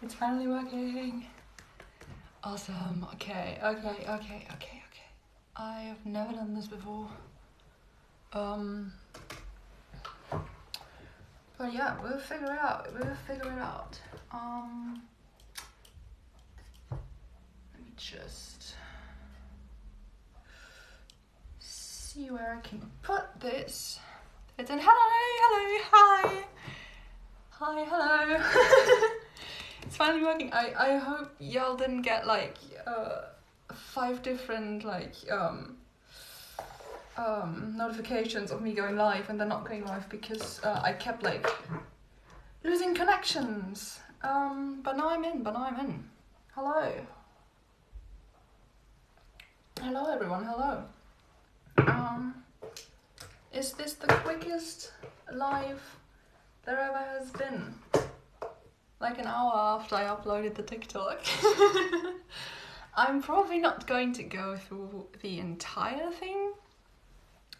It's finally working. Awesome. Okay. I have never done this before. But yeah, we'll figure it out. Let me just see where I can put this. It's in hello. It's finally working. I hope y'all didn't get like 5 different like notifications of me going live and then not going live because I kept like losing connections. But now I'm in. Hello everyone, hello. Is this the quickest live there ever has been? Like an hour after I uploaded the TikTok. I'm probably not going to go through the entire thing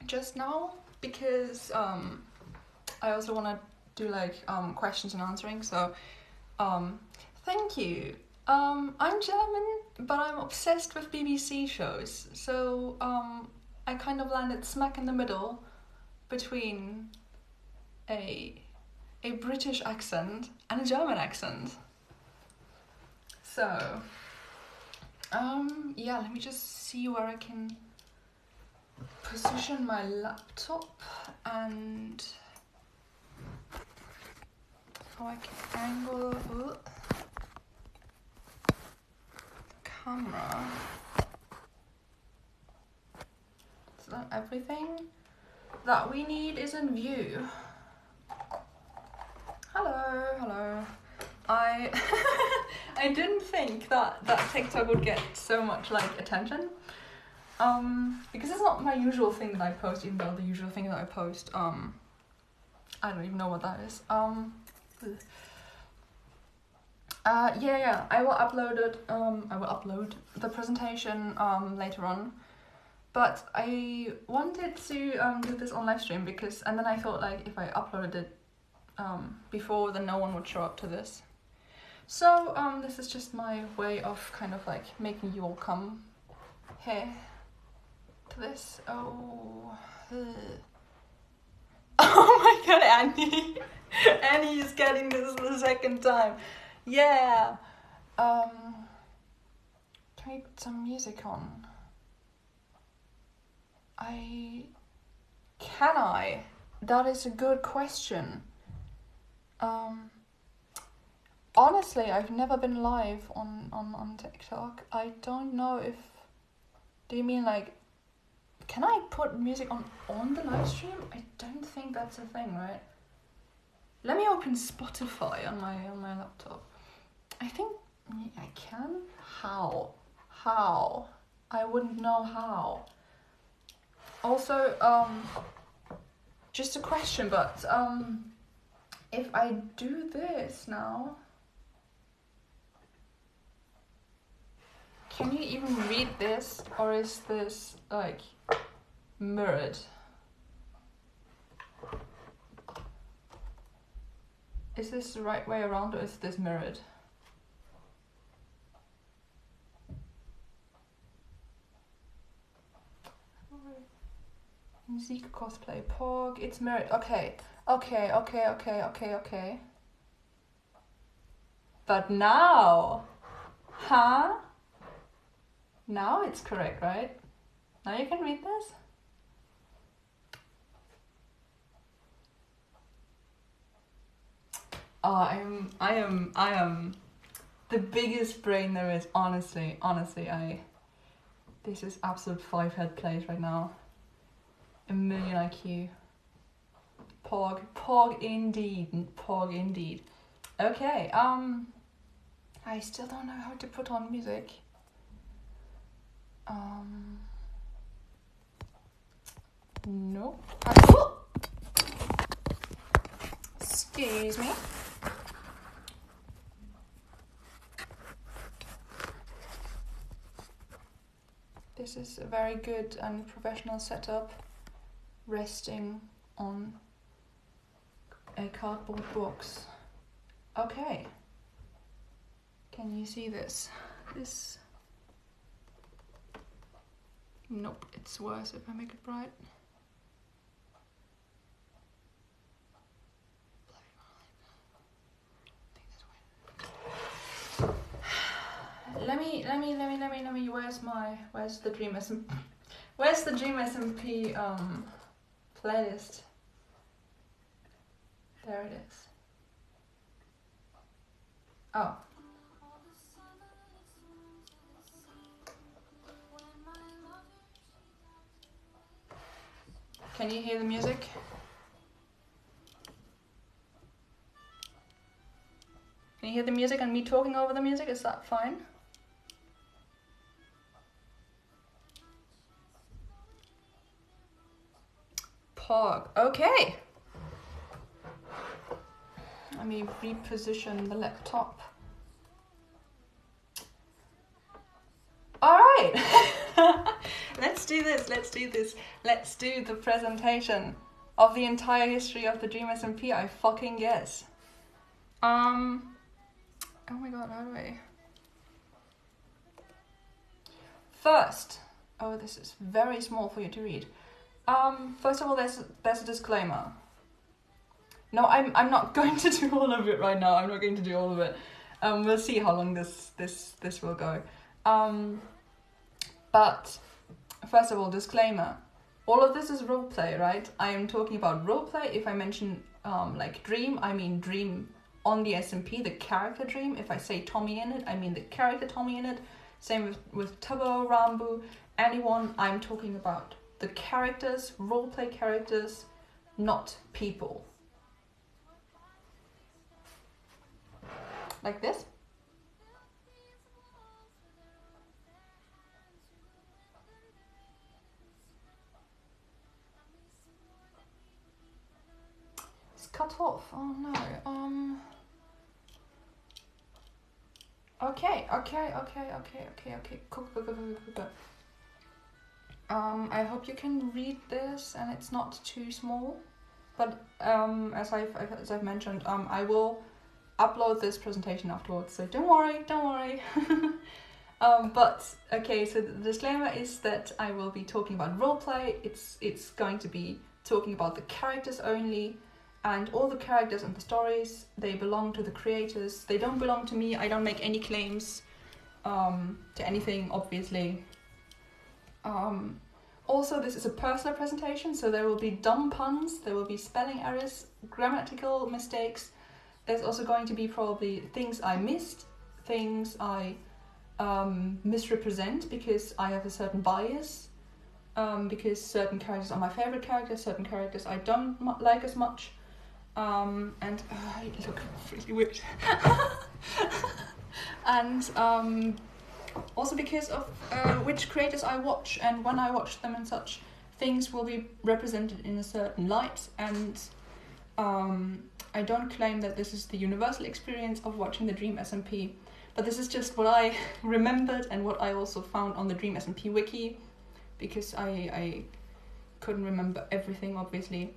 just now because I also want to do like questions and answering, so thank you. I'm German, but I'm obsessed with BBC shows, so I kind of landed smack in the middle between a British accent and a German accent. So yeah, let me just see where I can position my laptop and how I can angle the camera. So that everything that we need is in view. Hello. I didn't think that TikTok would get so much like attention. Because it's not my usual thing that I post, even though the usual thing that I post, I don't even know what that is. Yeah, I will upload the presentation later on. But I wanted to do this on live stream because, and then I thought like if I uploaded it before, then no one would show up to this. So this is just my way of kind of like making you all come here to this. Oh my god, Annie. Annie is getting this the second time. Yeah. Can we put some music on? Can I? That is a good question. Honestly, I've never been live on TikTok. I don't know if... Do you mean like... Can I put music on the live stream? I don't think that's a thing, right? Let me open Spotify on my laptop. I think I can? How? I wouldn't know how. Also, just a question, but if I do this now, can you even read this, or is this like mirrored? Is this the right way around, or is this mirrored? Musik cosplay POV, it's mirrored. Okay. But now, now it's correct, right? Now you can read this? Oh, I am the biggest brain there is, honestly, this is absolute 5-head plays right now. A million IQ. Pog indeed. Okay, I still don't know how to put on music. Nope. Excuse me. This is a very good and professional setup, resting on a cardboard box. Okay. Can you see this? This. Nope, it's worse if I make it bright. Let me, where's the dreamsmp? Where's the dreamsmp playlist? There it is. Oh. Can you hear the music? Can you hear the music and me talking over the music? Is that fine? POV. Okay. Let me reposition the laptop. Alright. Let's do this. Let's do the presentation of the entire history of the dreamsmp. I fucking guess. Oh my god, how do I? First, oh, this is very small for you to read. First of all, there's a disclaimer. No, I'm not going to do all of it right now. I'm not going to do all of it. We'll see how long this will go. But first of all, disclaimer. All of this is roleplay, right? I am talking about roleplay. If I mention like Dream, I mean Dream on the SMP, the character Dream. If I say Tommy in it, I mean the character Tommy in it. Same with Tubbo, Rambu, anyone. I'm talking about the characters, roleplay characters, not people. Like this. It's cut off. Oh no. Okay. Cool. I hope you can read this and it's not too small. But as I've mentioned, I will upload this presentation afterwards, so don't worry. But okay, so the disclaimer is that I will be talking about roleplay. It's going to be talking about the characters only, and all the characters and the stories, they belong to the creators. They don't belong to me. I don't make any claims to anything, obviously. Also, this is a personal presentation, so there will be dumb puns, there will be spelling errors, grammatical mistakes. There's also going to be probably things I missed, things I misrepresent because I have a certain bias, because certain characters are my favorite characters, certain characters I don't like as much, and I look really weird. And also because of which creators I watch and when I watch them and such, things will be represented in a certain light, and I don't claim that this is the universal experience of watching the dreamsmp, but this is just what I remembered and what I also found on the dreamsmp wiki, because I couldn't remember everything, obviously.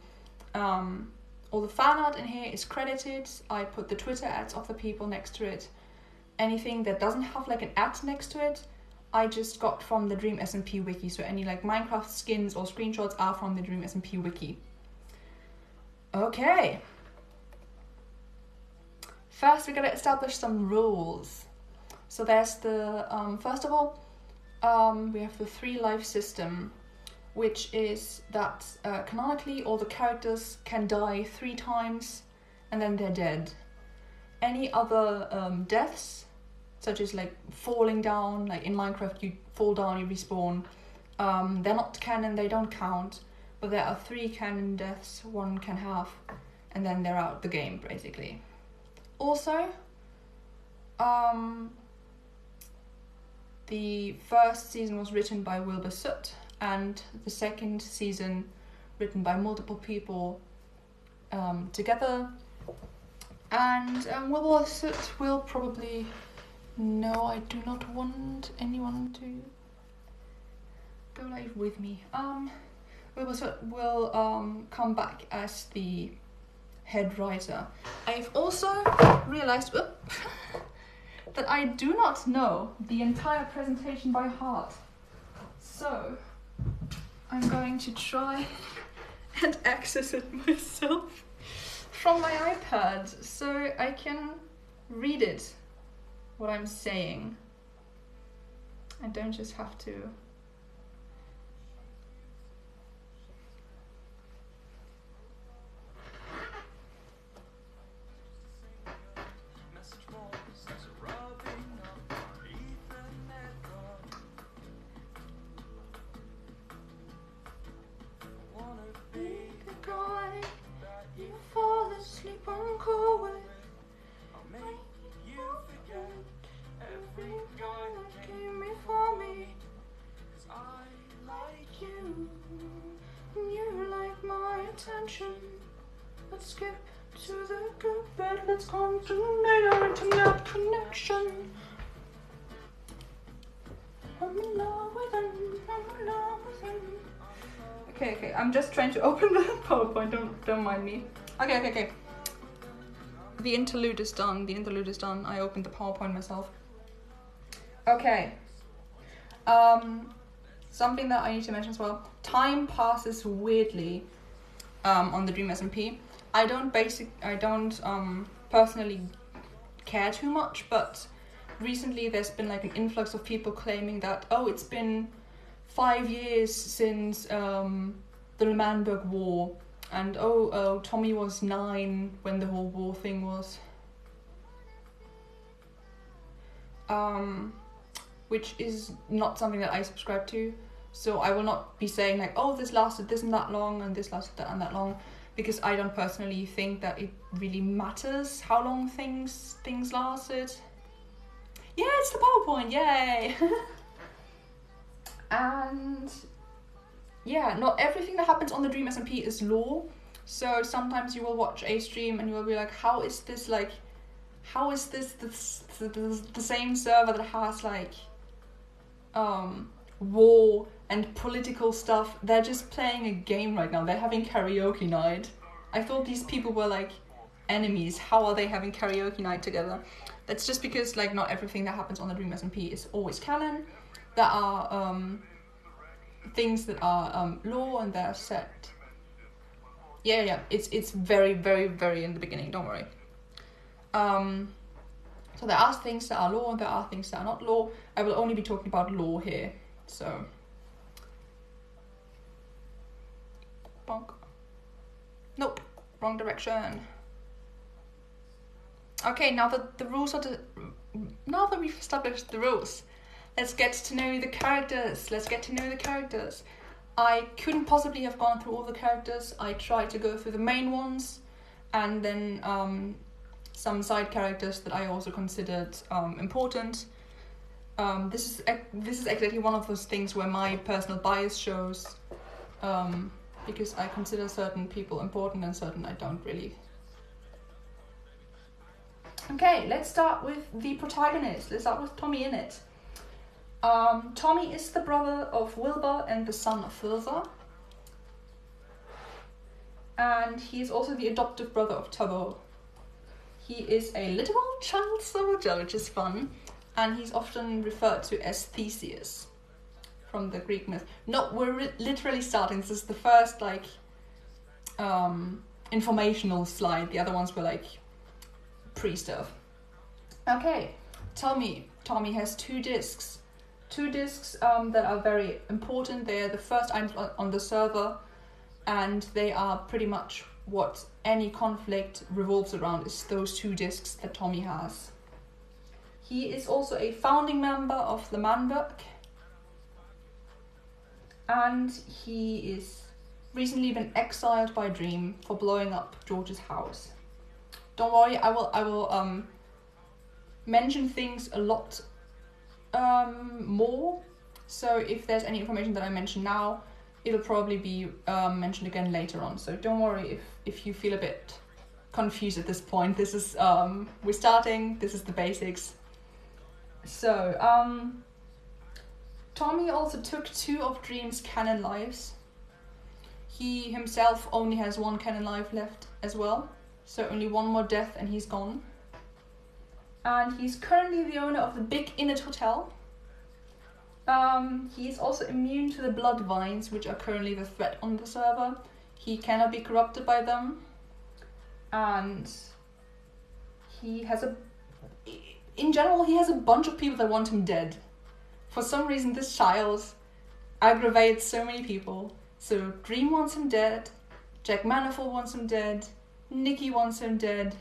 All the fan art in here is credited. I put the Twitter ads of the people next to it. Anything that doesn't have like an ad next to it, I just got from the dreamsmp wiki. So any like Minecraft skins or screenshots are from the dreamsmp wiki. Okay. First, we gotta establish some rules. So there's the first of all, we have the 3 life system, which is that canonically all the characters can die 3 times and then they're dead. Any other deaths, such as like falling down, like in Minecraft you fall down, you respawn, they're not canon, they don't count, but there are 3 canon deaths one can have, and then they're out the game, basically. Also, the first season was written by Wilbur Soot, and the second season written by multiple people together. And Wilbur Soot will probably... No, I do not want anyone to go live with me. Wilbur Soot will come back as the head writer. I've also realized that I do not know the entire presentation by heart. So I'm going to try and access it myself from my iPad so I can read it, what I'm saying. I don't just have to. Let's skip to the good bed. Let's contemplate our internet connection. I'm in love with him. I'm in love with him. Okay. I'm just trying to open the PowerPoint. Don't mind me. Okay. The interlude is done. I opened the PowerPoint myself. Okay. Something that I need to mention as well. Time passes weirdly on the dreamsmp. I don't personally care too much, but recently there's been like an influx of people claiming that, oh, it's been 5 years since the Manburg War, and oh, Tommy was 9 when the whole war thing was. Which is not something that I subscribe to. So I will not be saying like, oh, this lasted this and that long and this lasted that and that long, because I don't personally think that it really matters how long things lasted. Yeah, it's the PowerPoint, yay! And yeah, not everything that happens on the dreamsmp is lore. So sometimes you will watch a stream and you will be like, how is this the same server that has like war and political stuff? They're just playing a game right now. They're having karaoke night. I thought these people were like enemies. How are they having karaoke night together? That's just because like not everything that happens on the dreamsmp is always canon. There are things that are lore and they're set. Yeah. It's very in the beginning. Don't worry. So there are things that are lore and there are things that are not lore. I will only be talking about lore here. So. Bonk. Nope, wrong direction. Okay, now that we've established the rules, let's get to know the characters. I couldn't possibly have gone through all the characters. I tried to go through the main ones, and then some side characters that I also considered important. This is exactly one of those things where my personal bias shows. Because I consider certain people important and certain I don't really. Okay, let's start with the protagonist. Let's start with Tommy in it. Tommy is the brother of Wilbur and the son of Thilza. And he is also the adoptive brother of Tubbo. He is a literal child soldier, which is fun. And he's often referred to as Theseus from the Greek myth. No, we're literally starting. This is the first like informational slide. The other ones were like pre-stuff. Okay, Tommy has 2 discs. 2 discs that are very important. They're the first items on the server, and they are pretty much what any conflict revolves around, is those 2 discs that Tommy has. He is also a founding member of the Manburg, and he is recently been exiled by Dream for blowing up George's house. Don't worry, I will mention things a lot more. So if there's any information that I mention now, it'll probably be mentioned again later on. So don't worry if you feel a bit confused at this point. This is we're starting. This is the basics. So Tommy also took 2 of Dream's canon lives. He himself only has 1 canon life left as well. So only 1 more death and he's gone. and he's currently the owner of the Big Innet Hotel. He is also immune to the blood vines, which are currently the threat on the server. He cannot be corrupted by them, and he has in general, he has a bunch of people that want him dead. For some reason, this child aggravates so many people. So Dream wants him dead, Jack Manifold wants him dead, Nikki wants him dead.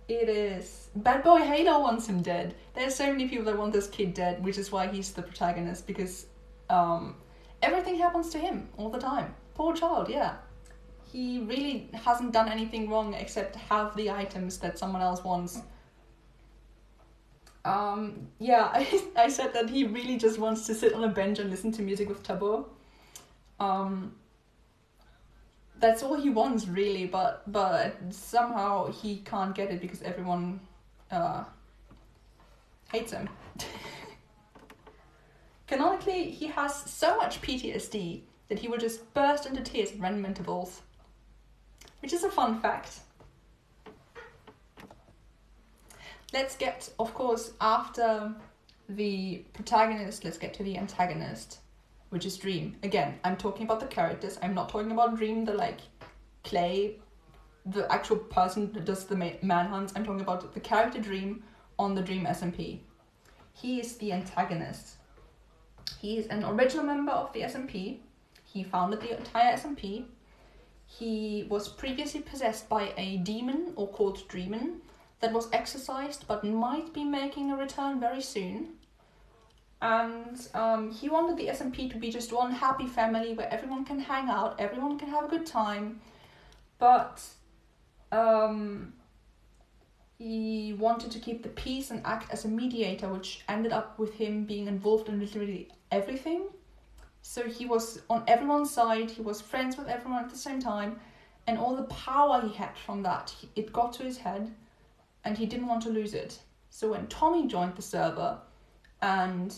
It is Bad Boy Halo wants him dead. There's so many people that want this kid dead, which is why he's the protagonist, because everything happens to him all the time. Poor child, yeah. He really hasn't done anything wrong except have the items that someone else wants. Yeah, I said that he really just wants to sit on a bench and listen to music with Tabo. That's all he wants, really, but somehow he can't get it because everyone hates him. Canonically, he has so much PTSD that he will just burst into tears at random intervals, which is a fun fact. Let's get, of course, after the protagonist, let's get to the antagonist, which is Dream. Again, I'm talking about the characters. I'm not talking about Dream, the Clay, the actual person that does the manhunts. I'm talking about the character Dream on the Dream SMP. He is the antagonist. He is an original member of the SMP. He founded the entire SMP. He was previously possessed by a demon, or called Dreamin, that was exorcised but might be making a return very soon. And he wanted the SMP to be just one happy family where everyone can hang out, everyone can have a good time. But he wanted to keep the peace and act as a mediator, which ended up with him being involved in literally everything. So he was on everyone's side, he was friends with everyone at the same time, and all the power he had from that, it got to his head, and he didn't want to lose it. So when Tommy joined the server and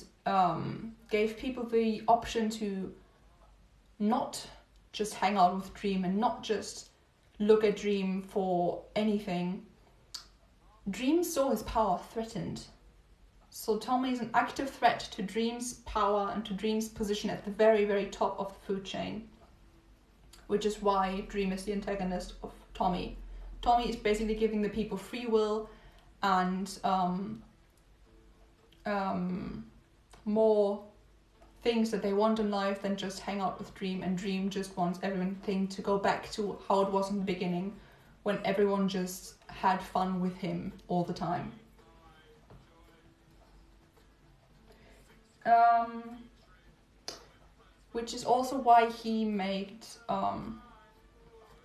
gave people the option to not just hang out with Dream and not just look at Dream for anything, Dream saw his power threatened. So Tommy is an active threat to Dream's power and to Dream's position at the very, very top of the food chain, which is why Dream is the antagonist of Tommy. Tommy is basically giving the people free will and more things that they want in life than just hang out with Dream, and Dream just wants everything to go back to how it was in the beginning, when everyone just had fun with him all the time. Which is also why he made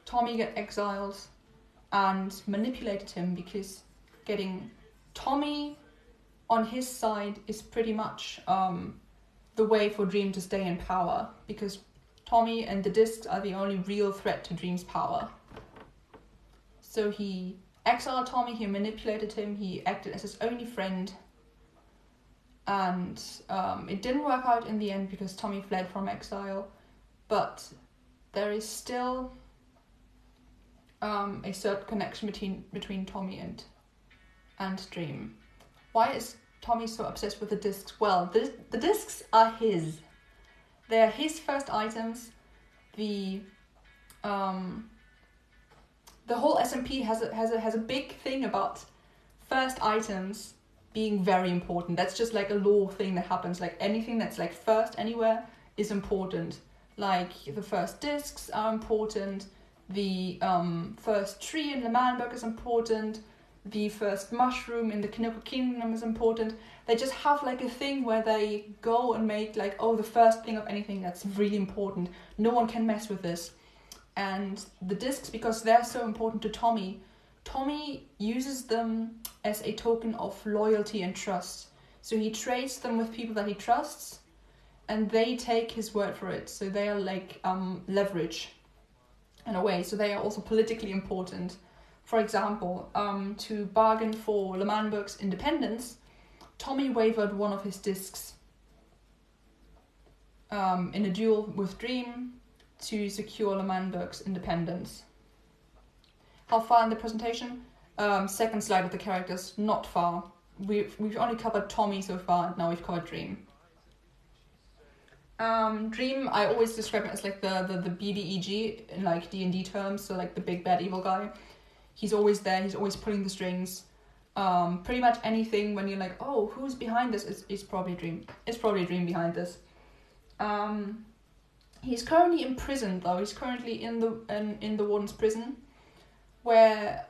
Tommy get exiled and manipulated him, because getting Tommy on his side is pretty much the way for Dream to stay in power, because Tommy and the discs are the only real threat to Dream's power. So he exiled Tommy, he manipulated him, he acted as his only friend, and it didn't work out in the end because Tommy fled from exile, but there is still a certain connection between Tommy and Dream. Why is Tommy so obsessed with the discs? Well, the discs are his. They're his first items. The whole SMP has a big thing about first items being very important. That's just like a law thing that happens. Like anything that's like first anywhere is important. Like the first discs are important. The first tree in the Manberg is important. The first mushroom in the Kinoko Kingdom is important. They just have like a thing where they go and make like, oh, the first thing of anything that's really important. No one can mess with this. And the discs, because they're so important to Tommy uses them as a token of loyalty and trust. So he trades them with people that he trusts, and they take his word for it. So they are like leverage in a way. So they are also politically important. For example, to bargain for Le Manberg's independence, Tommy wavered one of his discs in a duel with Dream to secure Le Manberg's independence. How far in the presentation? Second slide of the characters, not far. We've only covered Tommy so far, and now we've covered Dream. Dream, I always describe it as like the BBEG in like D&D terms, so like the big bad evil guy. He's always there, he's always pulling the strings. Pretty much anything when you're like, oh, who's behind this? It's probably Dream. It's probably Dream behind this. He's currently imprisoned though. He's currently in the warden's prison, where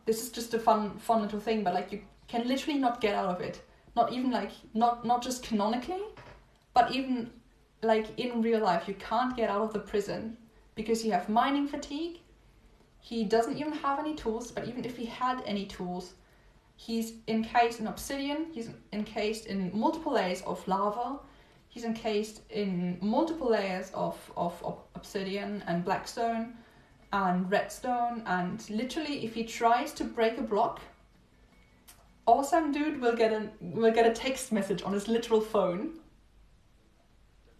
this is just a fun little thing, but like you can literally not get out of it. Not even like not just canonically, but even like in real life, you can't get out of the prison because you have mining fatigue. He doesn't even have any tools, but even if he had any tools, he's encased in obsidian, he's encased in multiple layers of lava, he's encased in multiple layers of obsidian and blackstone and redstone, and literally if he tries to break a block, awesome dude will get a text message on his literal phone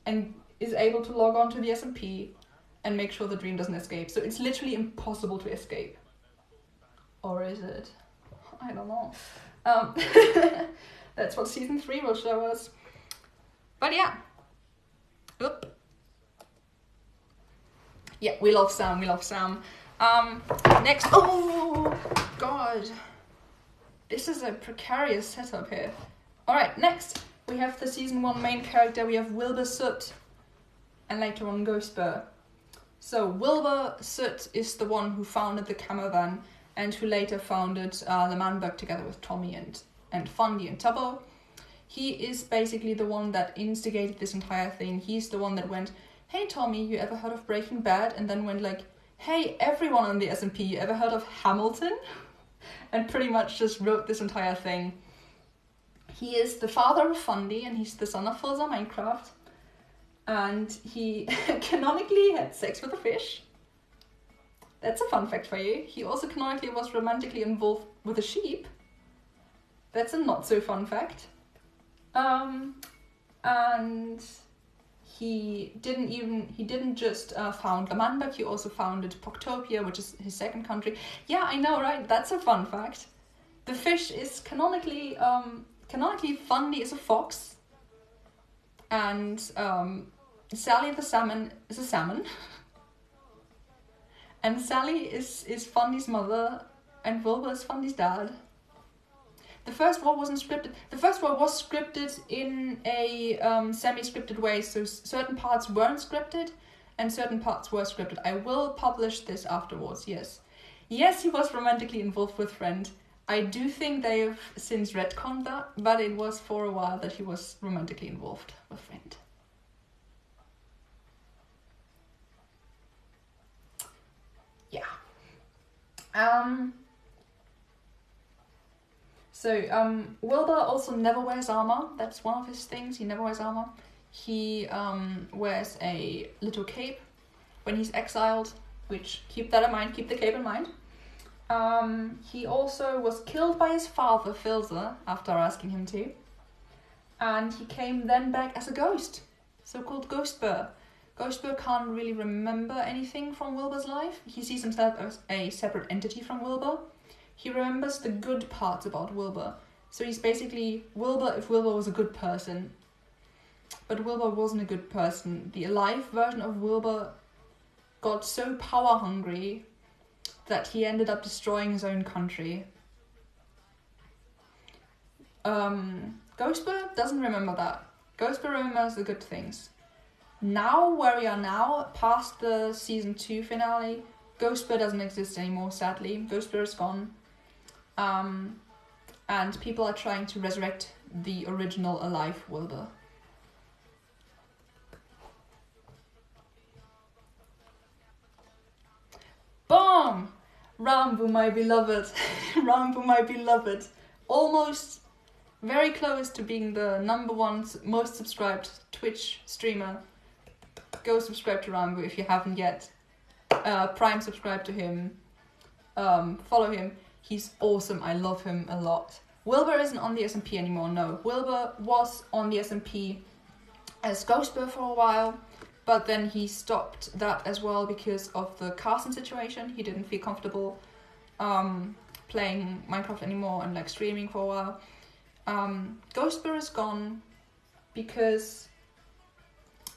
and is able to log on to the SMP and make sure the Dream doesn't escape. So it's literally impossible to escape. Or is it? I don't know. That's what season 3 will show us. But yeah. Oop. Yeah, we love Sam. Next. Oh, God. This is a precarious setup here. Alright, next. We have the season 1 main character. We have Wilbur Soot. And later on, Ghostbur. So Wilbur Soot is the one who founded the Camo Van and who later founded the Manberg together with Tommy and Fundy and Tubbo. He is basically the one that instigated this entire thing. He's the one that went, hey Tommy, you ever heard of Breaking Bad? And then went like, hey everyone on the SMP, you ever heard of Hamilton? And pretty much just wrote this entire thing. He is the father of Fundy and he's the son of Philza Minecraft. And he canonically had sex with a fish. That's a fun fact for you. He also canonically was romantically involved with a sheep. That's a not so fun fact. And he didn't just found the Manberg, he also founded Poctopia, which is his second country. Yeah, I know, right? That's a fun fact. The fish is canonically Fundy is a fox. And Sally the salmon is a salmon. And Sally is Fundy's mother, and Wilbur is Fundy's dad. The first war wasn't scripted. The first war was scripted in a semi-scripted way, so certain parts weren't scripted, and certain parts were scripted. I will publish this afterwards, yes. Yes, he was romantically involved with Friend. I do think they have since retconned that, but it was for a while that he was romantically involved with Friend. Yeah. Wilbur also never wears armor. That's one of his things. He never wears armor. He wears a little cape when he's exiled, which keep that in mind. Keep the cape in mind. He also was killed by his father, Philza, after asking him to. And he came then back as a ghost, so-called Ghostbur. Ghostbur can't really remember anything from Wilbur's life. He sees himself as a separate entity from Wilbur. He remembers the good parts about Wilbur. So he's basically Wilbur if Wilbur was a good person. But Wilbur wasn't a good person. The alive version of Wilbur got so power hungry that he ended up destroying his own country. Ghostbur doesn't remember that. Ghostbur remembers the good things. Now, where we are now, past the season 2 finale, Ghostbur doesn't exist anymore, sadly. Ghostbur is gone. And people are trying to resurrect the original alive Wilbur. Boom! Rambo, my beloved. Rambo, my beloved. Almost very close to being the #1 most subscribed Twitch streamer. Go subscribe to Rambo if you haven't yet. Prime subscribe to him. Follow him. He's awesome. I love him a lot. Wilbur isn't on the SMP anymore, no. Wilbur was on the SMP as Ghostbur for a while, but then he stopped that as well because of the Carson situation. He didn't feel comfortable. playing Minecraft anymore and like streaming for a while. Ghostbear is gone because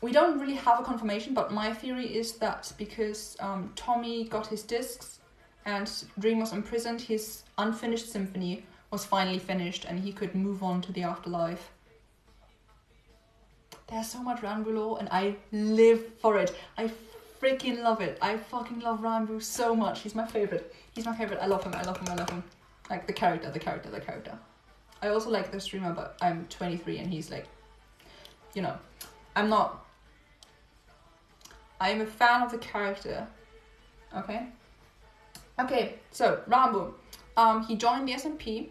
we don't really have a confirmation, but my theory is that because Tommy got his discs and Dream was imprisoned, his unfinished symphony was finally finished and he could move on to the afterlife. There's so much Ranboo lore and I live for it. I freaking love it. I fucking love Ranboo so much. He's my favorite. I love him. Like the character. I also like the streamer, but I'm 23 and he's like, you know, I'm a fan of the character. Okay, so Ranboo. He joined the SMP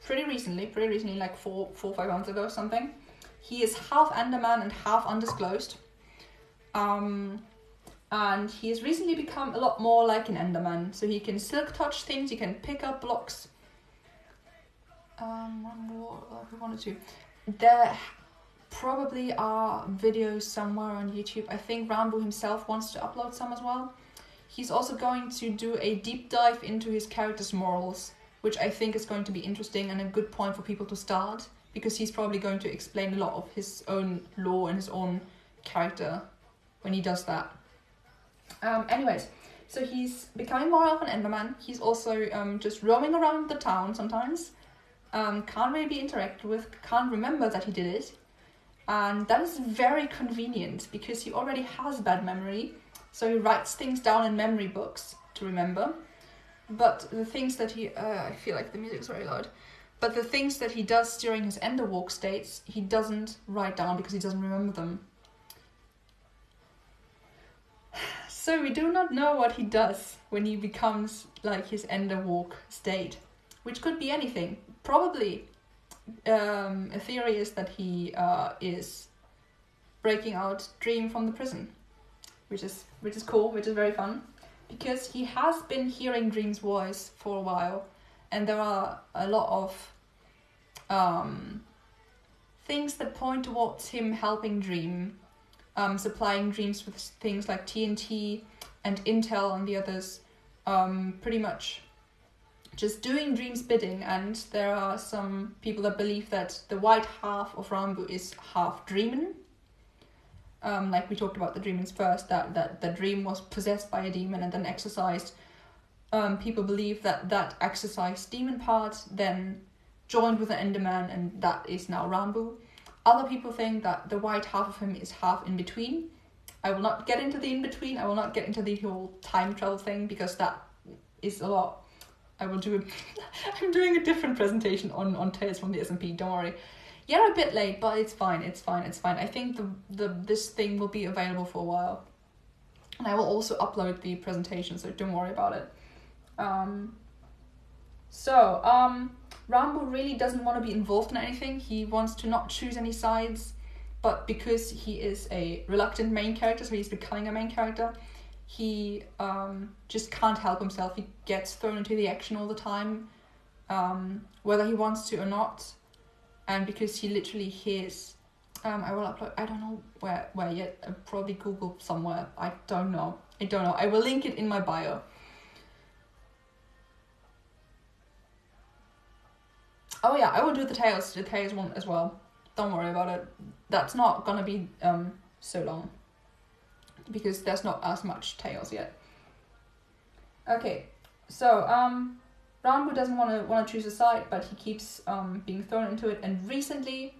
pretty recently, like 4-5 months ago or something. He is half Enderman and half undisclosed. And he has recently become a lot more like an Enderman. So he can silk touch things, he can pick up blocks. One more, if we wanted to. There probably are videos somewhere on YouTube. I think Ranboo himself wants to upload some as well. He's also going to do a deep dive into his character's morals, which I think is going to be interesting and a good point for people to start, because he's probably going to explain a lot of his own lore and his own character when he does that. Anyways, so he's becoming more of an Enderman. He's also just roaming around the town sometimes. Can't really be interacted with, can't remember that he did it. And that is very convenient because he already has bad memory. So he writes things down in memory books to remember. But the things that he... I feel like the music's very loud. But the things that he does during his Enderwalk states, he doesn't write down because he doesn't remember them. So we do not know what he does when he becomes like his Enderwalk state, which could be anything. Probably a theory is that he is breaking out Dream from the prison, which is cool, which is very fun, because he has been hearing Dream's voice for a while, and there are a lot of things that point towards him helping Dream, supplying Dreams with things like TNT and intel and the others, pretty much just doing Dream's bidding. And there are some people that believe that the white half of Ranboo is half Dreamin'. Like we talked about the Dreamins first, that the Dream was possessed by a demon and then exorcised. People believe that exorcised demon part then joined with an Enderman, and that is now Ranboo. Other people think that the white half of him is half in between. I will not get into the in between. I will not get into the whole time travel thing because that is a lot. I'm doing a different presentation on Tales from the SMP. Don't worry. Yeah, a bit late, but it's fine. I think this thing will be available for a while, and I will also upload the presentation, so don't worry about it. Ranboo really doesn't want to be involved in anything. He wants to not choose any sides, but because he is a reluctant main character, so he's becoming a main character, he just can't help himself. He gets thrown into the action all the time, whether he wants to or not. And because he literally hears, I will upload, I don't know where yet, I'll probably Google somewhere, I don't know, I will link it in my bio. Oh yeah, I will do the Tales one as well, don't worry about it. That's not gonna be so long, because there's not as much Tales yet. Okay, so Ranboo doesn't want to choose a side, but he keeps being thrown into it. And recently,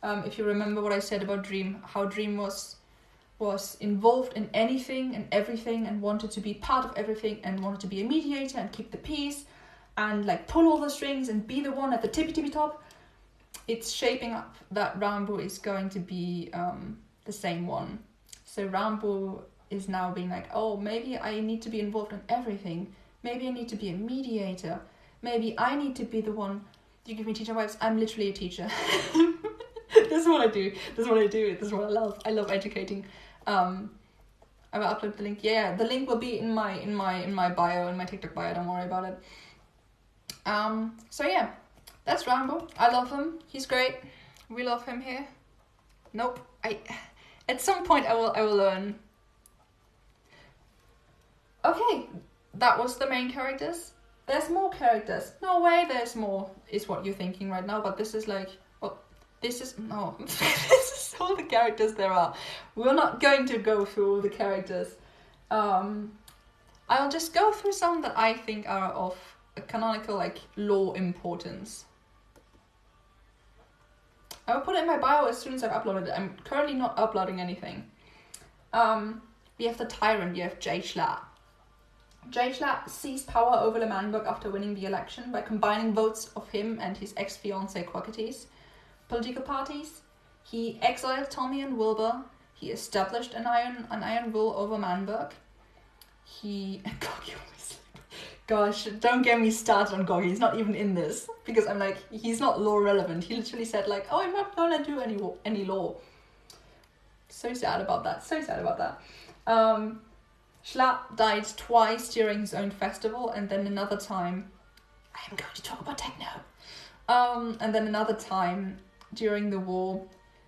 if you remember what I said about Dream, how Dream was involved in anything and everything and wanted to be part of everything and wanted to be a mediator and keep the peace and like pull all the strings and be the one at the tippy top. It's shaping up that Ranboo is going to be the same one. So Ranboo is now being like, oh, maybe I need to be involved in everything. Maybe I need to be a mediator. Maybe I need to be the one. You give me teacher vibes. I'm literally a teacher. This is what I do. This is what I love. I love educating. I will upload the link. Yeah, the link will be in my bio, in my TikTok bio. Don't worry about it. So yeah, that's Ranboo. I love him. He's great. We love him here. Nope. At some point I will learn. Okay, that was the main characters. There's more characters. No way there's more, is what you're thinking right now, but this is like, well, this is, no, this is all the characters there are. We're not going to go through all the characters. I'll just go through some that I think are of a canonical, like, lore importance. I will put it in my bio as soon as I've uploaded it. I'm currently not uploading anything. We have the Tyrant, you have Jay Schlatt. Jay Schlatt seized power over L'Manberg after winning the election by combining votes of him and his ex-fiancée Quackety's political parties. He exiled Tommy and Wilbur. He established an iron rule over Manberg. He... Gosh, don't get me started on Goggy. He's not even in this. Because I'm like, he's not law relevant. He literally said like, oh, I'm not gonna do any law. So sad about that. So sad about that. Schlatt died twice during his own festival, and then another time... I'm going to talk about techno. And then another time during the war.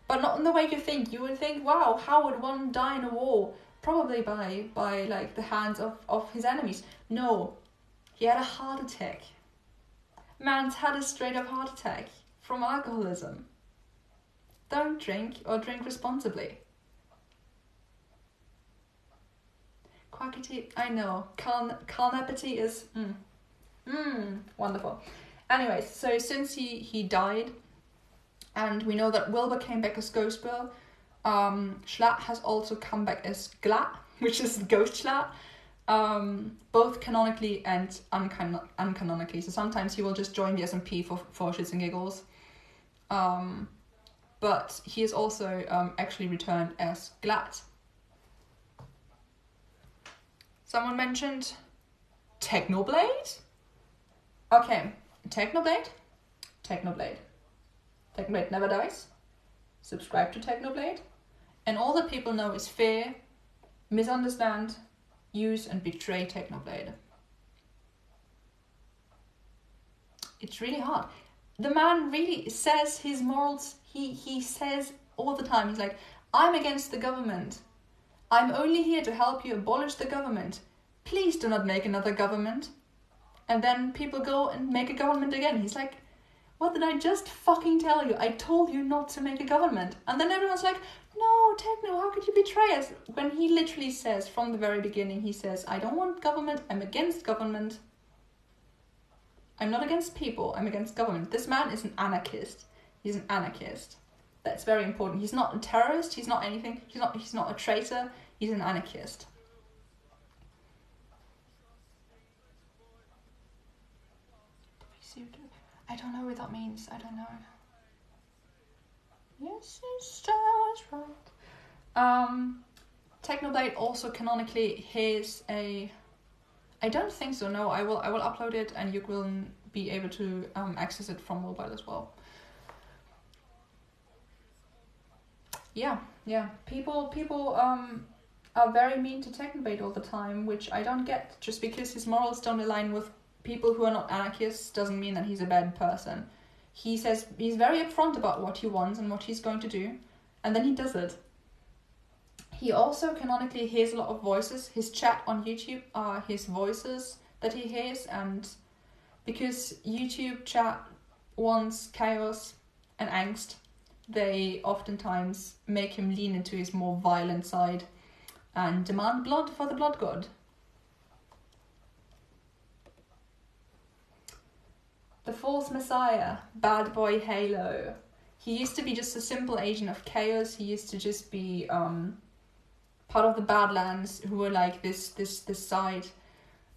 But not in the way you think. You would think, wow, how would one die in a war? Probably by like the hands of his enemies. No. He had a heart attack. Man's had a straight up heart attack from alcoholism. Don't drink, or drink responsibly. Quackity, I know. Carnapity is wonderful. Anyways, so since he died, and we know that Wilbur came back as Ghostbur, Schlatt has also come back as Glatt, which is Ghost Schlatt, both canonically and uncanonically. So sometimes he will just join the SMP for shits and giggles. But he is also actually returned as Glatt. Someone mentioned Technoblade? Okay, Technoblade. Technoblade never dies. Subscribe to Technoblade. And all that people know is fear, misunderstand, use and betray Technoblade. It's really hard. The man really says his morals, he says all the time, he's like, I'm against the government. I'm only here to help you abolish the government. Please do not make another government. And then people go and make a government again. He's like, what did I just fucking tell you? I told you not to make a government. And then everyone's like, no, Techno, how could you betray us? When he literally says, from the very beginning, he says, I don't want government, I'm against government. I'm not against people, I'm against government. This man is an anarchist. He's an anarchist. That's very important. He's not a terrorist, he's not anything, he's not a traitor, he's an anarchist. I don't know what that means, I don't know. Yes, sister was right. Technoblade also canonically has a... I don't think so, no, I will upload it and you will be able to access it from mobile as well. Yeah, people are very mean to Technoblade all the time, which I don't get. Just because his morals don't align with people who are not anarchists doesn't mean that he's a bad person. He says he's very upfront about what he wants and what he's going to do, and then he does it. He also canonically hears a lot of voices. His chat on YouTube are his voices that he hears, and because YouTube chat wants chaos and angst, they oftentimes make him lean into his more violent side and demand blood for the blood god. The false messiah, bad boy Halo. He used to be just a simple agent of chaos. He used to just be part of the Badlands, who were like this side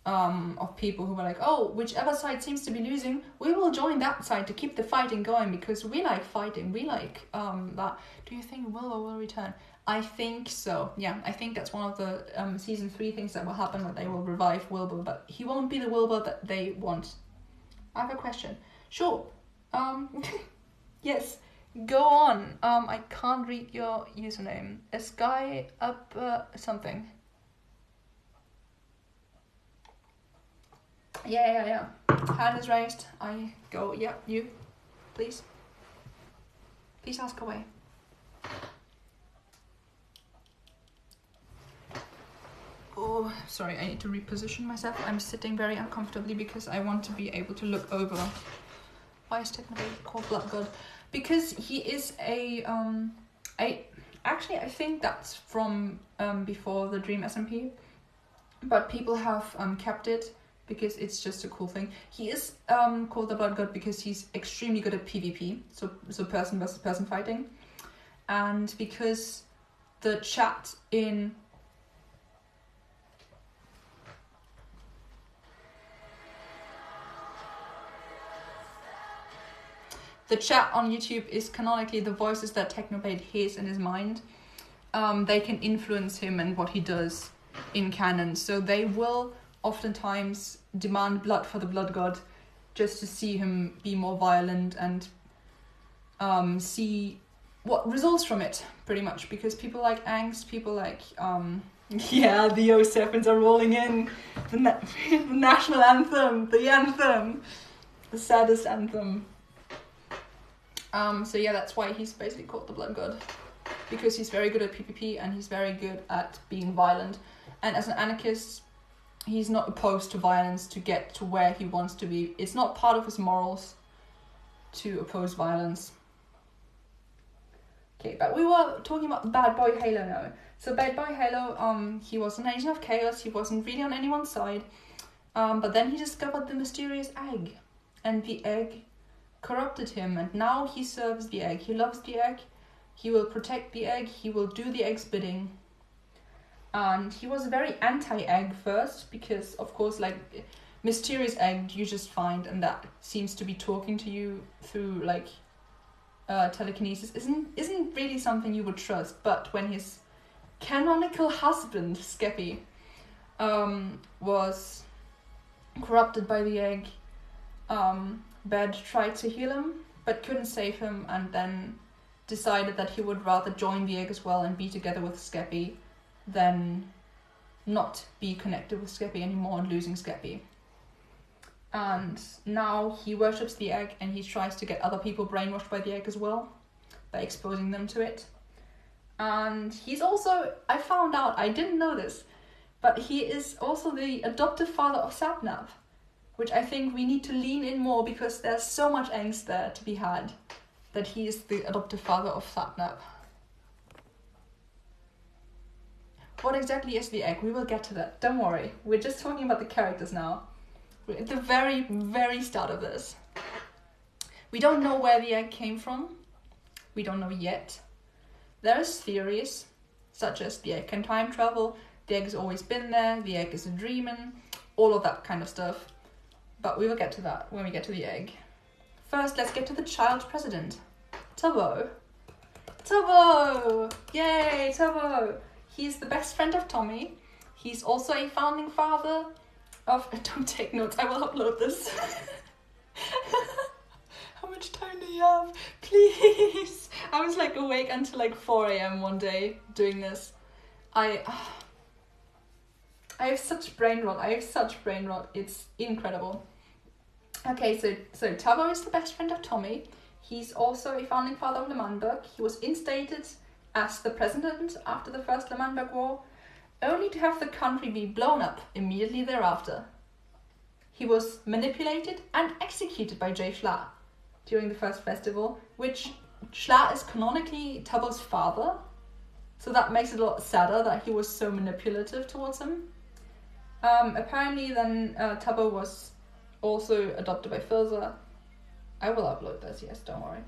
of people who were like, oh, whichever side seems to be losing, we will join that side to keep the fighting going because we like fighting. We like that. Do you think Wilbur will return? I think so. Yeah, I think that's one of the season 3 things that will happen, that they will revive Wilbur, but he won't be the Wilbur that they want. I have a question. Sure. Yes. Go on. I can't read your username. A sky up something. Yeah. Hand is raised. I go. Yeah, you. Please. Please ask away. Oh, Oh, sorry, I need to reposition myself. I'm sitting very uncomfortably because I want to be able to look over. Why is Technobait called Blood God? Because he is I think that's from before the Dream SMP, but people have kept it because it's just a cool thing. He is called the Blood God because he's extremely good at PvP, so person versus person fighting, and because the chat in the chat on YouTube is canonically the voices that Technobait hears in his mind. They can influence him and what he does in canon. So they will oftentimes demand blood for the Blood God just to see him be more violent and see what results from it, pretty much. Because people like angst, people like... yeah, the 07s are rolling in. The national anthem, the saddest anthem. So yeah, that's why he's basically called the Blood God, because he's very good at PvP and he's very good at being violent. And as an anarchist, he's not opposed to violence to get to where he wants to be. It's not part of his morals to oppose violence. Okay, but we were talking about Bad Boy Halo now. So Bad Boy Halo, he was an agent of chaos. He wasn't really on anyone's side. But then he discovered the mysterious egg, and the egg corrupted him, and now he serves the egg. He loves the egg. He will protect the egg. He will do the egg's bidding. And he was very anti-egg first, because of course, like, mysterious egg you just find, and that seems to be talking to you through like telekinesis isn't really something you would trust. But when his canonical husband Skeppy was corrupted by the egg, Bed tried to heal him but couldn't save him, and then decided that he would rather join the egg as well and be together with Skeppy than not be connected with Skeppy anymore and losing Skeppy. And now he worships the egg, and he tries to get other people brainwashed by the egg as well by exposing them to it. And he's also, I found out, I didn't know this, but he is also the adoptive father of Sapnap, which I think we need to lean in more, because there's so much angst there to be had that he is the adoptive father of Sapnap. What exactly is the egg? We will get to that. Don't worry. We're just talking about the characters now. We're at the very, very start of this. We don't know where the egg came from. We don't know yet. There's theories, such as the egg can time travel, the egg has always been there, the egg is a dreamin', all of that kind of stuff. But we will get to that when we get to the egg. First, let's get to the child president, Tubbo. Tubbo! Yay, Tubbo! He's the best friend of Tommy. He's also a founding father of... Don't take notes, I will upload this. How much time do you have? Please! I was like awake until like 4 a.m. one day doing this. I have such brain rot. It's incredible. Okay, so Tubbo is the best friend of Tommy. He's also a founding father of L'Manberg. He was instated as the president after the First L'Manberg War, only to have the country be blown up immediately thereafter. He was manipulated and executed by Jay Schla during the first festival, which Schla is canonically Tubbo's father, so that makes it a lot sadder that he was so manipulative towards him. Apparently then Tubbo was also adopted by Filza. I will upload this, yes, don't worry.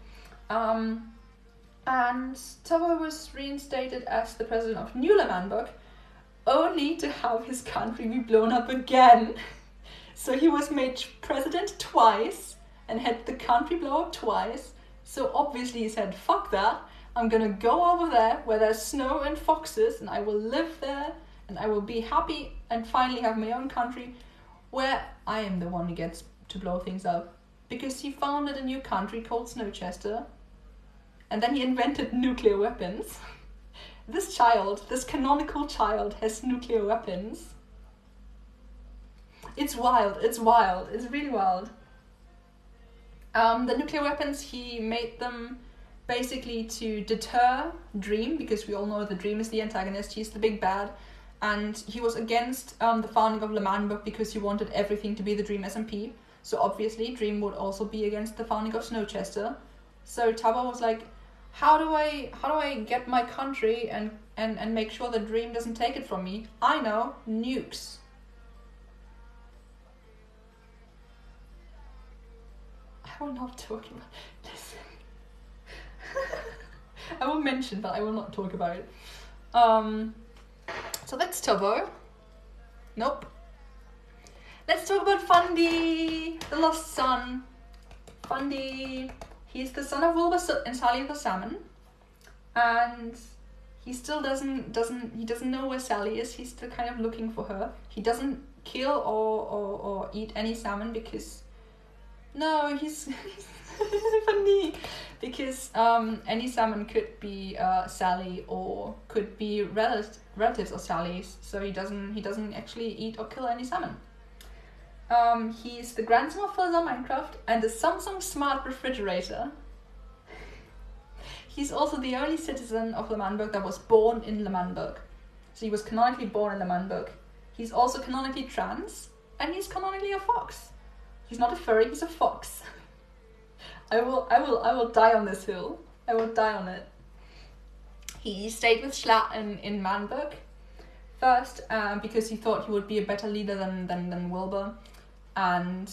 And Tubbo was reinstated as the president of New L'Manberg, only to have his country be blown up again. So he was made president twice and had the country blow up twice. So obviously he said, fuck that, I'm gonna go over there where there's snow and foxes, and I will live there, and I will be happy and finally have my own country where I am the one who gets to blow things up. Because he founded a new country called Snowchester, and then he invented nuclear weapons. This canonical child has nuclear weapons. It's wild, it's really wild. The nuclear weapons, he made them basically to deter Dream, because we all know the Dream is the antagonist, he's the big bad, and he was against the founding of Le Manbook because he wanted everything to be the Dream SMP. So obviously Dream would also be against the founding of Snowchester. So Tubbo was like, how do I get my country and make sure that Dream doesn't take it from me? I know, nukes. I will not talk about listen. I will mention, but I will not talk about it. So that's Tubbo. Nope. Let's talk about Fundy, the lost son. Fundy, he's the son of Wilbur Soot and Sally the Salmon, and he still doesn't know where Sally is. He's still kind of looking for her. He doesn't kill or eat any salmon because no, he's funny because any salmon could be Sally or could be relatives of Sally's. So he doesn't actually eat or kill any salmon. He's the grandson of Phil's on Minecraft and the Samsung Smart Refrigerator. He's also the only citizen of Le Manbook that was born in Le Manbook. So he was canonically born in Le Manbook. He's also canonically trans, and he's canonically a fox. He's not a furry, he's a fox. I will die on this hill. I will die on it. He stayed with Schlatt in Manbook first, because he thought he would be a better leader than Wilbur. And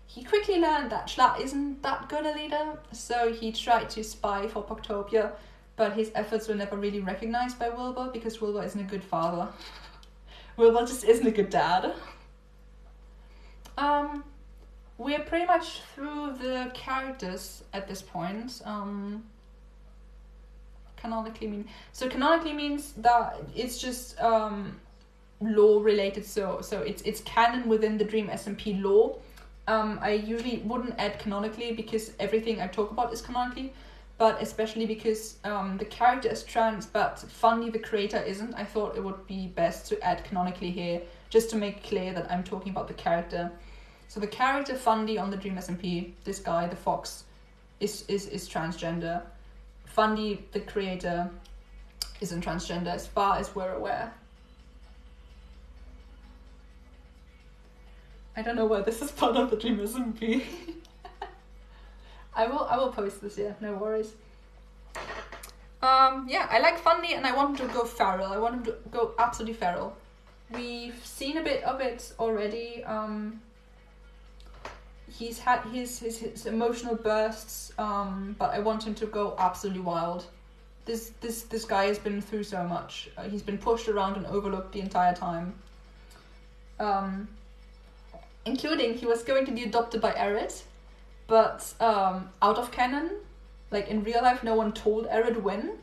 he quickly learned that Schlatt isn't that good a leader, so he tried to spy for Poctopia, but his efforts were never really recognized by Wilbur because Wilbur isn't a good father. Wilbur just isn't a good dad. We're pretty much through the characters at this point. Canonically means that it's just lore related, so it's canon within the Dream SMP lore. I usually wouldn't add canonically because everything I talk about is canonically, but especially because the character is trans but Fundy the creator isn't, I thought it would be best to add canonically here just to make clear that I'm talking about the character. So the character Fundy on the Dream SMP, this guy, the fox, is transgender. Fundy the creator isn't transgender as far as we're aware. I don't know why this is part of the Dream SMP. I will post this, yeah, no worries. Yeah, I like Fundy and I want him to go feral. I want him to go absolutely feral. We've seen a bit of it already. He's had his emotional bursts, but I want him to go absolutely wild. This guy has been through so much. He's been pushed around and overlooked the entire time. Including he was going to be adopted by Arid, but out of canon, like in real life, no one told Arid when.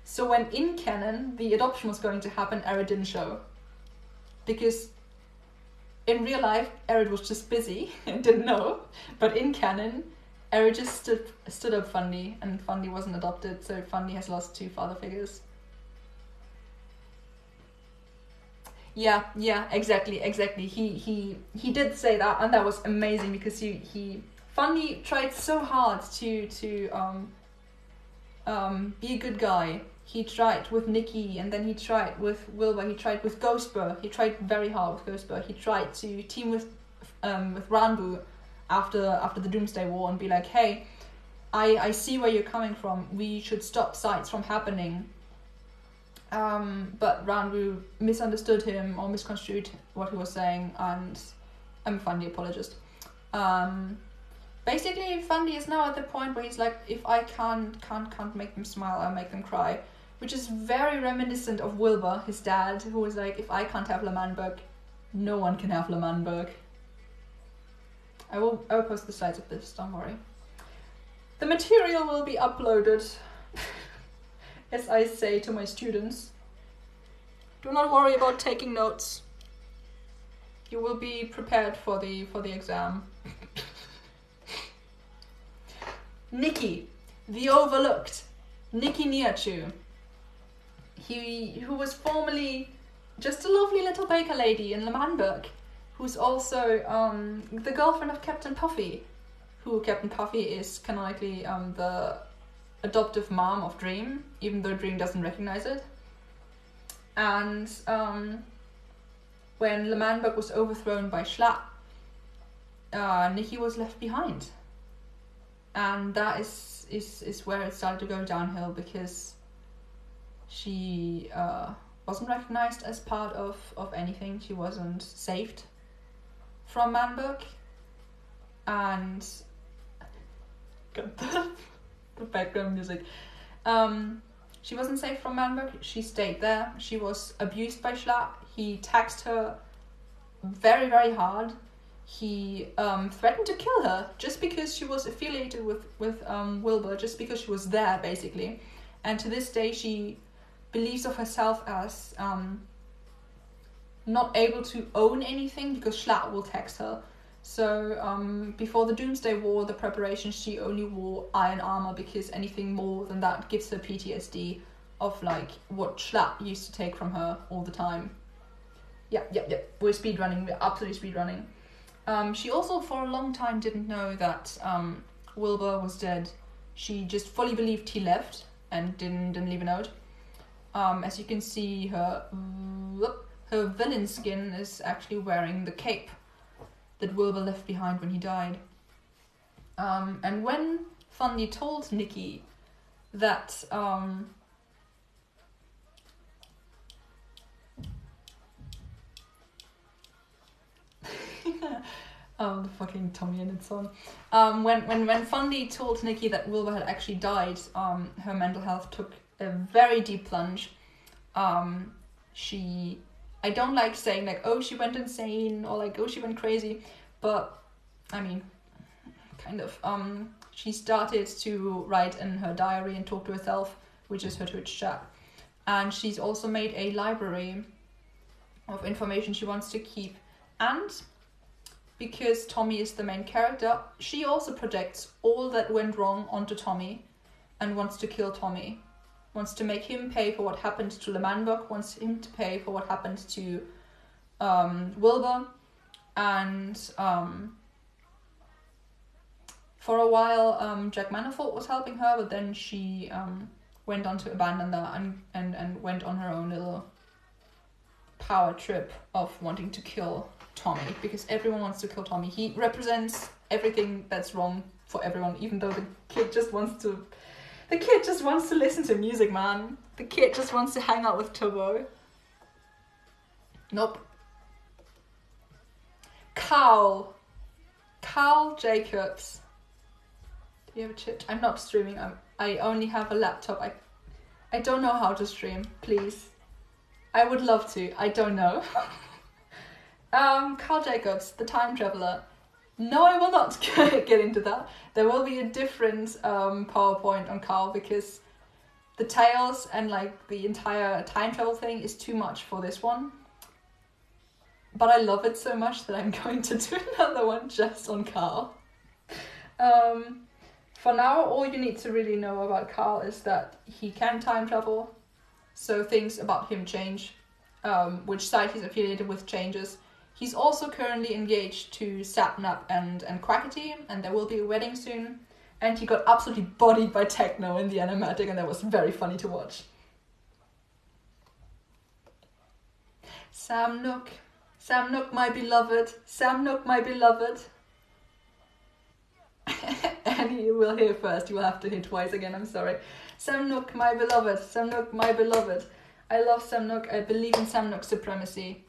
So when in canon the adoption was going to happen, Arid didn't show. Because in real life, Arid was just busy and didn't know, but in canon, Arid just stood up Fundy, and Fundy wasn't adopted, so Fundy has lost 2 father figures. Yeah, exactly. He did say that, and that was amazing because Fundy tried so hard to be a good guy. He tried with Nikki, and then he tried with Wilbur. He tried with Ghostbur. He tried very hard with Ghostbur. He tried to team with Ranbu after the Doomsday War and be like, hey, I see where you're coming from. We should stop sites from happening. But Ranbu misunderstood him or misconstrued what he was saying, and I'm a Fundy apologist. Basically, Fundy is now at the point where he's like, if I can't make them smile, I'll make them cry. Which is very reminiscent of Wilbur, his dad, who was like, if I can't have Le Manbook, no one can have Le Manbook. I will post the slides of this, don't worry. The material will be uploaded, as I say to my students. Do not worry about taking notes. You will be prepared for the exam. Nikki, the overlooked, Nikki Niachu. Who was formerly just a lovely little baker lady in Le Manbook, who's also the girlfriend of Captain Puffy, who Captain Puffy is canonically the adoptive mom of Dream, even though Dream doesn't recognize it. And when L'Manberg was overthrown by Schlatt, Nikki was left behind. And that is where it started to go downhill, because she wasn't recognized as part of anything. She wasn't saved from Manberg. And got the background music. She wasn't safe from Manberg. She stayed there. She was abused by Schlatt. He taxed her very, very hard. He threatened to kill her just because she was affiliated with Wilbur, just because she was there, basically. And to this day, she believes of herself as not able to own anything because Schlatt will tax her. So before the Doomsday War, the preparation, she only wore iron armor, because anything more than that gives her PTSD of like what Schlatt used to take from her all the time. Yeah. We're speedrunning. We're absolutely speedrunning. She also for a long time didn't know that Wilbur was dead. She just fully believed he left and didn't leave a note. As you can see, her villain skin is actually wearing the cape that Wilbur left behind when he died. And when Fundy told Nikki that oh, the fucking Tommy and its song. When Fundy told Nikki that Wilbur had actually died, her mental health took a very deep plunge. I don't like saying like, oh, she went insane, or like, oh, she went crazy, but I mean, kind of. She started to write in her diary and talk to herself, which is her Twitch chat. And she's also made a library of information she wants to keep. And because Tommy is the main character, she also projects all that went wrong onto Tommy and wants to kill Tommy. Wants to make him pay for what happened to L'Manberg, wants him to pay for what happened to Wilbur. And for a while, Jack Manafort was helping her, but then she went on to abandon that and went on her own little power trip of wanting to kill Tommy, because everyone wants to kill Tommy. He represents everything that's wrong for everyone, even though the kid just wants to listen to music, man. The kid just wants to hang out with Turbo. Nope. Carl Jacobs. Do you have a chat? I'm not streaming. I only have a laptop. I don't know how to stream. Please. I would love to. I don't know. Carl Jacobs, the time traveler. No, I will not get into that. There will be a different PowerPoint on Carl, because the tales and like the entire time travel thing is too much for this one. But I love it so much that I'm going to do another one just on Carl. For now, all you need to really know about Carl is that he can time travel, so things about him change. Which side he's affiliated with changes. He's also currently engaged to Sapnap and Quackity, and there will be a wedding soon. And he got absolutely bodied by Techno in the animatic, and that was very funny to watch. Sam Nook, my beloved. Sam Nook, my beloved. And you will hear first. You will have to hear twice again. I'm sorry. Sam Nook, my beloved. Sam Nook, my beloved. I love Sam Nook. I believe in Sam Nook's supremacy.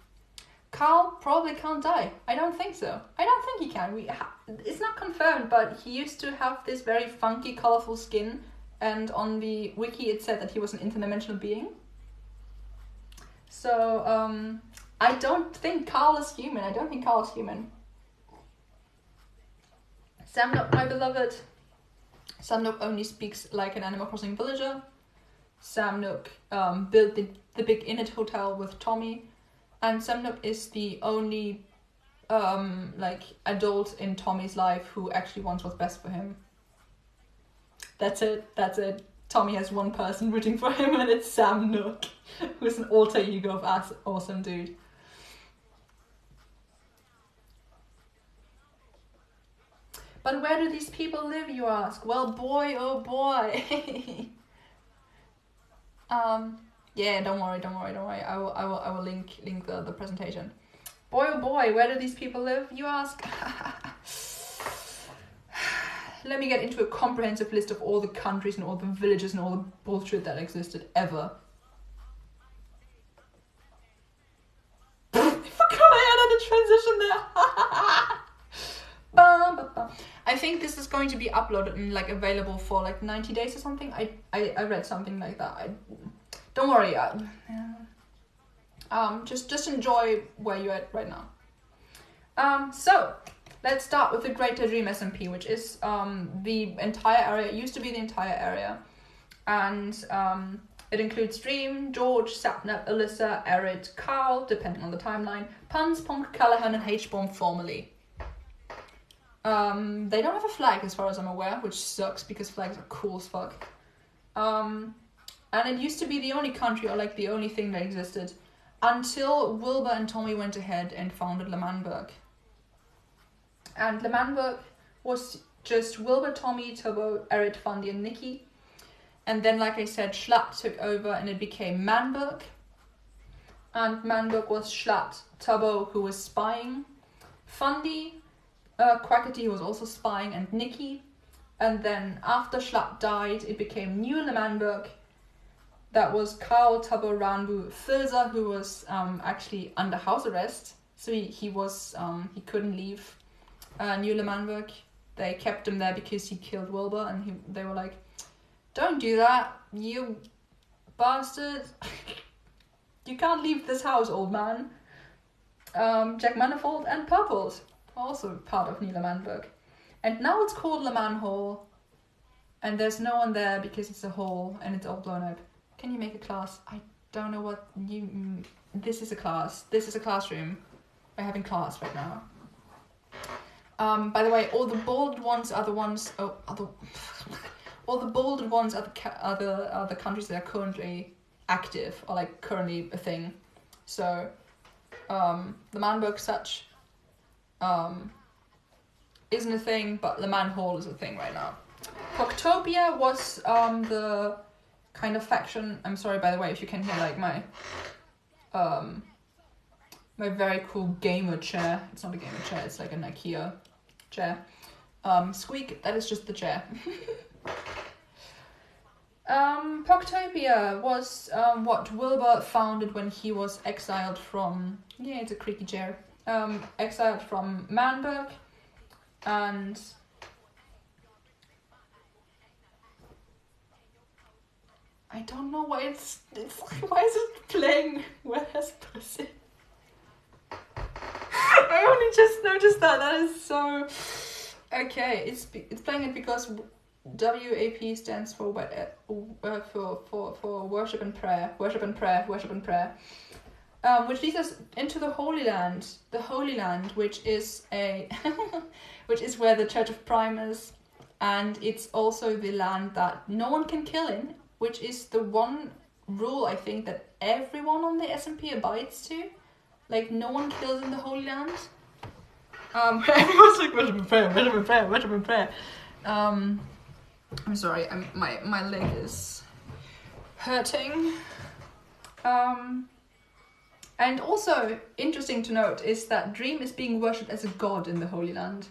Carl probably can't die. I don't think so. I don't think he can. It's not confirmed, but he used to have this very funky, colorful skin, and on the wiki it said that he was an interdimensional being. So, I don't think Carl is human. Sam Nook, my beloved. Sam Nook only speaks like an Animal Crossing villager. Sam Nook built the big Init hotel with Tommy. And Sam Nook is the only adult in Tommy's life who actually wants what's best for him. That's it. Tommy has one person rooting for him, and it's Sam Nook, who's an alter ego of us awesome dude. But where do these people live, you ask? Well, boy, oh boy. Yeah, don't worry. I will link the presentation. Boy, oh boy, where do these people live, you ask? Let me get into a comprehensive list of all the countries and all the villages and all the bullshit that existed ever. I forgot I added a transition there. I think this is going to be uploaded and like available for like 90 days or something. I read something like that. Don't worry. Just enjoy where you're at right now. So let's start with the Greater Dream SMP, which is the entire area. It used to be the entire area, and it includes Dream, George, Sapnap, Alyssa, Erid, Carl, depending on the timeline, Puns, Punk, Callahan, and H-Bomb formerly. They don't have a flag as far as I'm aware, which sucks because flags are cool as fuck. And it used to be the only country, or like the only thing that existed, until Wilbur and Tommy went ahead and founded L'Manberg. And L'Manberg was just Wilbur, Tommy, Turbo, Erid, Fundy, and Nikki. And then, like I said, Schlatt took over and it became Manberg. And Manberg was Schlatt, Turbo, who was spying, Fundy, Quackity, who was also spying, and Nikki. And then after Schlatt died, it became New L'Manberg. That was Carl, Turbo, Ranbu, Filzer, who was actually under house arrest. So he couldn't leave New L'Manberg. They kept him there because he killed Wilbur, and they were like, "Don't do that, you bastard. You can't leave this house, old man." Jack Manifold and Purples, also part of New L'Manberg. And now it's called L'Man Hall, and there's no one there because it's a hall and it's all blown up. Can you make a class? I don't know what you... This is a class. This is a classroom. We're having class right now. By the way, all the bolded ones are the ones... all the bolded ones are the countries that are currently active, or like currently a thing. So, the Manberg such isn't a thing, but L'Man Hall is a thing right now. Proctopia was the kind of faction. I'm sorry, by the way, if you can hear like my very cool gamer chair. It's not a gamer chair, it's like an IKEA chair. Squeak, that is just the chair. Proctopia was what Wilbur founded when he was exiled from... Yeah, it's a creaky chair. Exiled from Manberg, and... I don't know why it's why is it playing Where Has Pussy? I only just noticed that. That is so... Okay, it's playing it because WAP stands for worship and prayer. Worship and prayer, worship and prayer. Which leads us into the Holy Land. The Holy Land, which is which is where the Church of Prime is, and it's also the land that no one can kill in, which is the one rule I think that everyone on the SMP abides to. Like, no one kills in the Holy Land. Everyone's like, worship and prayer, worship and prayer, worship and prayer. I'm sorry, my leg is hurting. And also, interesting to note is that Dream is being worshipped as a god in the Holy Land.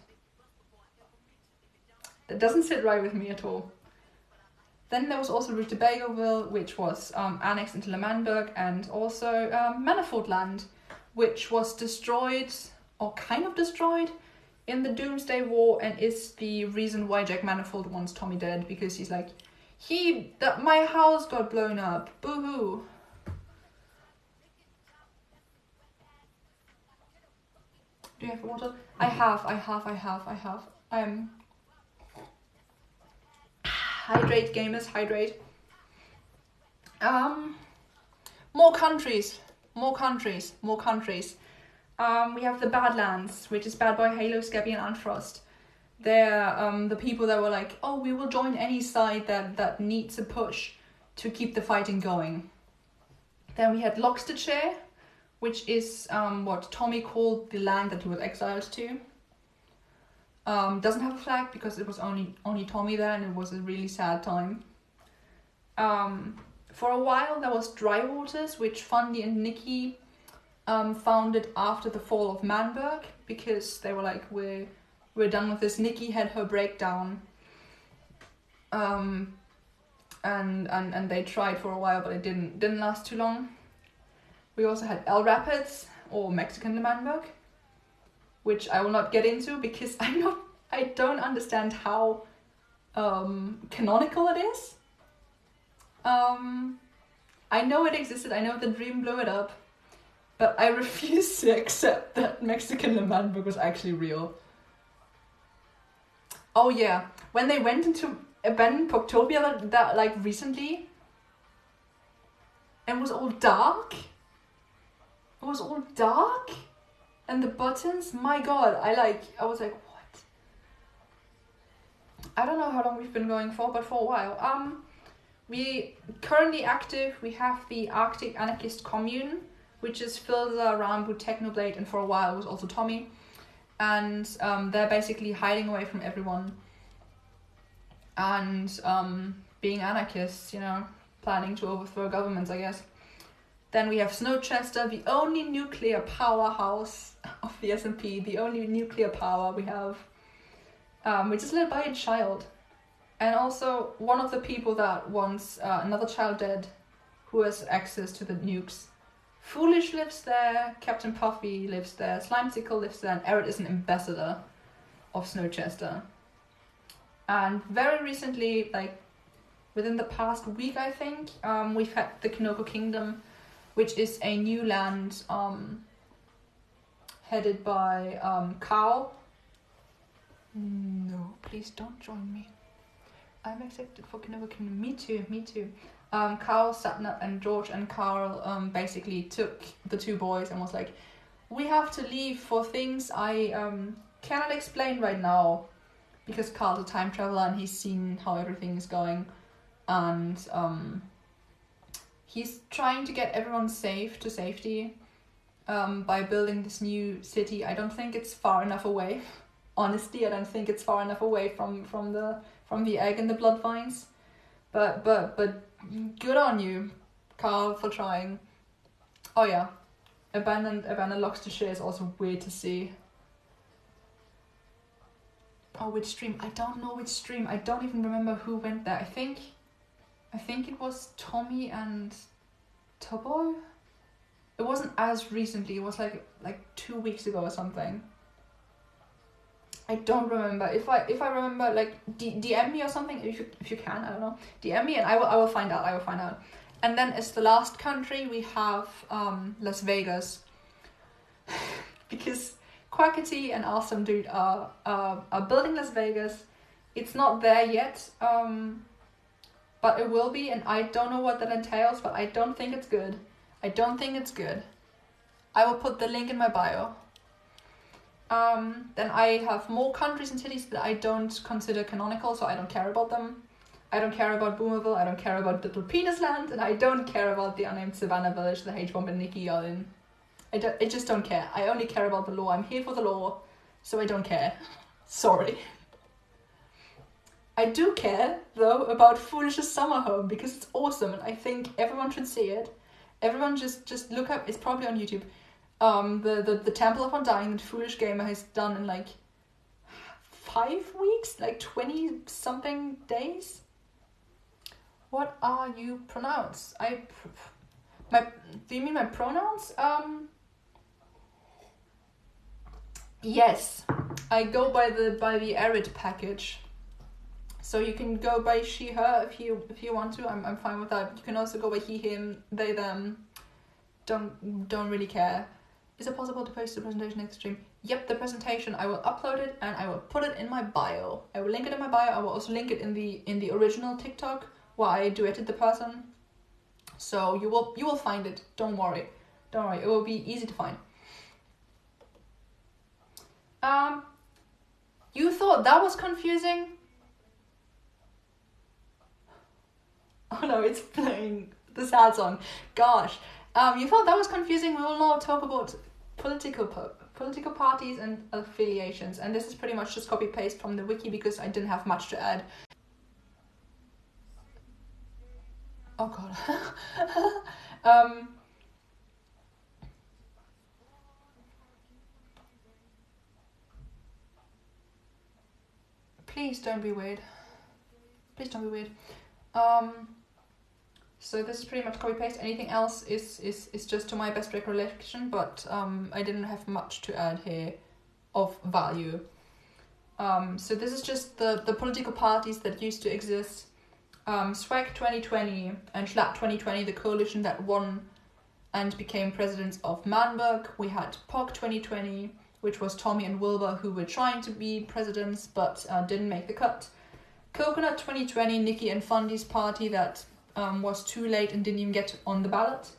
That doesn't sit right with me at all. Then there was also Rutabagoville, which was annexed into L'Manberg, and also Manifold Land, which was destroyed, or kind of destroyed, in the Doomsday War, and is the reason why Jack Manifold wants Tommy dead, because he's like, my house got blown up, boo-hoo. Do you have water? I have. Hydrate, gamers, hydrate. More countries. We have the Badlands, which is Bad Boy, Halo, Scabby, and Unfrost. They're the people that were like, oh, we will join any side that needs a push to keep the fighting going. Then we had Loxtonshire, which is what Tommy called the land that he was exiled to. Doesn't have a flag because it was only Tommy there, and it was a really sad time. For a while there was Dry Waters, which Fundy and Nikki founded after the fall of Manberg, because they were like, we're done with this. Nikki had her breakdown, and they tried for a while, but it didn't last too long. We also had El Rapids, or Mexican Manberg, which I will not get into because I don't understand how canonical it is. I know it existed, I know the Dream blew it up, but I refuse to accept that Mexican Manberg was actually real. Oh yeah, when they went into abandoned Poctopia that like recently, and was all dark. It was all dark, and the buttons, my god, I was like, what? I don't know how long we've been going for, but for a while. We currently active, we have the Arctic Anarchist Commune, which is Filza, Rambu, Technoblade, and for a while it was also Tommy. And they're basically hiding away from everyone and being anarchists, you know, planning to overthrow governments, I guess. Then we have Snowchester, the only nuclear powerhouse of the SMP, the only nuclear power we have, which is led by a child. And also one of the people that wants another child dead who has access to the nukes. Foolish lives there, Captain Puffy lives there, Slimesicle lives there, and Eret is an ambassador of Snowchester. And very recently, like within the past week, I think, we've had the Kinoko Kingdom, which is a new land headed by Carl. No, please don't join me. I'm accepted for Kinoko Kingdom. Me too. Carl, Satnap, and George and Carl basically took the two boys and was like, we have to leave for things I cannot explain right now, because Carl's a time traveler and he's seen how everything is going, and he's trying to get everyone safe to safety by building this new city. I don't think it's far enough away. Honestly, I don't think it's far enough away from the egg and the blood vines. But good on you, Carl, for trying. Oh yeah, abandoned Loxtonshire is also weird to see. Oh, which stream? I don't know which stream. I don't even remember who went there. I think it was Tommy and Tobo. It wasn't as recently. It was like 2 weeks ago or something. I don't remember. If I remember, like DM me or something if you can. I don't know. DM me and I will find out. And then as the last country we have Las Vegas, because Quackity and Awesome Dude are building Las Vegas. It's not there yet, but it will be, and I don't know what that entails, but I don't think it's good. I will put the link in my bio. Then I have more countries and cities that I don't consider canonical, so I don't care about them. I don't care about Boomerville, I don't care about Little Penis Land, and I don't care about the unnamed Savannah Village that H-Bomb and Nikki are in. I just don't care. I only care about the lore. I'm here for the lore, so I don't care. Sorry. I do care, though, about Foolish's Summer Home, because it's awesome, and I think everyone should see it. Everyone just look up, it's probably on YouTube. The Temple of Undying that Foolish Gamer has done in like 5 weeks, like 20 something days. What are you pronounced? Do you mean my pronouns? Yes, I go by the Arid package. So you can go by she, her if you want to. I'm fine with that. You can also go by he, him, they, them. Don't really care. Is it possible to post the presentation next stream? Yep, the presentation. I will upload it and I will put it in my bio. I will link it in my bio. I will also link it in the original TikTok where I duetted the person. So you will find it. Don't worry. It will be easy to find. You thought that was confusing? Oh no, it's playing the sad song. Gosh. You thought that was confusing? We will now talk about political parties and affiliations, and this is pretty much just copy paste from the wiki because I didn't have much to add. Oh god. Please don't be weird. Please don't be weird. So this is pretty much copy paste. Anything else is just to my best recollection, but I didn't have much to add here of value. So this is just the political parties that used to exist. Swag 2020 and Schlapp 2020, the coalition that won and became presidents of Manburg. We had POG 2020, which was Tommy and Wilbur, who were trying to be presidents but didn't make the cut. Coconut 2020, Nikki and Fundy's party that was too late and didn't even get on the ballot.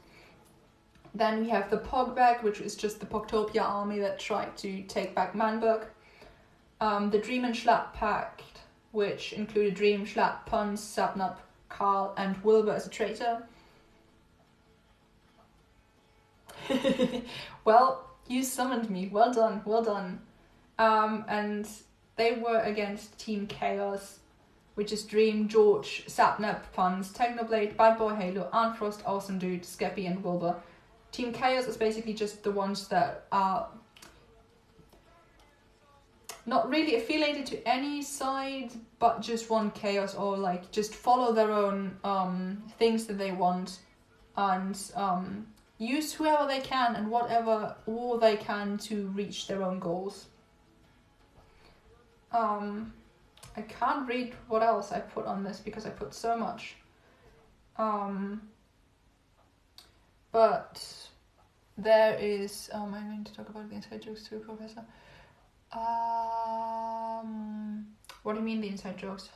Then we have the POG-Bag, which is just the Pogtopia army that tried to take back Manburg. The Dream and Schlapp Pact, which included Dream, Schlapp, Pons, Sapnap, Karl, and Wilbur as a traitor. Well, you summoned me. Well done, well done. And they were against Team Chaos, which is Dream, George, Sapnap, Pons, Technoblade, Bad Boy Halo, Arnfrost, Awesome Dude, Skeppy, and Wilbur. Team Chaos is basically just the ones that are not really affiliated to any side, but just want chaos, or like just follow their own things that they want, and use whoever they can and whatever war they can to reach their own goals. I can't read what else I put on this because I put so much. But there is. I'm going to talk about the inside jokes too, Professor. What do you mean the inside jokes?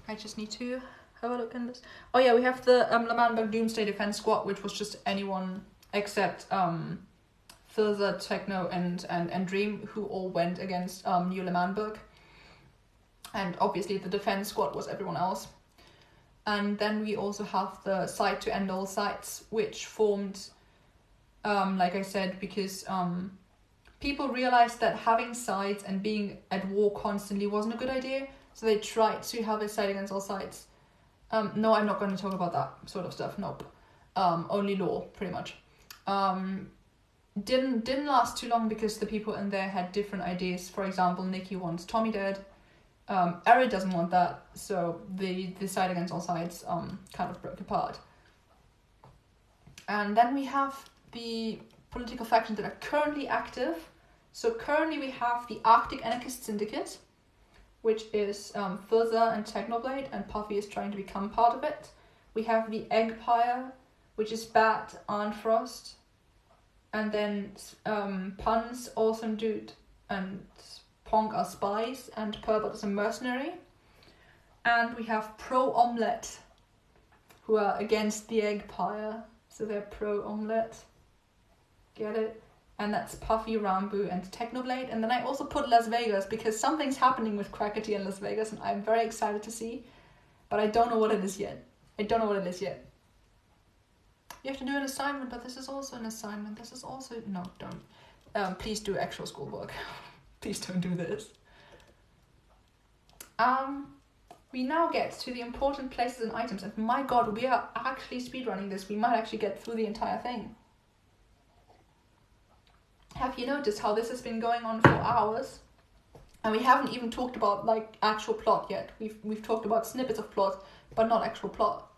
I just need to have a look in this. Oh yeah, we have the Lamanberg Doomsday Defense Squad, which was just anyone except Filza, Techno, and Dream, who all went against New Lamanberg. And obviously the defense squad was everyone else. And then we also have the side to end all sides, which formed, like I said, because people realized that having sides and being at war constantly wasn't a good idea. So they tried to have a side against all sides. No, I'm not going to talk about that sort of stuff. Nope. Only law, pretty much. Didn't last too long because the people in there had different ideas. For example, Nikki wants Tommy dead. Eric doesn't want that, so the side against all sides kind of broke apart. And then we have the political factions that are currently active. So currently we have the Arctic Anarchist Syndicate, which is Filza and Technoblade, and Puffy is trying to become part of it. We have the Eggpire, which is Bat, Arnfrost, and then Puns, Awesome Dude, and Ponk are spies, and Perbot is a mercenary. And we have Pro-Omelette, who are against the Eggpire, so they're Pro-Omelette. Get it? And that's Puffy, Rambu, and Technoblade. And then I also put Las Vegas, because something's happening with Crackety and Las Vegas, and I'm very excited to see. But I don't know what it is yet. You have to do an assignment, but this is also an assignment. This is also... No, don't. Please do actual schoolwork. Please don't do this. We now get to the important places and items. And my god, we are actually speedrunning this. We might actually get through the entire thing. Have you noticed how this has been going on for hours? And we haven't even talked about like actual plot yet. We've talked about snippets of plot, but not actual plot.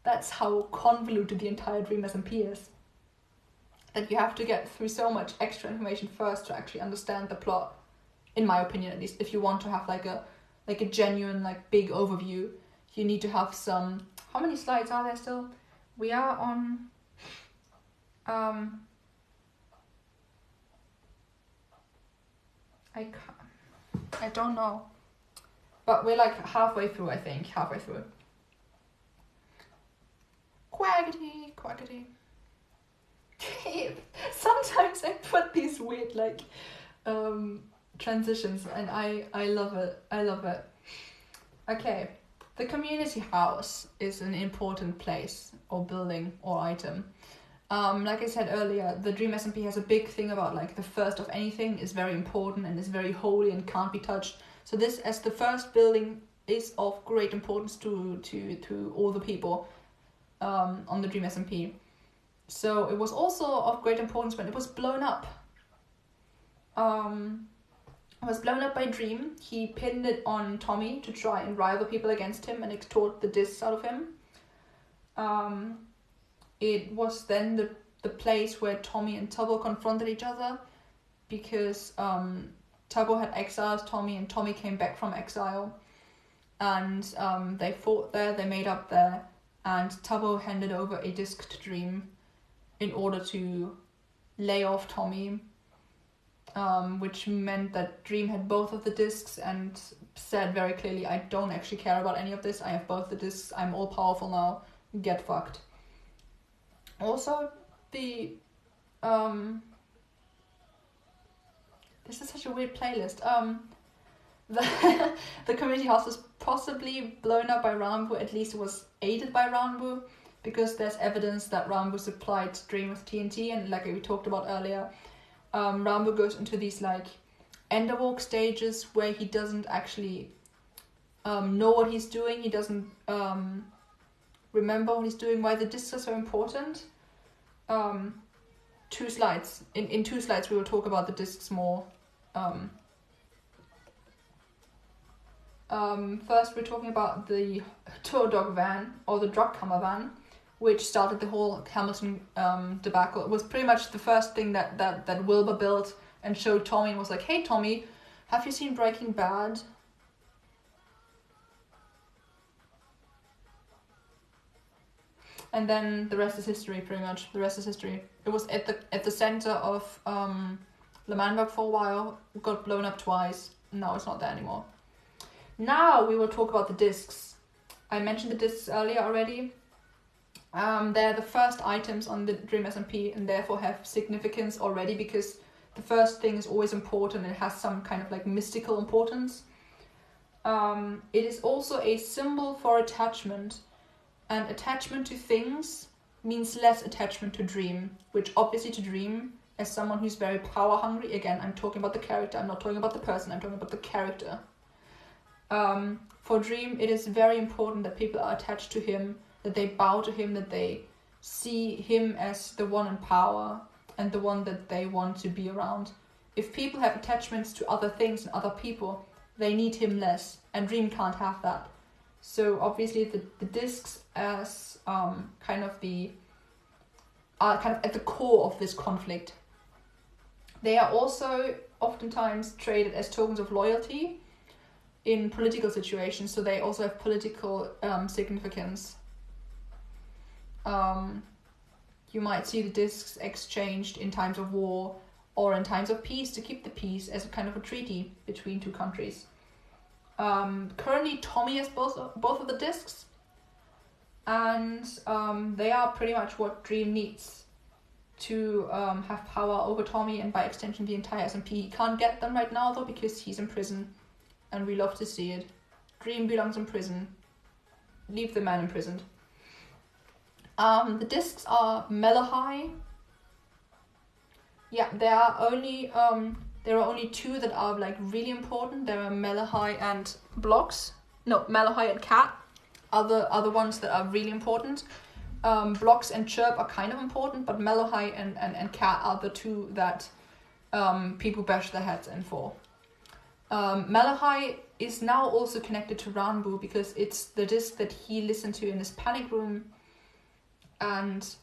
That's how convoluted the entire dreamsmp is. That you have to get through so much extra information first to actually understand the plot. In my opinion, at least, if you want to have like a genuine like big overview, you need to have some. How many slides are there still? We are on. I don't know, but we're like halfway through. I think halfway through. Quackity. Sometimes I put these weird like transitions, and I love it. Okay, the community house is an important place or building or item. Like I said earlier, the Dream SMP has a big thing about like the first of anything is very important and is very holy and can't be touched. So this, as the first building, is of great importance to all the people on the Dream SMP. So it was also of great importance when it was blown up. It was blown up by Dream. He pinned it on Tommy to try and rival people against him and extort the discs out of him. It was then the place where Tommy and Tubbo confronted each other, because Tubbo had exiled Tommy and Tommy came back from exile. And they fought there, they made up there, and Tubbo handed over a disc to Dream in order to lay off Tommy, which meant that Dream had both of the discs and said very clearly, I don't actually care about any of this, I have both the discs, I'm all powerful now, get fucked. Also, this is such a weird playlist. The community house was possibly blown up by Ranbu, at least it was aided by Ranbu, because there's evidence that Ranbu supplied Dream with TNT, and like we talked about earlier, Ranbu goes into these like Enderwalk stages where he doesn't actually know what he's doing, he doesn't remember what he's doing, why the discs are so important. 2 slides. In 2 slides we will talk about the discs more. First we're talking about the tour dog van, or the drug camera van, which started the whole Hamilton debacle. It was pretty much the first thing that Wilbur built and showed Tommy and was like, hey Tommy, have you seen Breaking Bad? And then the rest is history, pretty much. The rest is history. It was at the center of L'Manberg for a while, got blown up twice, now it's not there anymore. Now we will talk about the discs. I mentioned the discs earlier already. They're the first items on the Dream SMP and therefore have significance already, because the first thing is always important and it has some kind of like mystical importance. It is also a symbol for attachment, and attachment to things means less attachment to Dream, which obviously to Dream, as someone who's very power hungry, again I'm talking about the character, I'm not talking about the person, I'm talking about the character. For Dream it is very important that people are attached to him, that they bow to him, that they see him as the one in power and the one that they want to be around. If people have attachments to other things and other people, they need him less, and Dream can't have that. So obviously the discs as kind of at the core of this conflict. They are also oftentimes traded as tokens of loyalty in political situations, so they also have political significance. You might see the discs exchanged in times of war or in times of peace to keep the peace as a kind of a treaty between 2 countries. Currently Tommy has both of the discs, and they are pretty much what Dream needs to have power over Tommy and by extension the entire SMP. He can't get them right now though because he's in prison, and we love to see it. Dream belongs in prison. Leave the man imprisoned. The discs are Malahai. Yeah, there are only 2 that are like really important. There are Malahai and Blocks. No, Malahai and Cat are the other ones that are really important. Blocks and Chirp are kind of important, but Malahai and Cat are the 2 that people bash their heads in for. Malahai is now also connected to Ranbu because it's the disc that he listened to in his panic room, and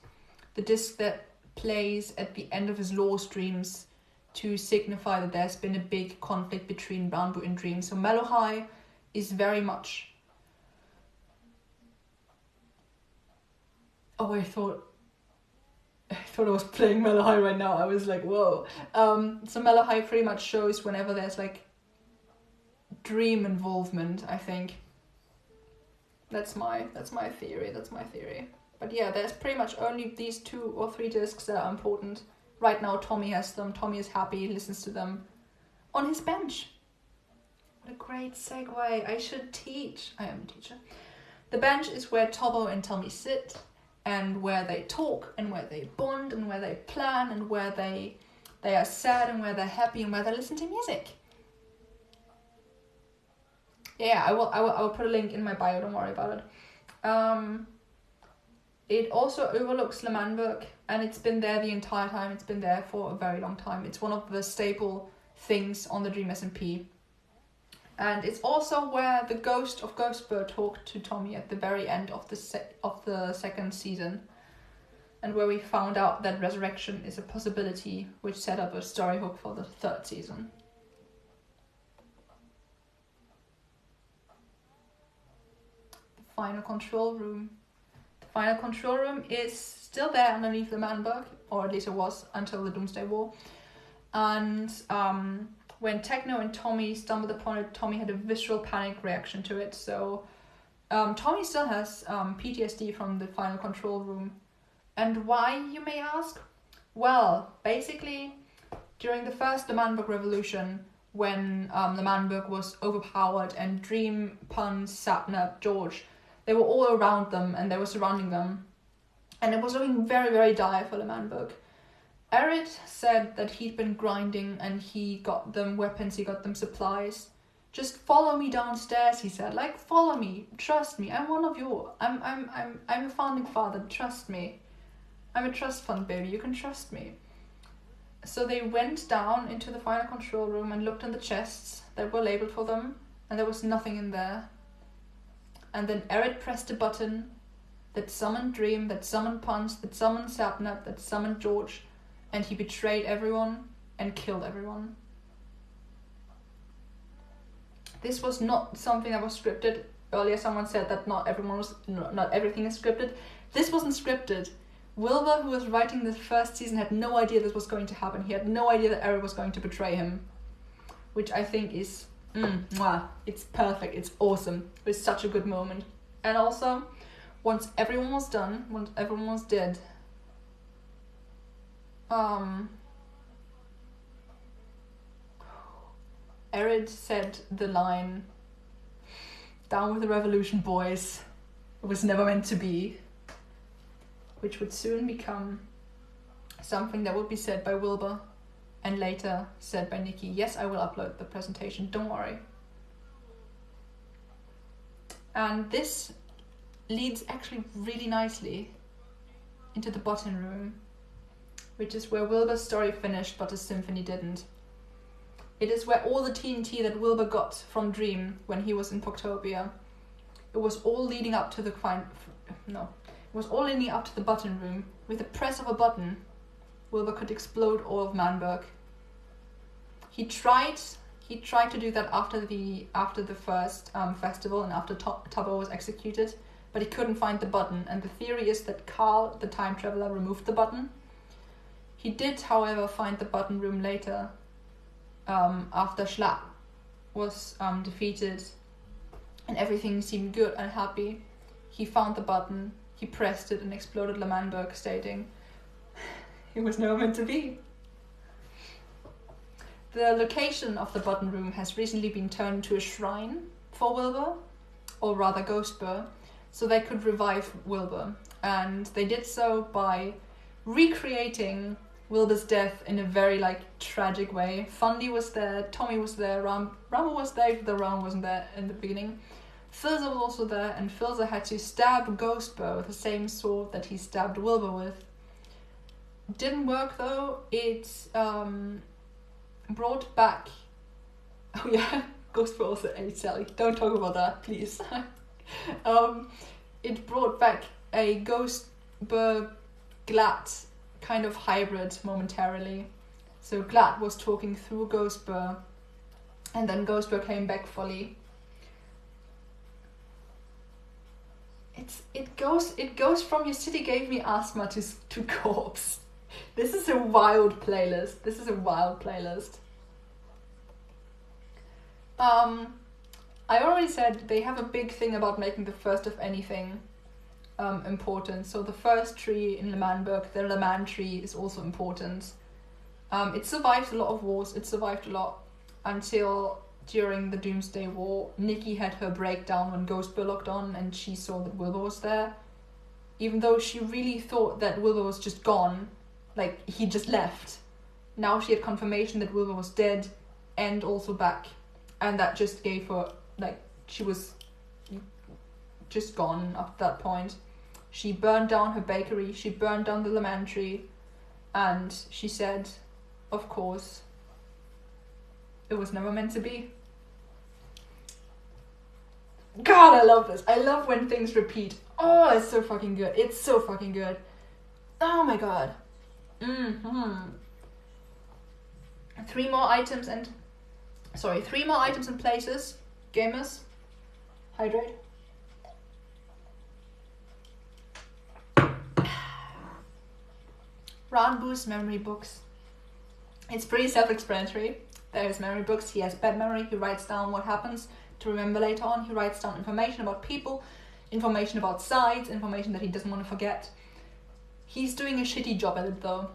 the disc that plays at the end of his law streams to signify that there's been a big conflict between Ranbu and Dream. So Malahai is very much... Oh, I thought I was playing Malahai right now. I was like, whoa. So Malahai pretty much shows whenever there's like Dream involvement, I think. That's my theory. But yeah, there's pretty much only these 2 or 3 discs that are important. Right now, Tommy has them. Tommy is happy, he listens to them on his bench. What a great segue. I should teach. I am a teacher. The bench is where Tubbo and Tommy sit, and where they talk and where they bond and where they plan and where they are sad and where they're happy and where they listen to music. Yeah, I will put a link in my bio, don't worry about it. It also overlooks L'Manberg, and it's been there the entire time. It's been there for a very long time. It's one of the staple things on the dreamsmp. And it's also where the ghost of Ghostbur talked to Tommy at the very end of the second season, and where we found out that resurrection is a possibility, which set up a story hook for the third season. The final control room. The final control room is still there underneath the L'Manberg, or at least it was until the Doomsday War. And when Techno and Tommy stumbled upon it, Tommy had a visceral panic reaction to it. So Tommy still has PTSD from the final control room. And why, you may ask? Well, basically, during the first L'Manberg revolution, when L'Manberg was overpowered and Dream, Pons, Sapnap, George, they were all around them and they were surrounding them. And it was looking very, very dire for L'Manberg. Erid said that he'd been grinding and he got them weapons, he got them supplies. Just follow me downstairs, he said. Like, follow me, trust me. I'm one of you. I'm a founding father. Trust me. I'm a trust fund baby. You can trust me. So they went down into the final control room and looked in the chests that were labeled for them, and there was nothing in there. And then Erid pressed a button that summoned Dream, that summoned Pons, that summoned Sapnap, that summoned George. And he betrayed everyone and killed everyone. This was not something that was scripted. Earlier someone said that not everything is scripted. This wasn't scripted. Wilbur, who was writing the first season, had no idea this was going to happen. He had no idea that Erid was going to betray him. Which I think is, it's perfect, it's awesome. It was such a good moment. And also, once everyone was done, once everyone was dead, Erid said the line, "Down with the revolution, boys. It was never meant to be," which would soon become something that would be said by Wilbur and later said by Nikki. Yes, I will upload the presentation, don't worry. And this leads actually really nicely into the button room, which is where Wilbur's story finished, but his symphony didn't. It is where all the TNT that Wilbur got from Dream when he was in Poctopia, it was all leading up to the button room. With the press of a button, Wilbur could explode all of Manberg. He tried to do that after the first festival and after Tubbo was executed, but he couldn't find the button. And the theory is that Carl, the time traveler, removed the button. He did, however, find the button room later, after Schlatt was defeated and everything seemed good and happy. He found the button, he pressed it and exploded L'Manberg, stating, "It was never meant to be." The location of the button room has recently been turned into a shrine for Wilbur, or rather Ghostbur, so they could revive Wilbur. And they did so by recreating Wilbur's death in a very tragic way. Fundy was there, Tommy was there, Rama was there, the Ram wasn't there in the beginning. Filza was also there, and Filza had to stab Ghostbur with the same sword that he stabbed Wilbur with. Didn't work though. It brought back... Oh yeah, Ghostbur also ate Sally. Don't talk about that, please. It brought back a Ghostbur Glatt kind of hybrid momentarily. So Glatt was talking through Ghostbur, and then Ghostbur came back fully. It goes from "Your City Gave Me Asthma" to Corpse. This is a wild playlist. I already said they have a big thing about making the first of anything important. So the first tree in L'Manberg, the L'Man tree, is also important. It survived a lot of wars. It survived a lot until during the Doomsday War, Nikki had her breakdown when Ghostbur locked on and she saw that Wilbur was there. even though she really thought that Wilbur was just gone, like he just left. Now she had confirmation that Wilbur was dead and also back, and that just gave her, like, she was just gone at that point. She burned down her bakery, she burned down the lemon tree, and she said, of course, it was never meant to be. God, I love this. I love when things repeat. Oh, it's so fucking good. It's so fucking good. Oh my god. Mm-hmm. 3 more items and places. Gamers, hydrate. Ranbu's memory books. It's pretty self-explanatory. There's memory books. He has bad memory. He writes down what happens to remember later on. He writes down information about people, information about sites, information that he doesn't want to forget. He's doing a shitty job at it though,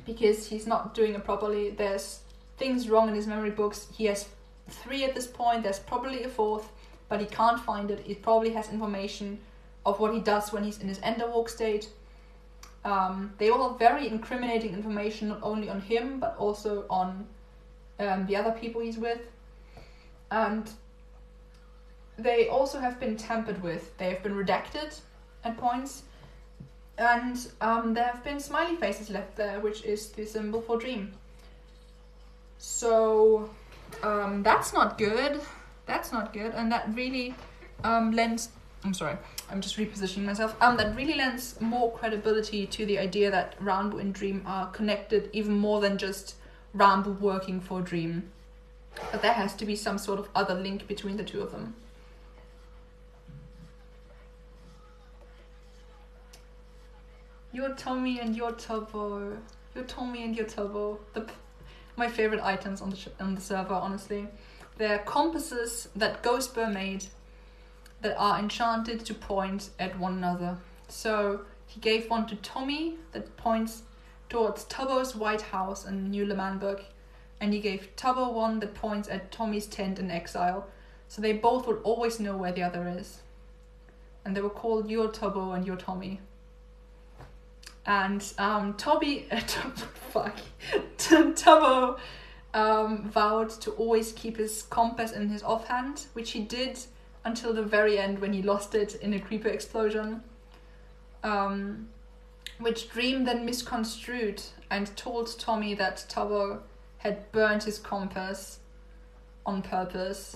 because he's not doing it properly. There's things wrong in his memory books. He has 3 at this point. There's probably a 4th, but he can't find it. It probably has information of what he does when he's in his Enderwalk state. They all have very incriminating information, not only on him, but also on the other people he's with. And they also have been tampered with. They have been redacted at points. And there have been smiley faces left there, which is the symbol for dream. So that's not good. That's not good. And that really lends... I'm sorry, I'm just repositioning myself. That really lends more credibility to the idea that Ranbu and Dream are connected, even more than just Ranbu working for Dream. But there has to be some sort of other link between the two of them. Your Tommy and your Turbo. Your Tommy and your Turbo. My favorite items on the server, honestly. They're compasses that Ghostbear made that are enchanted to point at one another. So he gave one to Tommy that points towards Tubbo's White House in New Lemanburg, and he gave Tubbo one that points at Tommy's tent in exile. So they both will always know where the other is. And they were called Your Tubbo and Your Tommy. And Tubbo vowed to always keep his compass in his offhand, which he did until the very end when he lost it in a creeper explosion, which Dream then misconstrued and told Tommy that Tubbo had burnt his compass on purpose.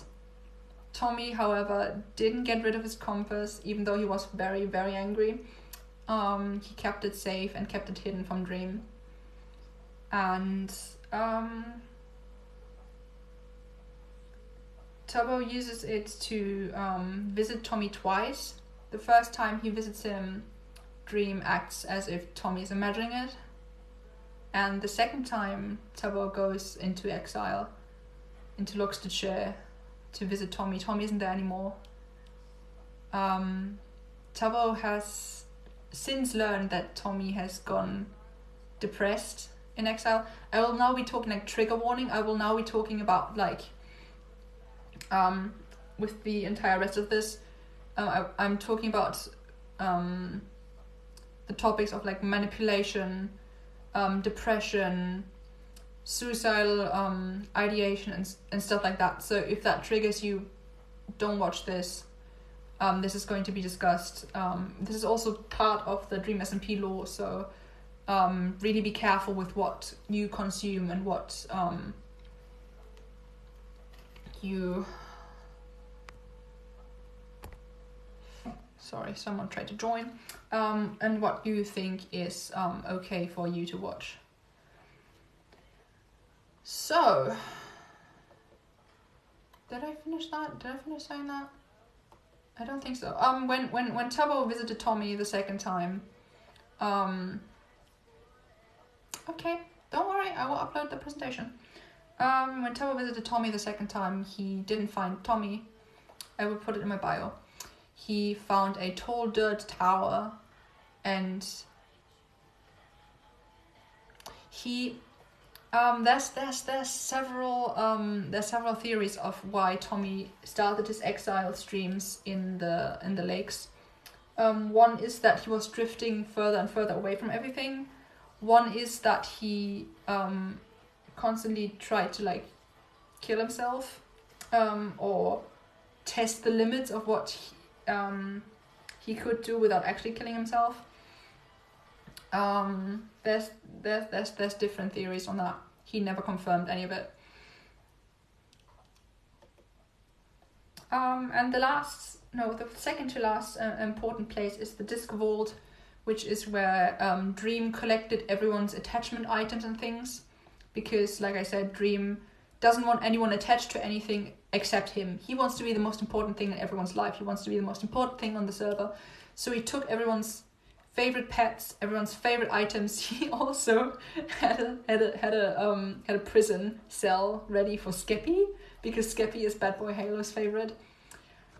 Tommy, however, didn't get rid of his compass, even though he was very, very angry. He kept it safe and kept it hidden from Dream. And Tubbo uses it to visit Tommy twice. The first time he visits him, Dream acts as if Tommy is imagining it. And the second time, Tubbo goes into exile, into Loxtonshire, to visit Tommy. Tommy isn't there anymore. Tubbo has since learned that Tommy has gone depressed in exile. I will now be talking, like, trigger warning. I will now be talking about, like, with the entire rest of this, I'm talking about the topics of, like, manipulation, depression, suicidal ideation and stuff like that. So if that triggers you, don't watch this. This is going to be discussed. This is also part of the dreamsmp law, so really be careful with what you consume and what you... Sorry, someone tried to join. And what you think is okay for you to watch. So, did I finish that? Did I finish saying that? I don't think so. When Tubbo visited Tommy the second time, okay, don't worry, I will upload the presentation. When Tubbo visited Tommy the second time, he didn't find Tommy. I will put it in my bio. He found a tall dirt tower, and he there's several theories of why Tommy started his exile streams in the lakes. One is that he was drifting further and further away from everything. One is that he constantly tried to like kill himself, or test the limits of what he could do without actually killing himself. There's different theories on that. He never confirmed any of it. And the second to last important place is the disc vault, which is where Dream collected everyone's attachment items and things, because like I said, Dream doesn't want anyone attached to anything except him. He wants to be the most important thing in everyone's life. He wants to be the most important thing on the server. So he took everyone's favorite pets, everyone's favorite items. He also had a prison cell ready for Skeppy, because Skeppy is Bad Boy Halo's favorite.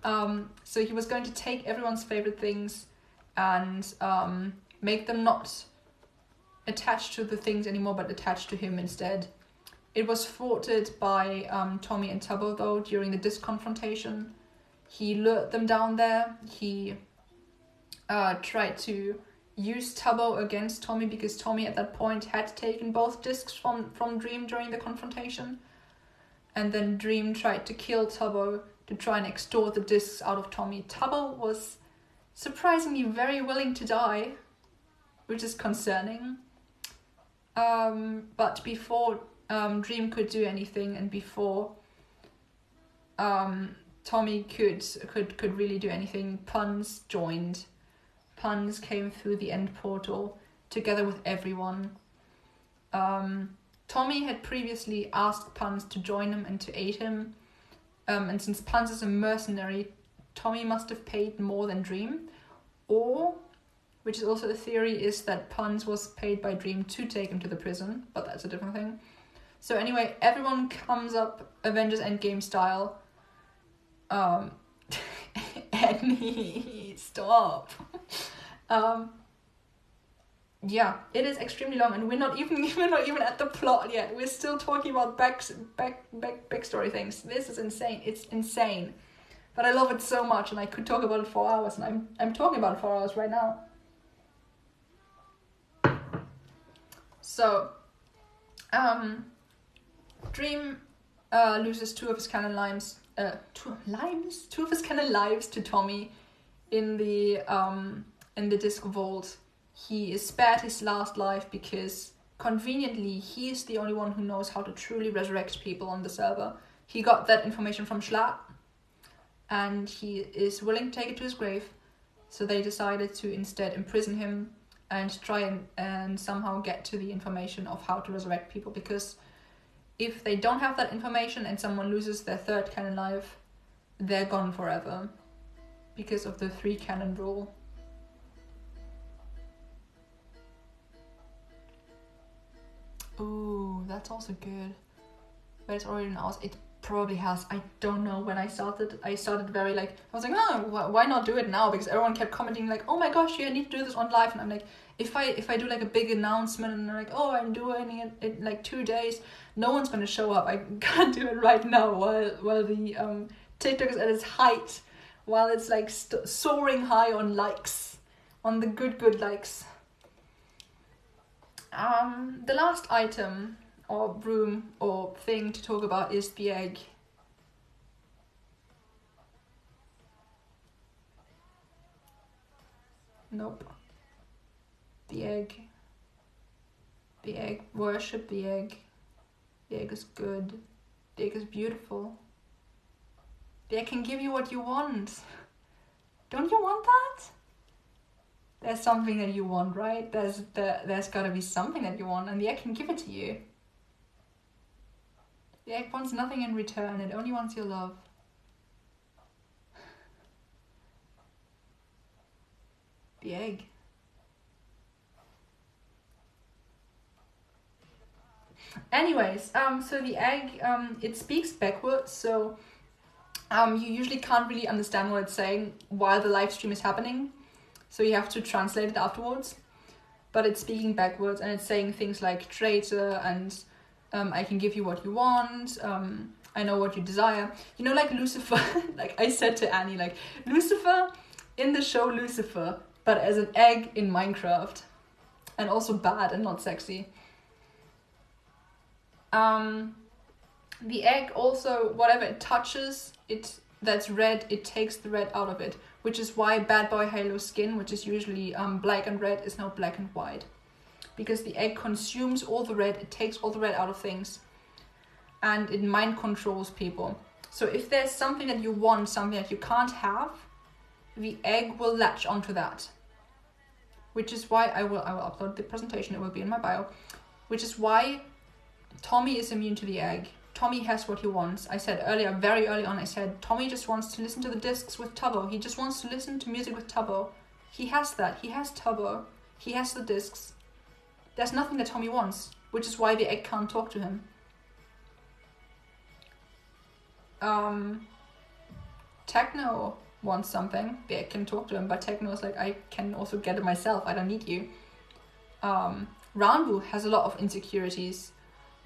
So he was going to take everyone's favorite things and make them not attached to the things anymore, but attached to him instead. It was thwarted by Tommy and Tubbo, though, during the disc confrontation. He lured them down there. He tried to use Tubbo against Tommy, because Tommy at that point had taken both discs from Dream during the confrontation. And then Dream tried to kill Tubbo to try and extort the discs out of Tommy. Tubbo was surprisingly very willing to die, which is concerning. But before Dream could do anything, and before Tommy could really do anything, Puns joined. Puns came through the end portal together with everyone. Tommy had previously asked Puns to join him and to aid him. And since Puns is a mercenary, Tommy must have paid more than Dream. Or, which is also a theory, is that Puns was paid by Dream to take him to the prison, but that's a different thing. So anyway, everyone comes up Avengers Endgame style. Annie, stop. Yeah, it is extremely long, and we're not even at the plot yet. We're still talking about backstory things. This is insane. It's insane, but I love it so much, and I could talk about it for hours, and I'm talking about it for hours right now. So, Dream loses two of his canon lives to Tommy in the disc vault. He is spared his last life because, conveniently, he is the only one who knows how to truly resurrect people on the server. He got that information from Schlatt, and he is willing to take it to his grave. So they decided to instead imprison him and try and somehow get to the information of how to resurrect people, because if they don't have that information and someone loses their third canon life, they're gone forever because of the 3 canon rule. Ooh, that's also good. But it's already an hour. It probably has. I don't know. When I started very I was like, oh, why not do it now? Because everyone kept commenting like, oh my gosh, yeah, I need to do this on live. And I'm like, if I do like a big announcement and they're like, oh, I'm doing it in like 2 days, no one's gonna show up. I can't do it right now while the TikTok is at its height, while it's like soaring high on likes, on the good likes. The last item or room or thing to talk about is the egg. Nope. The egg. The egg. Worship the egg. The egg is good. The egg is beautiful. The egg can give you what you want. Don't you want that? There's something that you want, right? There's gotta be something that you want, and the egg can give it to you. The egg wants nothing in return, it only wants your love. The egg. Anyways, so the egg, it speaks backwards, so you usually can't really understand what it's saying while the live stream is happening. So you have to translate it afterwards. But it's speaking backwards, and it's saying things like traitor and I can give you what you want, I know what you desire. You know, like Lucifer, like I said to Annie, like Lucifer in the show Lucifer, but as an egg in Minecraft. And also bad and not sexy. The egg also, whatever it touches, that's red, it takes the red out of it. Which is why Bad Boy Halo's skin, which is usually black and red, is now black and white. Because the egg consumes all the red, it takes all the red out of things. And it mind controls people. So if there's something that you want, something that you can't have, the egg will latch onto that. Which is why I will upload the presentation, it will be in my bio. Which is why Tommy is immune to the egg. Tommy has what he wants. I said earlier, very early on, I said, Tommy just wants to listen to the discs with Tubbo. He just wants to listen to music with Tubbo. He has that. He has Tubbo. He has the discs. There's nothing that Tommy wants, which is why the egg can't talk to him. Techno wants something. The egg can talk to him, but Techno is like, I can also get it myself. I don't need you. Ranbu has a lot of insecurities.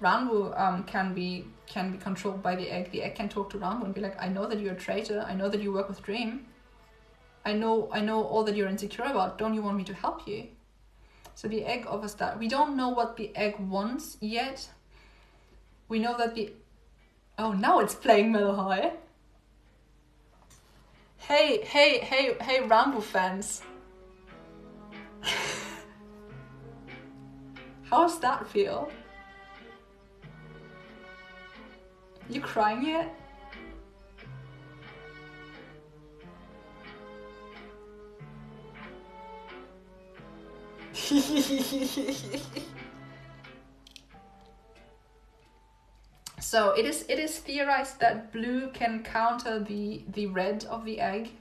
Ranbu can be controlled by the egg. The egg can talk to Ranbu and be like, I know that you're a traitor. I know that you work with Dream. I know all that you're insecure about. Don't you want me to help you? So the egg offers that. We don't know what the egg wants yet. We know that oh, now it's playing Mellow High. Hey, Ranbu fans. How's that feel? You crying yet? So it is theorized that blue can counter the red of the egg,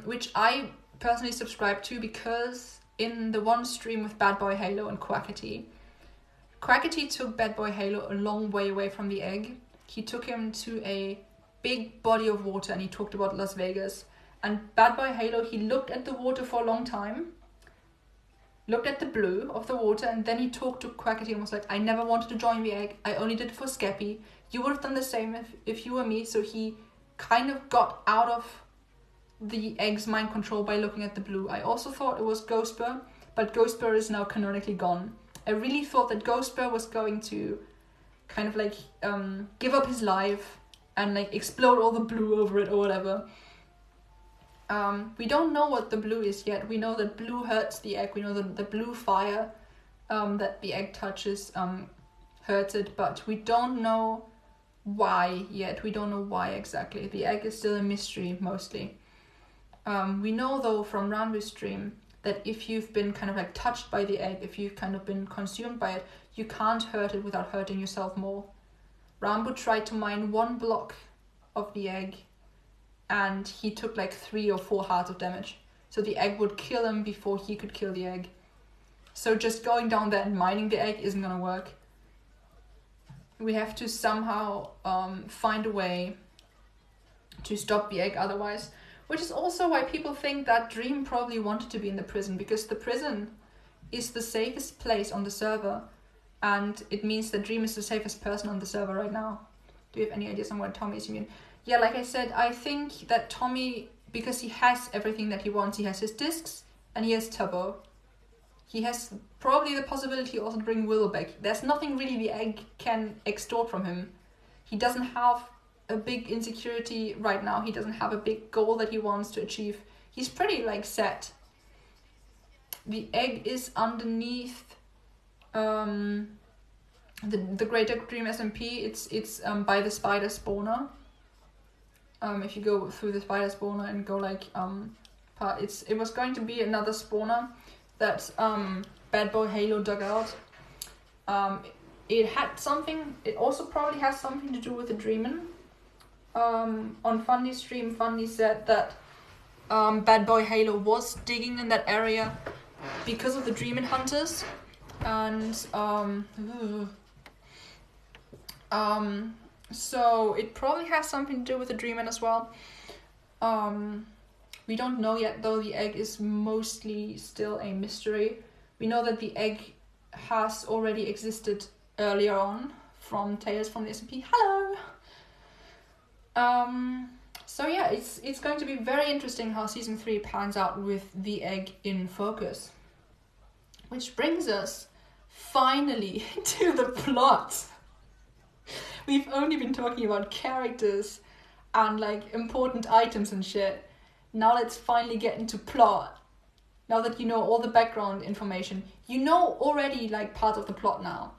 which I personally subscribe to, because in the one stream with Bad Boy Halo and Quackity took Bad Boy Halo a long way away from the egg. He took him to a big body of water and he talked about Las Vegas. And Bad Boy Halo, he looked at the water for a long time, looked at the blue of the water, and then he talked to Quackity and was like, I never wanted to join the egg. I only did it for Skeppy. You would have done the same if you were me. So he kind of got out of the egg's mind control by looking at the blue. I also thought it was Ghostbur, but Ghostbur is now canonically gone. I really thought that Ghostbur was going to kind of like give up his life and like explode all the blue over it or whatever. We don't know what the blue is yet. We know that blue hurts the egg. We know that the blue fire that the egg touches hurts it, but we don't know why yet. We don't know why exactly. The egg is still a mystery mostly. We know though from Ranbu's stream that if you've been kind of like touched by the egg, if you've kind of been consumed by it, you can't hurt it without hurting yourself more. Ranbu tried to mine 1 block of the egg and he took like 3 or 4 hearts of damage. So the egg would kill him before he could kill the egg. So just going down there and mining the egg isn't gonna work. We have to somehow find a way to stop the egg otherwise. Which is also why people think that Dream probably wanted to be in the prison, because the prison is the safest place on the server, and it means that Dream is the safest person on the server right now. Do you have any ideas on what Tommy is immune? Yeah, like I said, I think that Tommy, because he has everything that he wants, he has his discs and he has Tubbo. He has probably the possibility also to bring Willow back. There's nothing really the egg can extort from him. He doesn't have a big insecurity right now. He doesn't have a big goal that he wants to achieve. He's pretty like set. The egg is underneath the Greater Dream SMP. It's by the spider spawner. If you go through the spider spawner and go like it was going to be another spawner that Bad Boy Halo dug out. It had something. It also probably has something to do with the Dreamin'. On Fundy's stream, Fundy said that Bad Boy Halo was digging in that area because of the Dreamin' Hunters, and so it probably has something to do with the Dreamin' as well. We don't know yet, though. The egg is mostly still a mystery. We know that the egg has already existed earlier on from Tales from the SMP. Hello! So yeah, it's going to be very interesting how season 3 pans out with the egg in focus. Which brings us finally to the plot. We've only been talking about characters and like important items and shit. Now let's finally get into plot. Now that you know all the background information, you know already like part of the plot now.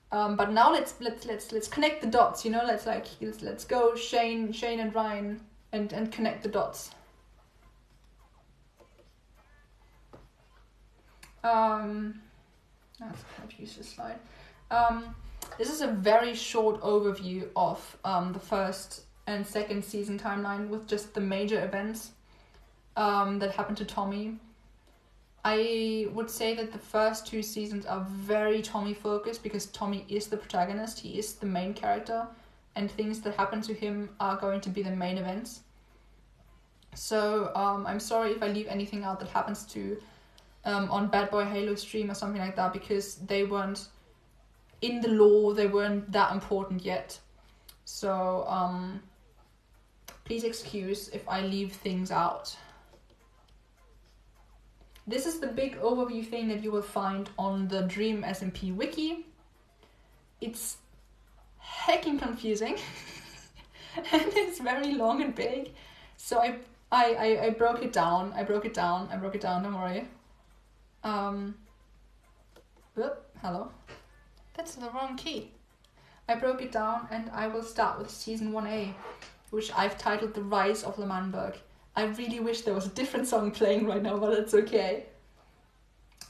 But now let's connect the dots. You know, let's go Shane and Ryan and connect the dots. Let's kind of use this slide. This is a very short overview of the first and second season timeline with just the major events that happened to Tommy. I would say that the first 2 seasons are very Tommy focused because Tommy is the protagonist, he is the main character, and things that happen to him are going to be the main events. So I'm sorry if I leave anything out that happens to on Bad Boy Halo stream or something like that, because they weren't in the lore, they weren't that important yet. So please excuse if I leave things out. This is the big overview thing that you will find on the dreamsmp wiki. It's heckin' confusing and it's very long and big. So I broke it down. Don't worry. Hello. That's the wrong key. I broke it down and I will start with season 1A, which I've titled The Rise of L'Manberg. I really wish there was a different song playing right now, but it's okay.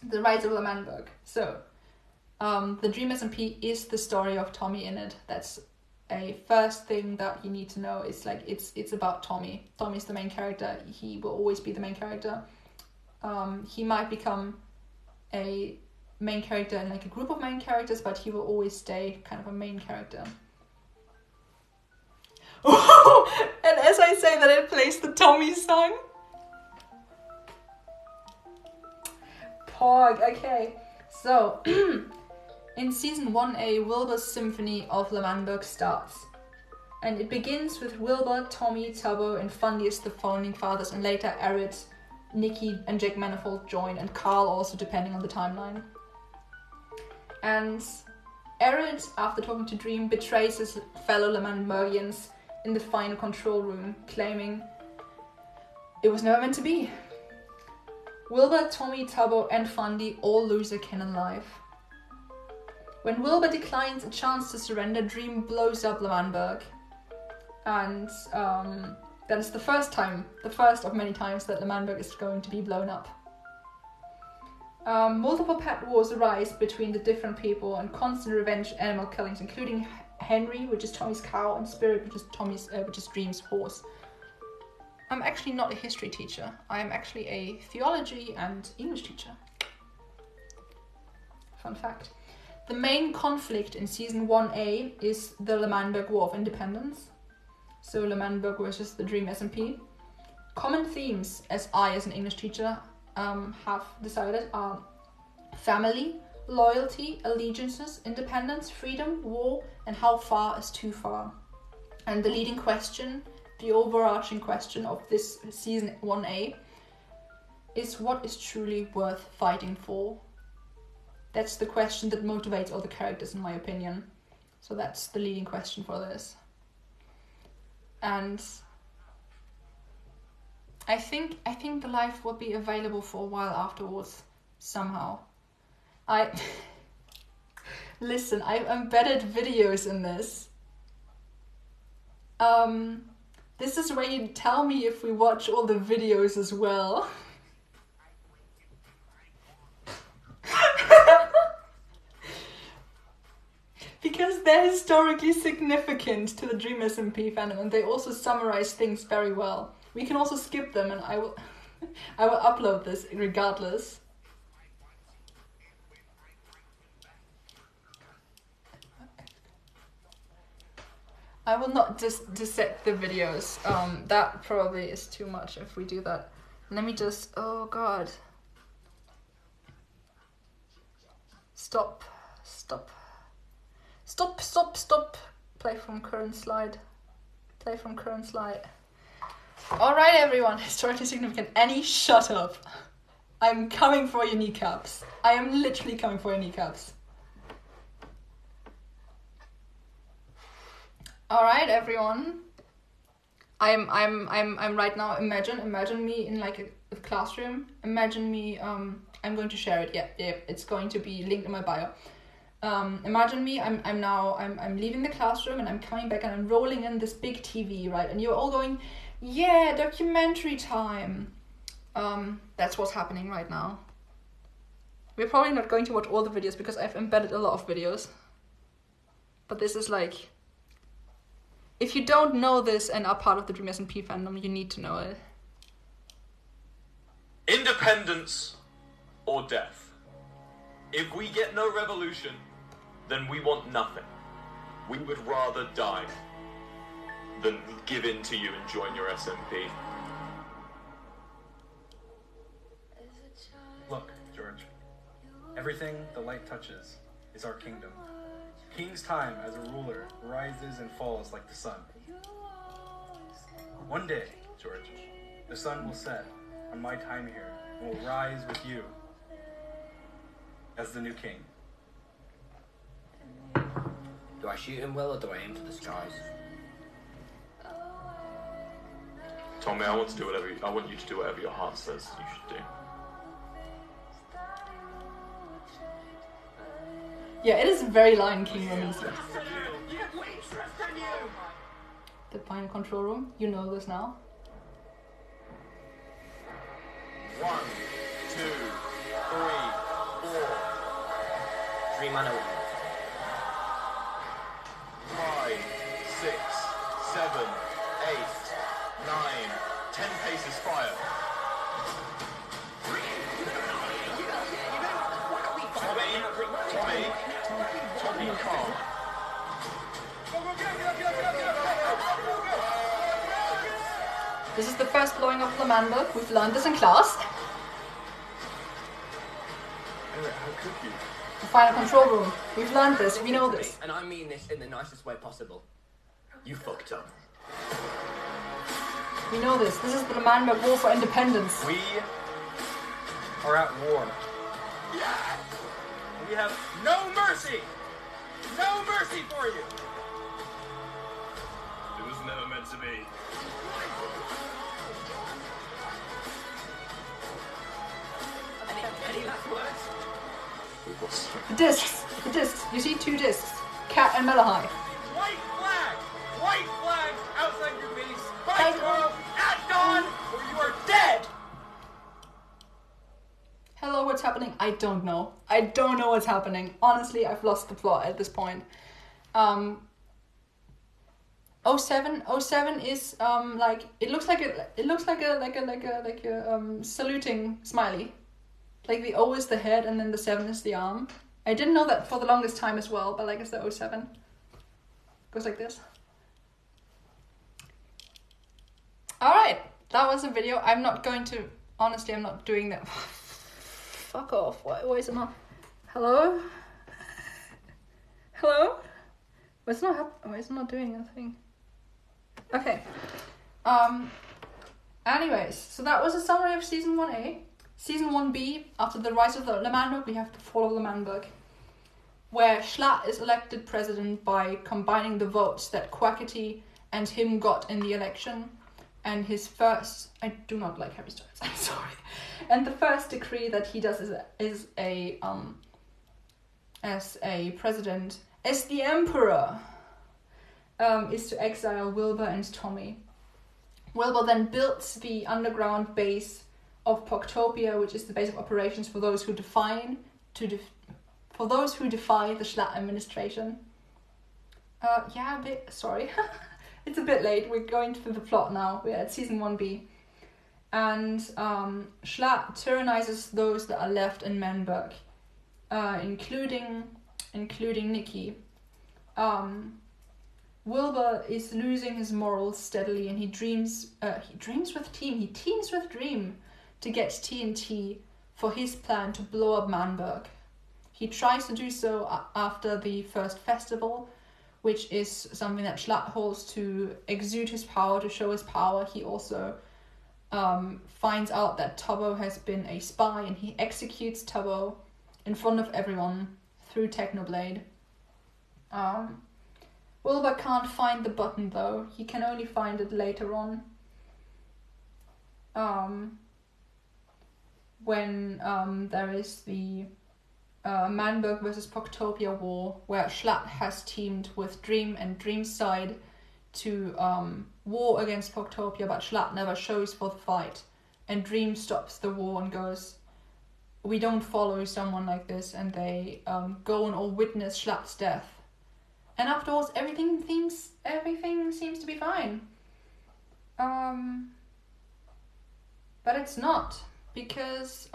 The Rise of L'Manberg. So, the dreamsmp is the story of Tommy in it. That's a first thing that you need to know. It's like it's about Tommy. Tommy's the main character. He will always be the main character. He might become a main character in like a group of main characters, but he will always stay kind of a main character. And as I say that, it plays the Tommy song. Pog, okay. So, in season 1A, Wilbur's Symphony of L'Manberg starts. And it begins with Wilbur, Tommy, Tubbo, and Fundy as the founding fathers, and later Arid, Nikki, and Jake Manifold join, and Carl also, depending on the timeline. And Arid, after talking to Dream, betrays his fellow L'Manbergians in the final control room, claiming it was never meant to be. Wilbur, Tommy, Tubbo, and Fundy all lose their kin and life. When Wilbur declines a chance to surrender, Dream blows up L'Manberg. And that is the first of many times that L'Manberg is going to be blown up. Multiple pet wars arise between the different people and constant revenge animal killings, including Henry, which is Tommy's cow, and Spirit, which is Dream's horse. I'm actually not a history teacher. I am actually a theology and English teacher. Fun fact. The main conflict in season 1A is the L'Manberg War of Independence. So L'Manberg versus the dreamsmp. Common themes, as an English teacher, have decided are family, loyalty, allegiances, independence, freedom, war, and how far is too far. And the leading question, the overarching question of this season 1A, is what is truly worth fighting for? That's the question that motivates all the characters, in my opinion. So that's the leading question for this. And I think the life will be available for a while afterwards, somehow. Listen, I've embedded videos in this. This is where you tell me if we watch all the videos as well. Because they're historically significant to the dreamsmp fandom, and they also summarize things very well. We can also skip them, and I will upload this regardless. I will not just dissect the videos. That probably is too much if we do that. Let me just, oh god. Stop. Play from current slide. Alright everyone, historically significant. Annie, shut up. I'm coming for your kneecaps. I am literally coming for your kneecaps. Alright everyone. I'm right now, imagine me in like a classroom. Imagine me, I'm going to share it. Yeah, it's going to be linked in my bio. Imagine me, I'm leaving the classroom and I'm coming back and I'm rolling in this big TV, right? And you're all going, yeah, documentary time. That's what's happening right now. We're probably not going to watch all the videos because I've embedded a lot of videos. But this is like, if you don't know this and are part of the dreamsmp fandom, you need to know it. Independence or death. If we get no revolution, then we want nothing. We would rather die than give in to you and join your SMP. Look, George. Everything the light touches is our kingdom. King's time as a ruler rises and falls like the sun. One day, George, the sun will set on my time here and will rise with you as the new king. Do I shoot him, Will, or do I aim for the skies? Tommy, I want you to do whatever your heart says you should do. Yeah, it is very Lion King reminiscent. The final control room, you know this now. 1, 2, 3, 4. Dream man over. 5, 6, 7, 8, 9, 10 paces fire. Tommy, calm. This is the first blowing of Lamanberg. We've learned this in class. How could you? The final control room. We've learned this. We know this. And I mean this in the nicest way possible. You fucked up. We know this. This is the Lamanberg War for Independence. We are at war. Yes! We have no mercy! No mercy for you! It was never meant to be. Any last words? The discs. The discs. You see 2 discs. Cat and Malahai. White flag! White flag outside your base by tomorrow at dawn, or you are dead! Hello, what's happening? I don't know. I don't know what's happening. Honestly, I've lost the plot at this point. 07 is like it looks like a saluting smiley. Like the O is the head and then the 7 is the arm. I didn't know that for the longest time as well, but like it's the 07. Goes like this. Alright, that was a video. I'm not going to, honestly, I'm not doing that. Fuck off. Why is it not? Hello? Hello? Why is it not doing anything? Okay. Anyways, so that was a summary of Season 1A. Season 1B, after the rise of the Lamanberg, we have the fall of Lamanberg, where Schlatt is elected president by combining the votes that Quackity and him got in the election. And his first, I do not like Harry Styles, I'm sorry. And the first decree that he does as a president, as the emperor, is to exile Wilbur and Tommy. Wilbur then builds the underground base of Poctopia, which is the base of operations for those who defy the Schlatt administration. Yeah, a bit sorry. It's a bit late. We're going through the plot now. We're at Season 1B. And Schlatt tyrannizes those that are left in Manberg, including Nikki. Wilbur is losing his morals steadily, and he teams with Dream to get TNT for his plan to blow up Manberg. He tries to do so after the first festival, which is something that Schlatt holds to exude his power, to show his power. He also finds out that Tubbo has been a spy, and he executes Tubbo in front of everyone through Technoblade. Wilbur can't find the button though. He can only find it later on. When there is the Manberg versus Poctopia war, where Schlatt has teamed with Dream and Dream's side to war against Poctopia, but Schlatt never shows for the fight. And Dream stops the war and goes, "We don't follow someone like this," and they go and all witness Schlatt's death. And afterwards, everything seems to be fine. But it's not, because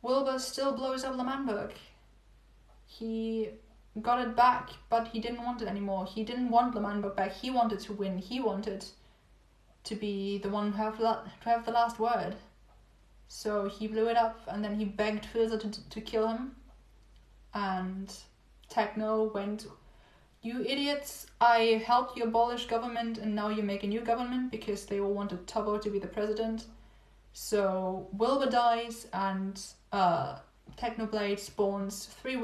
Wilbur still blows up the Manberg. He got it back, but he didn't want it anymore. He didn't want the Manberg back. He wanted to win. He wanted to be the one to have the last word. So he blew it up, and then he begged Filzer to kill him. And Techno went, "You idiots, I helped you abolish government, and now you make a new government," because they all wanted Tubbo to be the president. So Wilbur dies, and Technoblade spawns two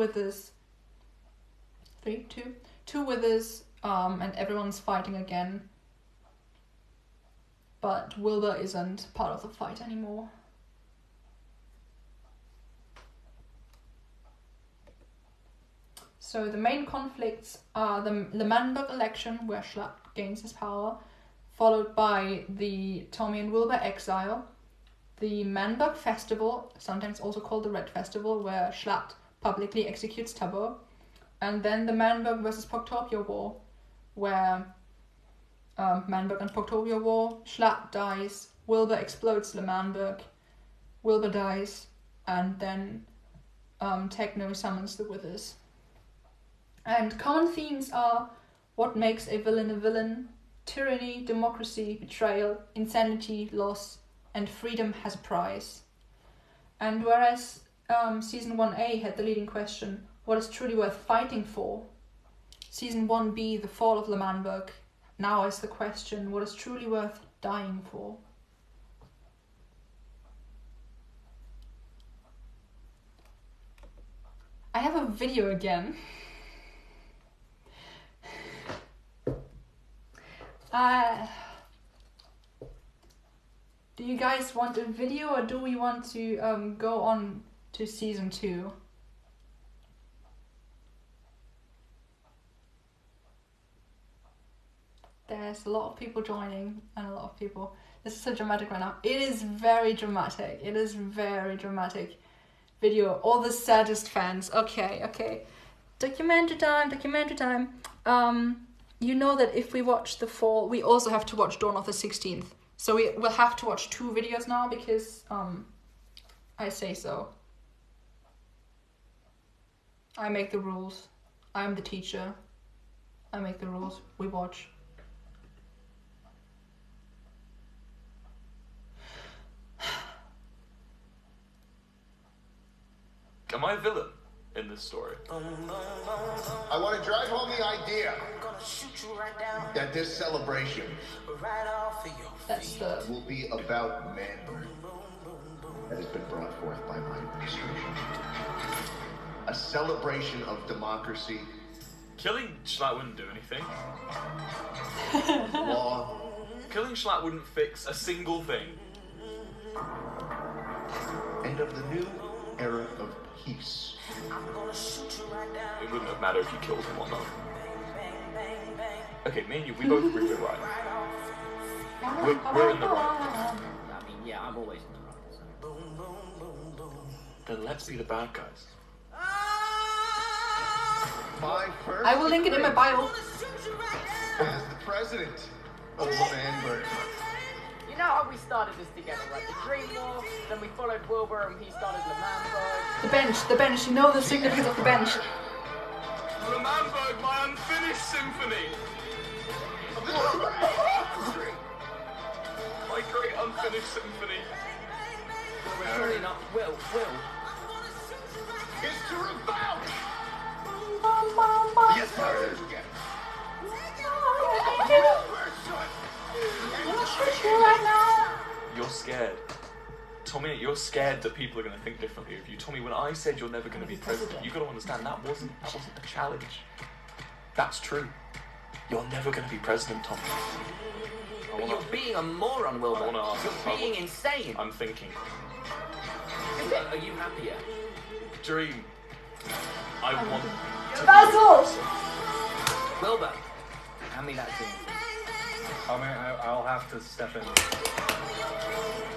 withers, and everyone's fighting again. But Wilbur isn't part of the fight anymore. So the main conflicts are the Manberg election, where Schlatt gains his power, followed by the Tommy and Wilbur exile, the Manberg festival, sometimes also called the Red Festival, where Schlatt publicly executes Tubbo, and then the Manberg versus Poctopia war, where Manberg and Poctopia war, Schlatt dies, Wilbur explodes the Manberg, Wilbur dies, and then Techno summons the Withers. And common themes are what makes a villain, tyranny, democracy, betrayal, insanity, loss, and freedom has a price. And whereas Season 1A had the leading question, what is truly worth fighting for? Season 1B, the fall of the Manberg, now is the question, what is truly worth dying for? I have a video again. Do you guys want a video, or do we want to go on to Season 2? There's a lot of people joining, and a lot of people... This is so dramatic right now. It is very dramatic. It is very dramatic. Video. All the saddest fans. Okay. Documentary time. You know that if we watch The Fall, we also have to watch Dawn of the 16th. So we will have to watch 2 videos now, because I say so. I make the rules. I'm the teacher. I make the rules. We watch. Am I a villain in this story? I want to drive home the idea that this celebration will be about Manberg that has been brought forth by my administration. A celebration of democracy. Killing Schlatt wouldn't do anything. Law. Killing Schlatt wouldn't fix a single thing. And of the new era of peace. It wouldn't have mattered if you killed him or not. Okay, me and you, we both agree we're right. We're in the right. I mean, yeah, I'm always in the right. So. Then let's be the bad guys. My first I will link it in my bio. as the president of Manberg. You know how we started this together, right? The Dream War, then we followed Wilbur and he started the Manberg. The bench, you know the significance of the bench. The Manberg, my unfinished symphony! My great unfinished symphony. Surely not. Will. Is to revolt Yes, sir, it is again. You're scared. Tommy, you're scared that people are going to think differently of you. Tommy, when I said you're never going to be president, you got to understand that wasn't a challenge. That's true. You're never going to be president, Tommy. But you're being a moron, Wilbur. I wanna ask- You're being insane. I'm thinking. Are you happier? Dream. I want to Basil! Wilbur, hand me that dream. I mean, I'll have to step in.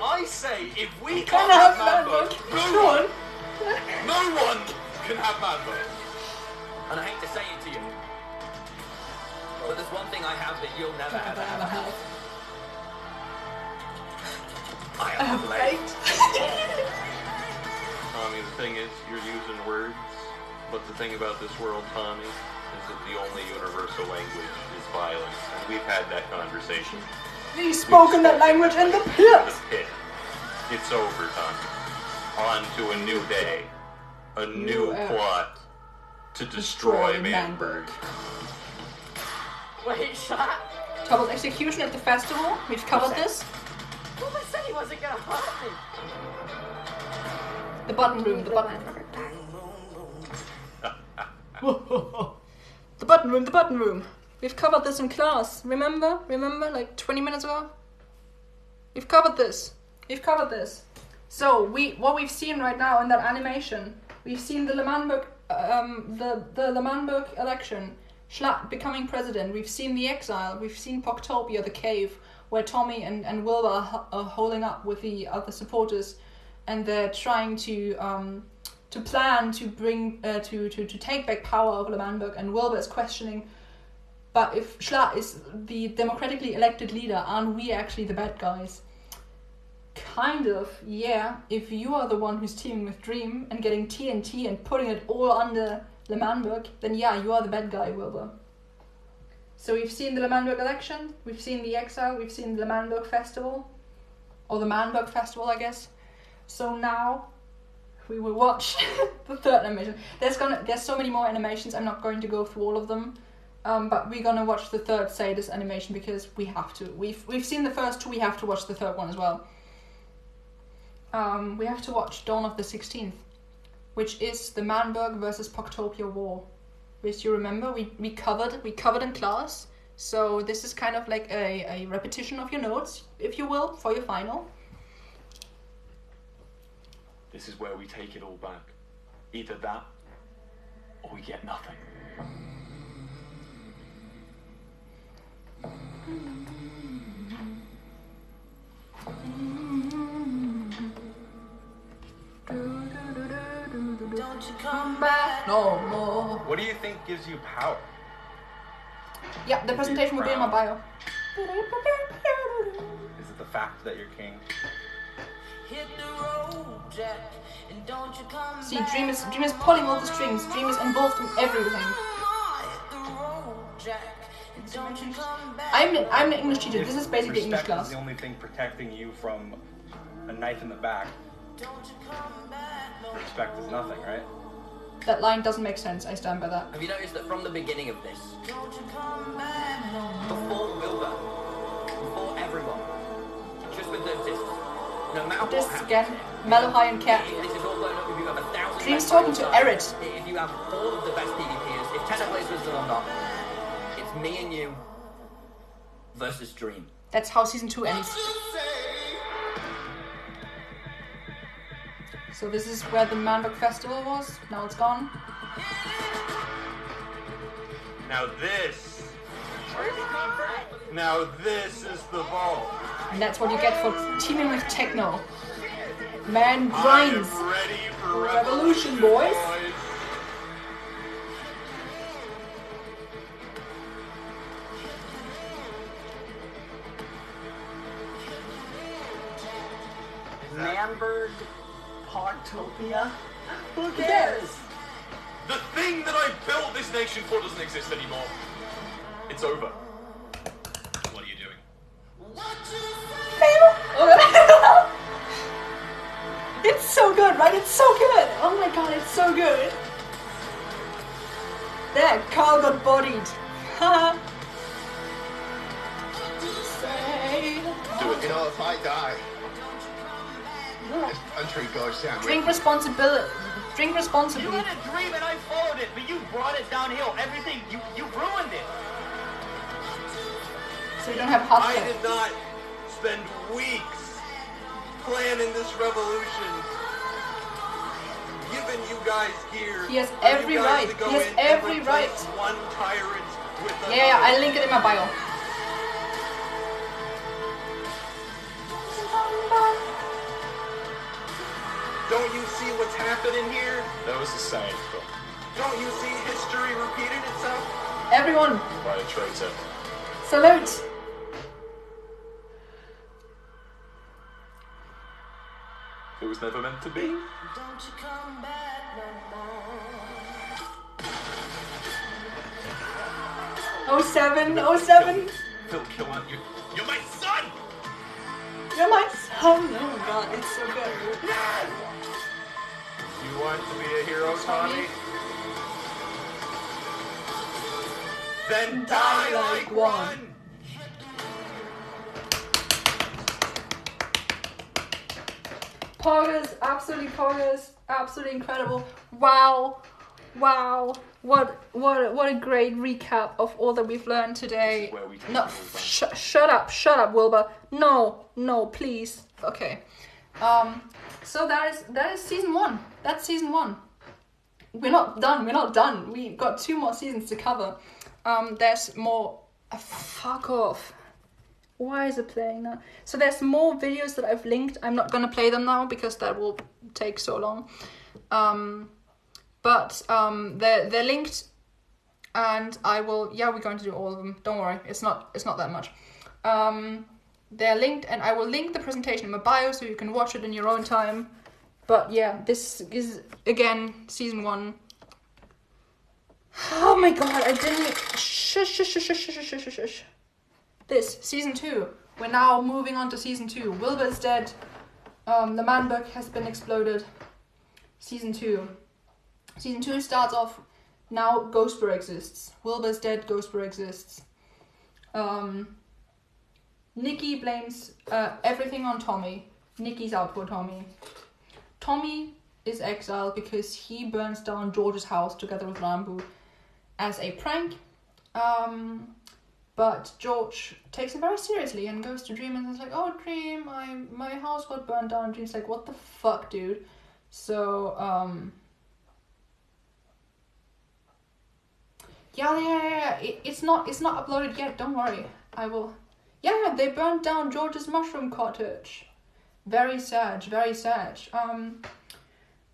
I say, if we Can can't I have have Manbook, Sean? no one can have Manbook. And I hate to say it to you, but there's one thing I have that you'll never ever have. I am a blade. Tommy, the thing is, you're using words, but the thing about this world, Tommy, is that the only universal language is violence. And we've had that conversation. We've spoken that language in the pit! The pit. It's over, Tommy. On to a new day. A new plot to destroy Manberg. Wait, shut. Double execution at the festival. We've covered this. Wilbur said he wasn't gonna hurt me. The button room, the button The button room. We've covered this in class. Remember? Like 20 minutes ago? We've covered this. So what we've seen right now in that animation, we've seen the Lemanburg, the Lemanburg election, Schlatt becoming president. We've seen the exile. We've seen Poctopia, the cave, where Tommy and Wilbur are holding up with the other supporters, and they're trying to plan to bring to take back power over Lemanburg. And Wilbur is questioning, but if Schlatt is the democratically elected leader, aren't we actually the bad guys? Kind of, yeah. If you are the one who's teaming with Dream and getting TNT and putting it all under Lemanburg, then yeah, you are the bad guy, Wilbur. So we've seen the Lemanburg election, we've seen the exile, we've seen the Lemanburg festival, or the Manburg festival, I guess. So now we will watch the third animation. There's so many more animations. I'm not going to go through all of them, but we're gonna watch the third Sadist animation because we have to. We've seen the first two. We have to watch the third one as well. We have to watch Dawn of the 16th, which is the Manburg versus Poctopia war, which you remember we covered in class. So this is kind of like a repetition of your notes, if you will, for your final. This is where we take it all back. Either that, or we get nothing. Don't you come back no more. What do you think gives you power? Yeah, the presentation will be in my bio. Is it the fact that you're king? See, Dream is pulling all the strings. Dream is involved in everything. I'm an English teacher. This is basically English Respect class. is the only thing protecting you from a knife in the back. Respect is nothing, right? That line doesn't make sense. I stand by that. Have you noticed that from the beginning of this, before Wilbur, before everyone, just with the discs, no matter what This happens, again, Malahai and Cat. this is all blown up if you have 1,000 Dream's best talking to players, Erit. if you have all of the best PvPers, if Technoblade Wisdom or not, it's me and you versus Dream. That's how season 2 ends. So this is where the Manburg festival was. Now it's gone. Now this is the vault. And that's what you get for teaming with Techno. Man grinds. I am ready for Revolution, boys. Manburg, Poctopia. Who cares? The thing that I built this nation for doesn't exist anymore. It's over. What are you doing? It's so good, right? It's so good. Oh my god, it's so good. There, Carl got bodied. Do it. You know, if I die, this country goes down. Drink responsibly. Drink responsibly. You had a dream and I followed it, but you brought it downhill. Everything, you ruined it. So you don't have hot I fat. did not spend weeks planning this revolution. Giving you guys here. He has for every you guys right. to go He has in and every replace right. One tyrant with another. Yeah, I link it in my bio. Don't you see what's happening here? That was the same. Don't you see history repeating itself? Everyone, By a traitor. salute. It was never meant to be. Oh 07, 07. Phil, kill him. You're my son! You're my son. Oh my god, it's so good. You want to be a hero, Tommy? Then die like one! Poggers, absolutely incredible. Wow, what a great recap of all that we've learned today. This is where we take No, it all back. shut up, Wilbur. No, please. Okay. So that is season 1. That's season 1. We're not done. We've got 2 more seasons to cover. There's more. Fuck off. Why is it playing now? So there's more videos that I've linked. I'm not gonna play them now because that will take so long. But they're linked, and I will. Yeah, we're going to do all of them. Don't worry. It's not that much. They're linked, and I will link the presentation in my bio so you can watch it in your own time. But yeah, this is again season 1. Oh my god, I didn't. Shush. This, season 2. We're now moving on to season 2. Wilbur is dead. The man book has been exploded. Season 2. Season 2 starts off, now Ghostbur exists. Wilbur's dead, Ghostbur exists. Nikki blames everything on Tommy. Nikki's out for Tommy. Tommy is exiled because he burns down George's house together with Rambo as a prank. But George takes it very seriously and goes to Dream and is like, "Oh, Dream, my house got burned down." Dream's like, "What the fuck, dude?" So, yeah. It's not uploaded yet. Don't worry. I will. Yeah, they burned down George's mushroom cottage. Very sad.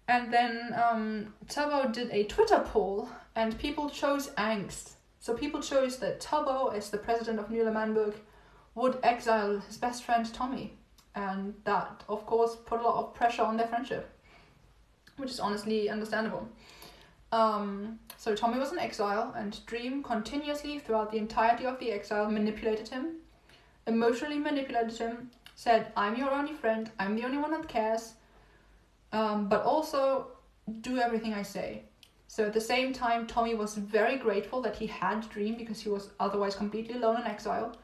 And then Tubbo did a Twitter poll, and people chose angst. So people chose that Tubbo, as the president of New Manburg, would exile his best friend Tommy. And that, of course, put a lot of pressure on their friendship, which is honestly understandable. So Tommy was in exile, and Dream continuously, throughout the entirety of the exile, manipulated him, emotionally manipulated him, said, "I'm your only friend, I'm the only one that cares, but also do everything I say." So at the same time, Tommy was very grateful that he had Dream because he was otherwise completely alone in exile.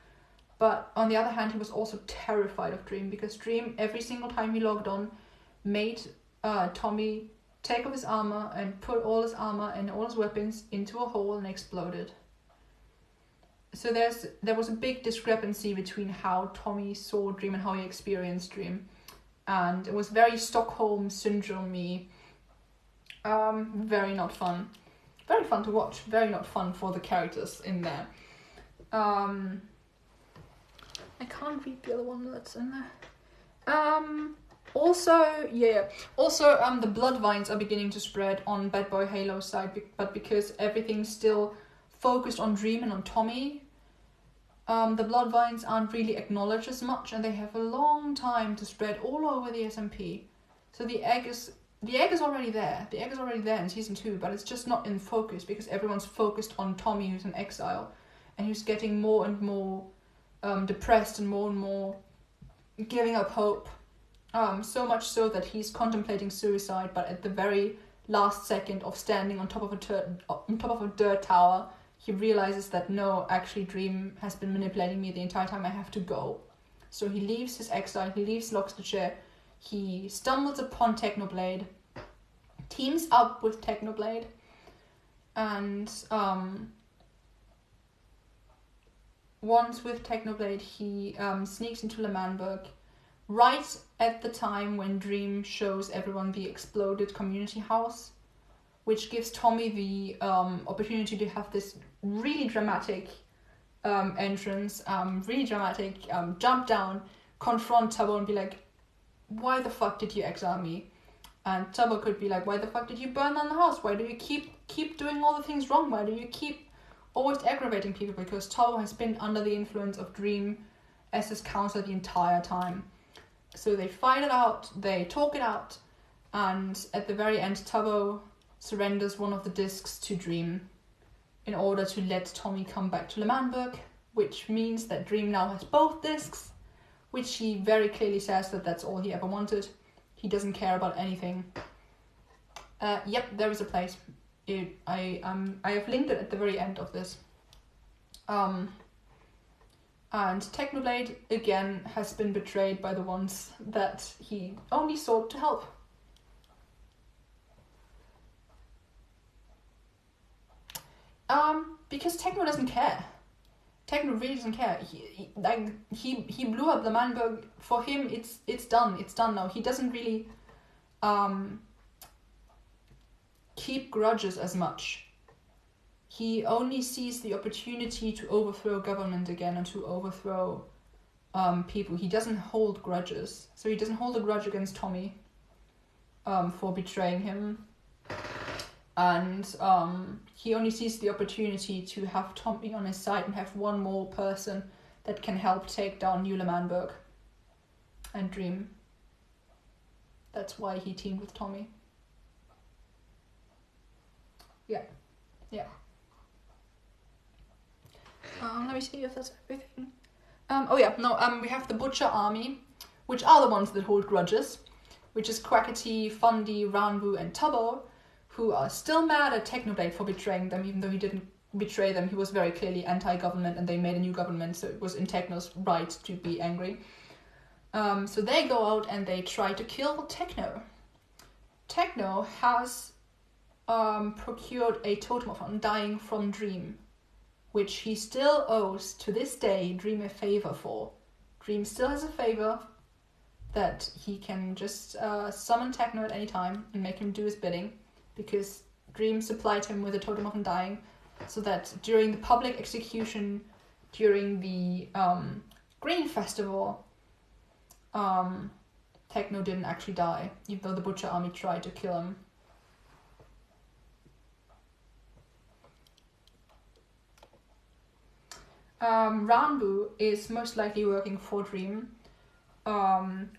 But on the other hand, he was also terrified of Dream because Dream, every single time he logged on, made Tommy take off his armor and put all his armor and all his weapons into a hole and exploded. So there was a big discrepancy between how Tommy saw Dream and how he experienced Dream. And it was very Stockholm Syndrome-y. Very not fun. Very fun to watch. Very not fun for the characters in there. I can't read the other one that's in there. Also, the blood vines are beginning to spread on Bad Boy Halo's side, but because everything's still focused on Dream and on Tommy, the blood vines aren't really acknowledged as much, and they have a long time to spread all over the SMP. So the egg is already there. The egg is already there in season 2, but it's just not in focus because everyone's focused on Tommy, who's in exile, and who's getting more and more depressed and more giving up hope. So much so that he's contemplating suicide, but at the very last second of standing on top of a dirt tower, he realizes that no, actually Dream has been manipulating me the entire time. I have to go. So he leaves his exile, he leaves Lockstitcher, he stumbles upon Technoblade, teams up with Technoblade, and once with Technoblade he sneaks into L'Manberg right at the time when Dream shows everyone the exploded community house, which gives Tommy the opportunity to have this really dramatic entrance, really dramatic jump down, confront Tubbo and be like, why the fuck did you exile me? And Tubbo could be like, why the fuck did you burn down the house? Why do you keep doing all the things wrong? Why do you keep always aggravating people? Because Tubbo has been under the influence of Dream as his counselor the entire time. So they fight it out, they talk it out, and at the very end Tubbo surrenders one of the discs to Dream in order to let Tommy come back to L'Manberg, which means that Dream now has both discs, which he very clearly says that that's all he ever wanted. He doesn't care about anything. Yep, there is a place. I have linked it at the very end of this. And Technoblade, again, has been betrayed by the ones that he only sought to help. Because Techno doesn't care. Techno really doesn't care. He blew up the L'Manberg. For him, it's done. It's done now. He doesn't really keep grudges as much. He only sees the opportunity to overthrow government again and to overthrow people. He doesn't hold grudges. So he doesn't hold a grudge against Tommy for betraying him. And he only sees the opportunity to have Tommy on his side and have one more person that can help take down New L'Manberg and Dream. That's why he teamed with Tommy. Yeah. Let me see if that's everything. We have the Butcher Army, which are the ones that hold grudges, which is Quackity, Fundy, Ranbu, and Tubbo, who are still mad at Technoblade for betraying them, even though he didn't betray them. He was very clearly anti-government and they made a new government, so it was in Techno's right to be angry. So they go out and they try to kill Techno. Techno has procured a totem of undying from Dream, which he still owes to this day Dream a favor for. Dream still has a favor that he can just summon Techno at any time and make him do his bidding, because Dream supplied him with a totem of undying, so that during the public execution, during the Green Festival, Techno didn't actually die, even though the Butcher Army tried to kill him. Ranbu is most likely working for Dream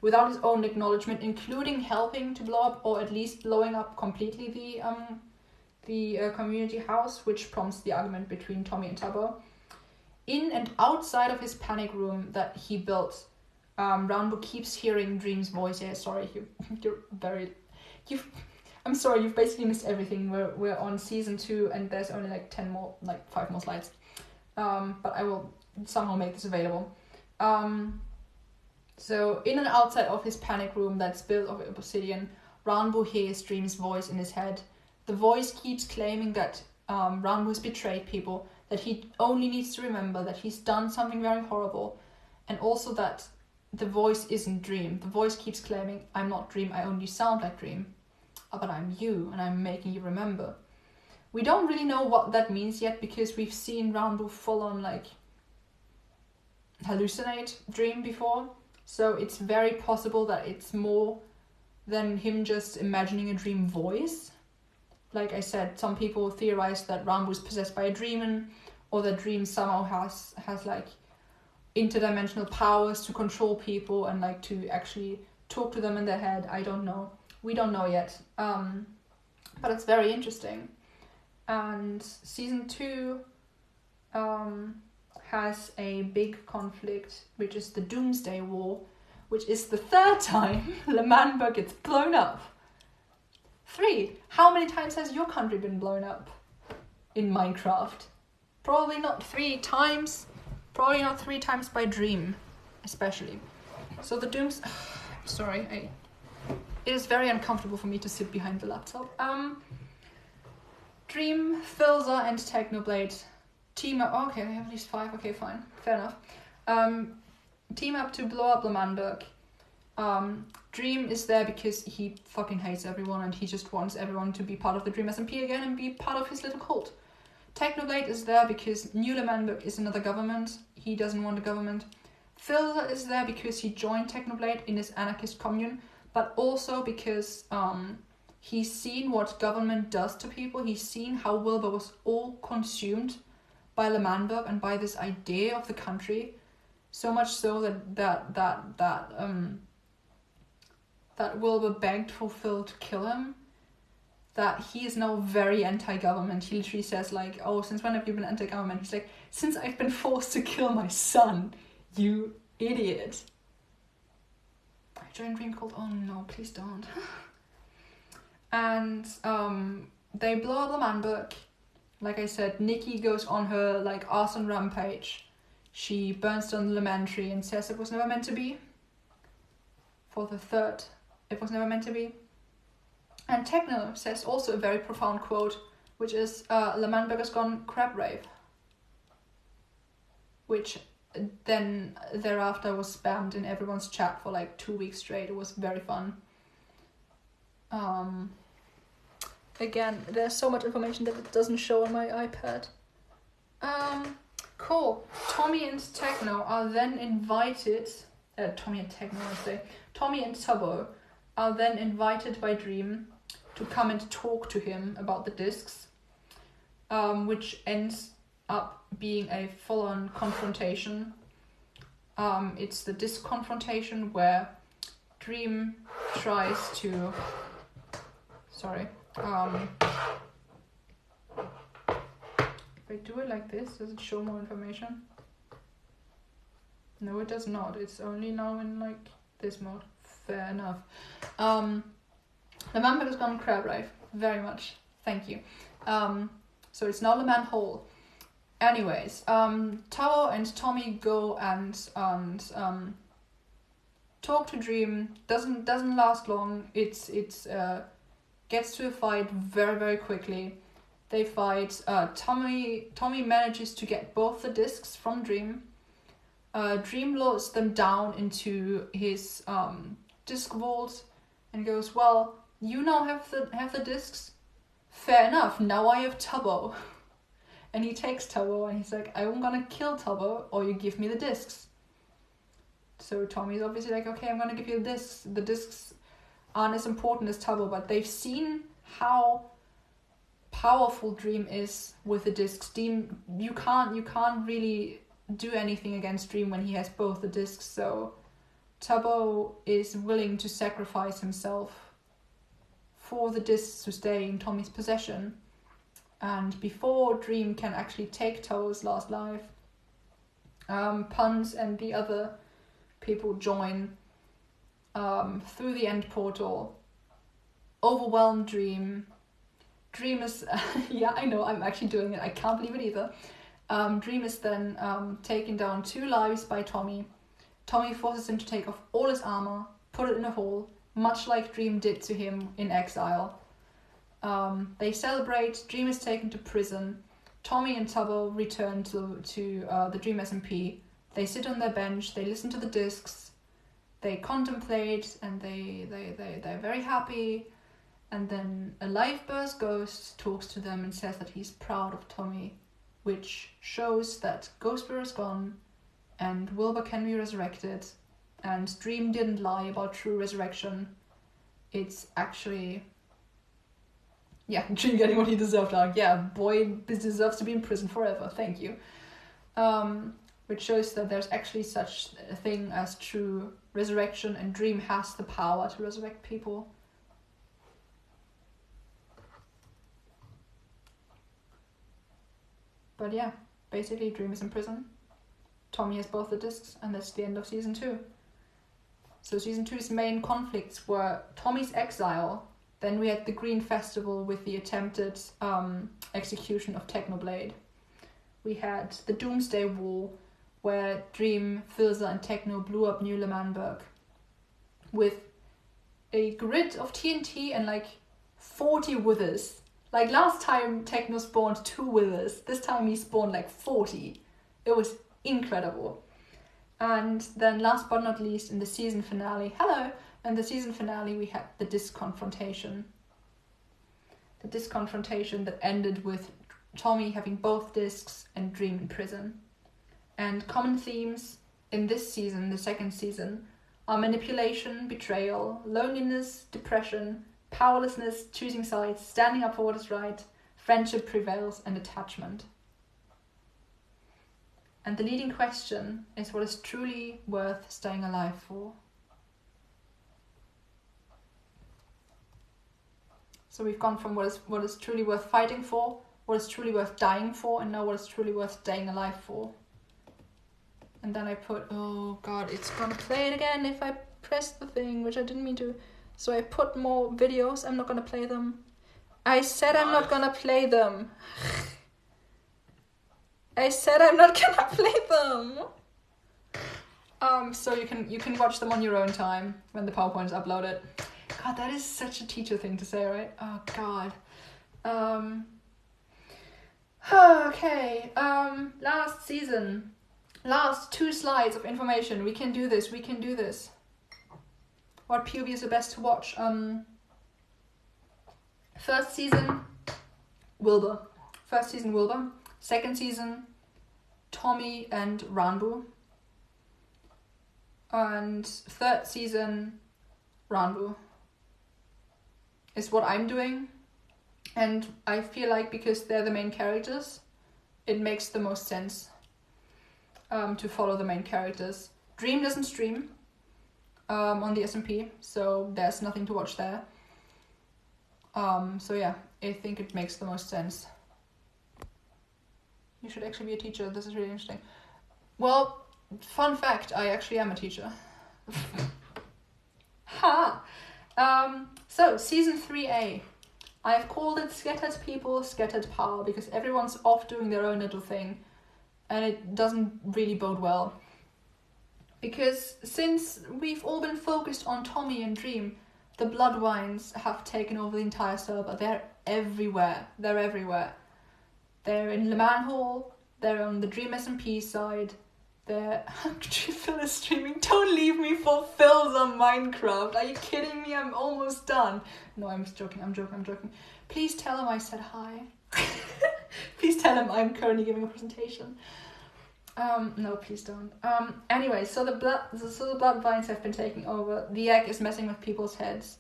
without his own acknowledgement, including helping to blow up, or at least blowing up completely the community house, which prompts the argument between Tommy and Tubbo. In and outside of his panic room that he built, Ranbu keeps hearing Dream's voice. Yeah, sorry, I'm sorry, you've basically missed everything. We're on season 2 and there's only like 5 more slides. But I will somehow make this available. So in and outside of his panic room that's built of obsidian, Ranbu hears Dream's voice in his head. The voice keeps claiming that Ranbu has betrayed people, that he only needs to remember that he's done something very horrible, and also that the voice isn't Dream. The voice keeps claiming, I'm not Dream, I only sound like Dream, but I'm you, and I'm making you remember. We don't really know what that means yet, because we've seen Ranbu full on hallucinate Dream before. So it's very possible that it's more than him just imagining a Dream voice. Like I said, some people theorize that Ranbu is possessed by a demon, or that Dream somehow has interdimensional powers to control people and to actually talk to them in their head. I don't know. We don't know yet. But it's very interesting. And season 2 has a big conflict, which is the Doomsday War, which is the 3rd time L'Manberg gets blown up. 3. How many times has your country been blown up in Minecraft? Probably not 3 times. Probably not 3 times by Dream, especially. So the Dooms... Sorry, it is very uncomfortable for me to sit behind the laptop. Dream, Filza, and Technoblade team up. Okay, I have at least 5. Okay, fine. Fair enough. Team up to blow up L'Manberg. Dream is there because he fucking hates everyone and he just wants everyone to be part of the Dream SMP again and be part of his little cult. Technoblade is there because New L'Manberg is another government. He doesn't want a government. Filza is there because he joined Technoblade in his anarchist commune, but also because he's seen what government does to people. He's seen how Wilbur was all consumed by L'Manberg and by this idea of the country, so much so that Wilbur begged for Phil to kill him, that he is now very anti-government. He literally says like, oh, since when have you been anti-government? He's like, since I've been forced to kill my son, you idiot. I joined Dream Cult, oh no, please don't. And they blow up L'Manberg. Like I said, Nikki goes on her like arson rampage. She burns down the Elementary and says it was never meant to be. For the 3rd, it was never meant to be. And Techno says also a very profound quote, which is, L'Manberg has gone crab rave. Which then thereafter was spammed in everyone's chat for like 2 weeks straight. It was very fun. Again, there's so much information that it doesn't show on my iPad. Cool. Tommy and Techno are then invited... Tommy and Techno, I say. Tommy and Tubbo are then invited by Dream to come and talk to him about the discs, which ends up being a full-on confrontation. It's the disc confrontation where Dream tries to... Sorry. If I do it like this, does it show more information? No, it does not. It's only now in like this mode. Fair enough. L'Manberg has gone crab rave. Very much. Thank you. So it's now L'Man Hole. Anyways, Taro and Tommy go and talk to Dream. Doesn't last long. It's gets to a fight very, very quickly. They fight. Tommy manages to get both the discs from Dream. Dream lowers them down into his disc vault and goes, well, you now have the discs. Fair enough, now I have Tubbo. And he takes Tubbo and he's like, I'm gonna kill Tubbo or you give me the discs. So Tommy's obviously like, okay, I'm gonna give you the discs. The discs aren't as important as Tubbo, but they've seen how powerful Dream is with the discs. Dream, you can't really do anything against Dream when he has both the discs, so Tubbo is willing to sacrifice himself for the discs to stay in Tommy's possession. And before Dream can actually take Tubbo's last life, Puns and the other people join through the end portal, overwhelm Dream. Dream is... yeah, I know, I'm actually doing it. I can't believe it either. Dream is then taken down 2 lives by Tommy. Tommy forces him to take off all his armor, put it in a hole, much like Dream did to him in exile. They celebrate, Dream is taken to prison. Tommy and Tubbo return to the Dream SMP. They sit on their bench, they listen to the discs, they contemplate, and they're very happy. And then a life-burst ghost talks to them and says that he's proud of Tommy, which shows that Ghostbear is gone and Wilbur can be resurrected, and Dream didn't lie about true resurrection. It's actually... yeah, Dream getting what he deserved. Yeah, boy deserves to be in prison forever, thank you. Which shows that there's actually such a thing as true resurrection, and Dream has the power to resurrect people. But yeah, basically Dream is in prison. Tommy has both the discs, and that's the end of Season 2. So Season 2's main conflicts were Tommy's exile, Then we had the Green Festival with the attempted execution of Technoblade. We had the Doomsday War, where Dream, Filza and Techno blew up New L'Manberg with a grid of TNT and like 40 withers. Like last time Techno spawned 2 withers, this time he spawned like 40. It was incredible. And then last but not least, in the season finale, we had the disc confrontation. The disc confrontation that ended with Tommy having both discs and Dream in prison. And common themes in this season, the second season, are manipulation, betrayal, loneliness, depression, powerlessness, choosing sides, standing up for what is right, friendship prevails, and attachment. And the leading question is what is truly worth staying alive for. So we've gone from what is truly worth fighting for, what is truly worth dying for, and now what is truly worth staying alive for. And then I put, oh god, it's gonna play it again if I press the thing, which I didn't mean to. So I put more videos, I'm not gonna play them. I said I'm not gonna play them. I said I'm not gonna play them. So you can watch them on your own time when the PowerPoint is uploaded. God, that is such a teacher thing to say, right? Oh god. Okay. Last season. Last 2 slides of information. We can do this. We can do this. What POV is the best to watch? First season, Wilbur. Second season, Tommy and Ranbu. And third season, Ranbu. Is what I'm doing. And I feel like because they're the main characters, it makes the most sense to follow the main characters. Dream doesn't stream on the SMP, so there's nothing to watch there. So yeah, I think it makes the most sense. You should actually be a teacher. This is really interesting. Well, fun fact, I actually am a teacher. Ha! So, Season 3A. I have called it Scattered People, Scattered Power, because everyone's off doing their own little thing, and it doesn't really bode well. Because since we've all been focused on Tommy and Dream, the Bloodwines have taken over the entire server. They're everywhere. They're in Le Mans Hall, they're on the Dream SMP side, Phil is streaming. Don't leave me for Phil's on Minecraft. Are you kidding me? I'm almost done. No, I'm joking. Please tell him I said hi. Please tell him I'm currently giving a presentation. No, please don't. Anyway, so the blood vines have been taking over. The egg is messing with people's heads.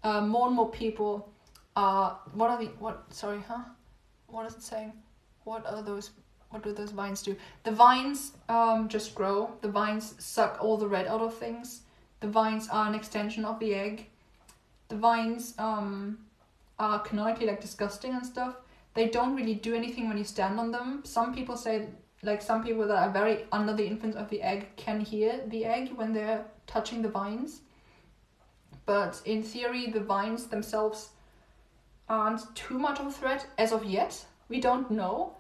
More and more people are. What is it saying? What do those vines do? The vines just grow. The vines suck all the red out of things. The vines are an extension of the egg. The vines are canonically like disgusting and stuff. They don't really do anything when you stand on them. Some people say, like some people that are very under the influence of the egg can hear the egg when they're touching the vines. But in theory, the vines themselves aren't too much of a threat as of yet. We don't know.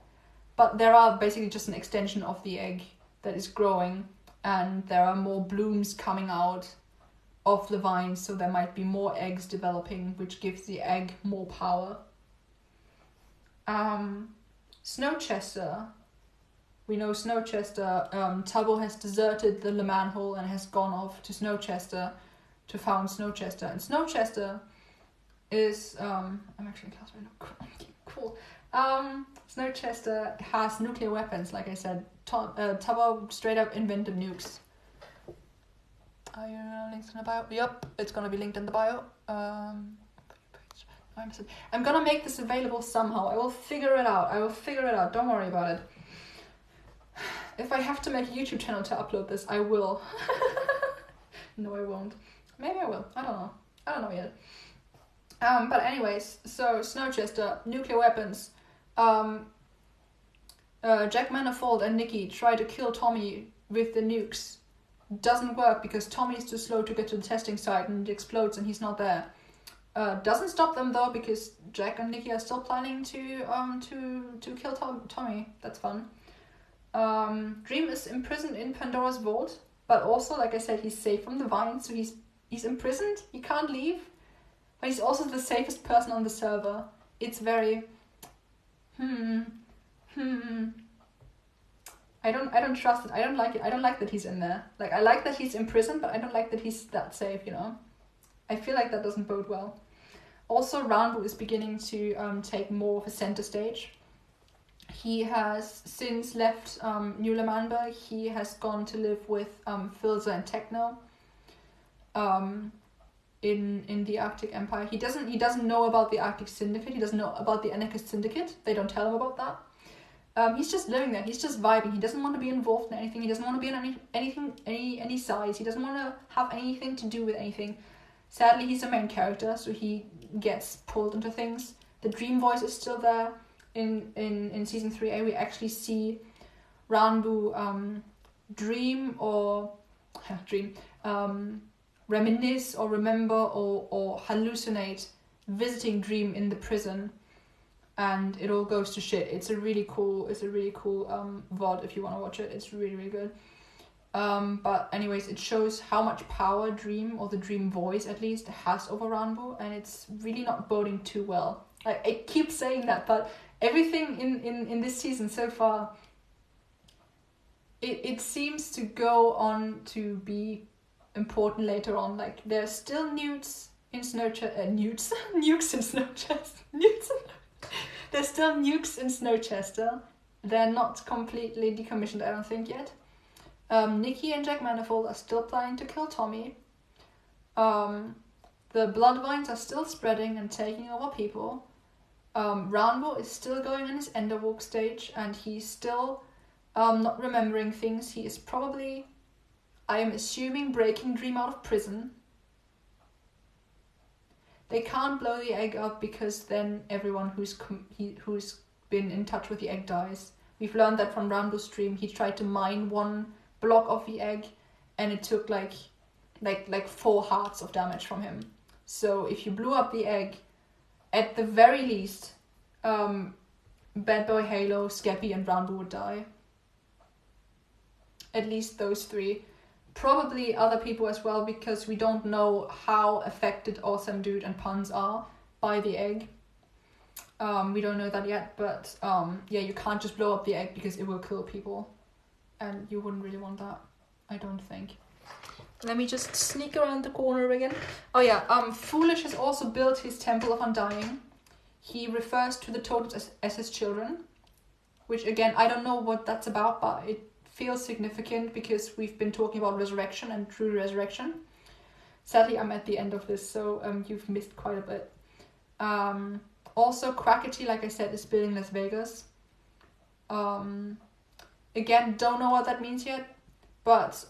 But there are basically just an extension of the egg that is growing, and there are more blooms coming out of the vines, so there might be more eggs developing, which gives the egg more power. Snowchester. We know Snowchester. Tubbo has deserted the Le Mans Hall and has gone off to Snowchester to found Snowchester. And Snowchester is... I'm actually in class right now. Cool. Snowchester has nuclear weapons, like I said. Tubbo straight up invented nukes. Are you linked in the bio? Yep, it's gonna be linked in the bio. I'm gonna make this available somehow. I will figure it out. Don't worry about it. If I have to make a YouTube channel to upload this, I will. No, I won't. Maybe I will. I don't know yet. But anyways, so Snowchester, nuclear weapons. Jack Manifold and Nikki try to kill Tommy with the nukes. Doesn't work because Tommy is too slow to get to the testing site and it explodes and he's not there. Doesn't stop them though, because Jack and Nikki are still planning to kill Tommy. That's fun. Dream is imprisoned in Pandora's vault, but also, like I said, he's safe from the vines, so he's imprisoned. He can't leave, but he's also the safest person on the server. It's very I don't trust it. I don't like it. I don't like that he's in there. Like, I like that he's in prison, but I don't like that he's that safe, you know? I feel like that doesn't bode well. Also, Ranbu is beginning to take more of a center stage. He has since left New Lamanba. He has gone to live with Filza and Techno in the Arctic Empire. He doesn't know about the Arctic Syndicate. He doesn't know about the Anarchist Syndicate. They don't tell him about that. He's just living there. He's just vibing. He doesn't want to be involved in anything. He doesn't want to be in any size. He doesn't want to have anything to do with anything. Sadly, he's the main character, so he gets pulled into things. The dream voice is still there. In season 3A, we actually see Ranbu reminisce or remember or hallucinate visiting Dream in the prison. And it all goes to shit. It's a really cool VOD if you want to watch it. It's really, really good. But anyways, it shows how much power Dream, or the Dream voice at least, has over Ranbu, and it's really not boding too well. I keep saying that, but everything in this season so far, it seems to go on to be important later on. Like, there's still nukes in Snowchester. There's still nukes in Snowchester. They're not completely decommissioned, I don't think, yet. Nikki and Jack Manifold are still planning to kill Tommy. The bloodvines are still spreading and taking over people. Ranbu is still going on his Enderwalk stage, and he's still not remembering things. He is probably, I am assuming, breaking Dream out of prison. They can't blow the egg up, because then everyone who's been in touch with the egg dies. We've learned that from Ranbu's stream. He tried to mine one block of the egg, and it took like 4 hearts of damage from him. So if you blew up the egg, at the very least, Bad Boy Halo, Skeppy, and Ranbu would die. At least those 3. Probably other people as well, because we don't know how affected Awesome Dude and Puns are by the egg. We don't know that yet, but yeah, you can't just blow up the egg because it will kill people. And you wouldn't really want that, I don't think. Let me just sneak around the corner again. Oh yeah, Foolish has also built his Temple of Undying. He refers to the totems as his children, which again, I don't know what that's about, but it feels significant because we've been talking about resurrection and true resurrection. Sadly, I'm at the end of this, so you've missed quite a bit. Also, Quackity, like I said, is building Las Vegas. Again, don't know what that means yet, but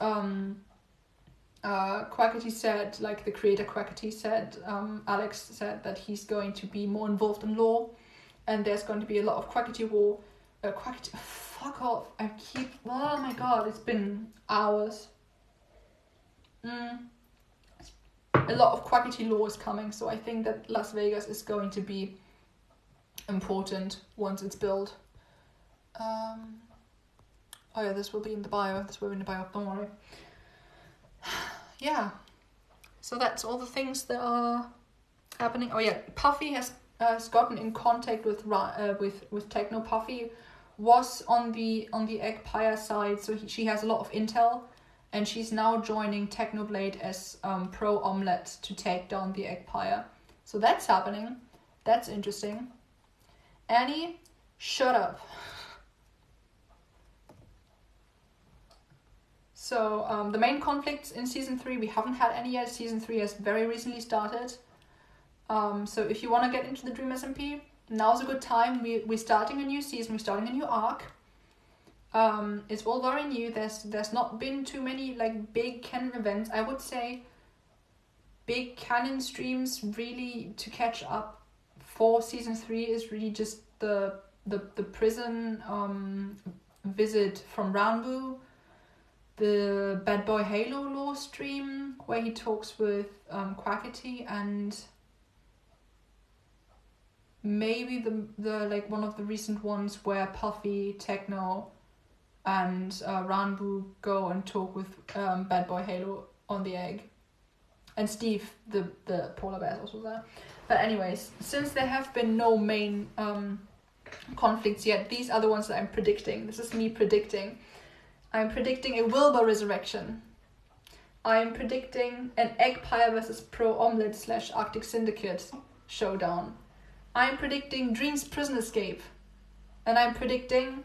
Quackity said, like the creator Quackity said, Alex said that he's going to be more involved in lore, and there's going to be a lot of Quackity war. Quackity, fuck off! Oh my god, it's been hours. A lot of Quackity lore is coming, so I think that Las Vegas is going to be important once it's built. Oh yeah, this will be in the bio. Don't worry. Yeah. So that's all the things that are happening. Oh yeah, Puffy has gotten in contact with Techno. Puffy was on the Eggpire side, so she has a lot of intel, and she's now joining Technoblade as pro Omelette to take down the Eggpire. So that's happening. That's interesting. Annie, shut up. So the main conflicts in season 3, we haven't had any yet. Season 3 has very recently started. So if you want to get into the Dream SMP, now's a good time. We're starting a new season. We're starting a new arc. It's all very new. There's not been too many like big canon events. I would say big canon streams really to catch up for season 3 is really just the prison visit from Ranbu, the Bad Boy Halo lore stream where he talks with Quackity, and maybe the like one of the recent ones where Puffy, Techno, and Ranbu go and talk with Bad Boy Halo on the egg, and Steve the polar bear is also there. But anyways, since there have been no main conflicts yet, these are the ones that I'm predicting. This is me predicting. I'm predicting a Wilbur resurrection. I'm predicting an Eggpire versus Pro Omelette / Arctic Syndicate showdown. I'm predicting Dream's prison escape. And I'm predicting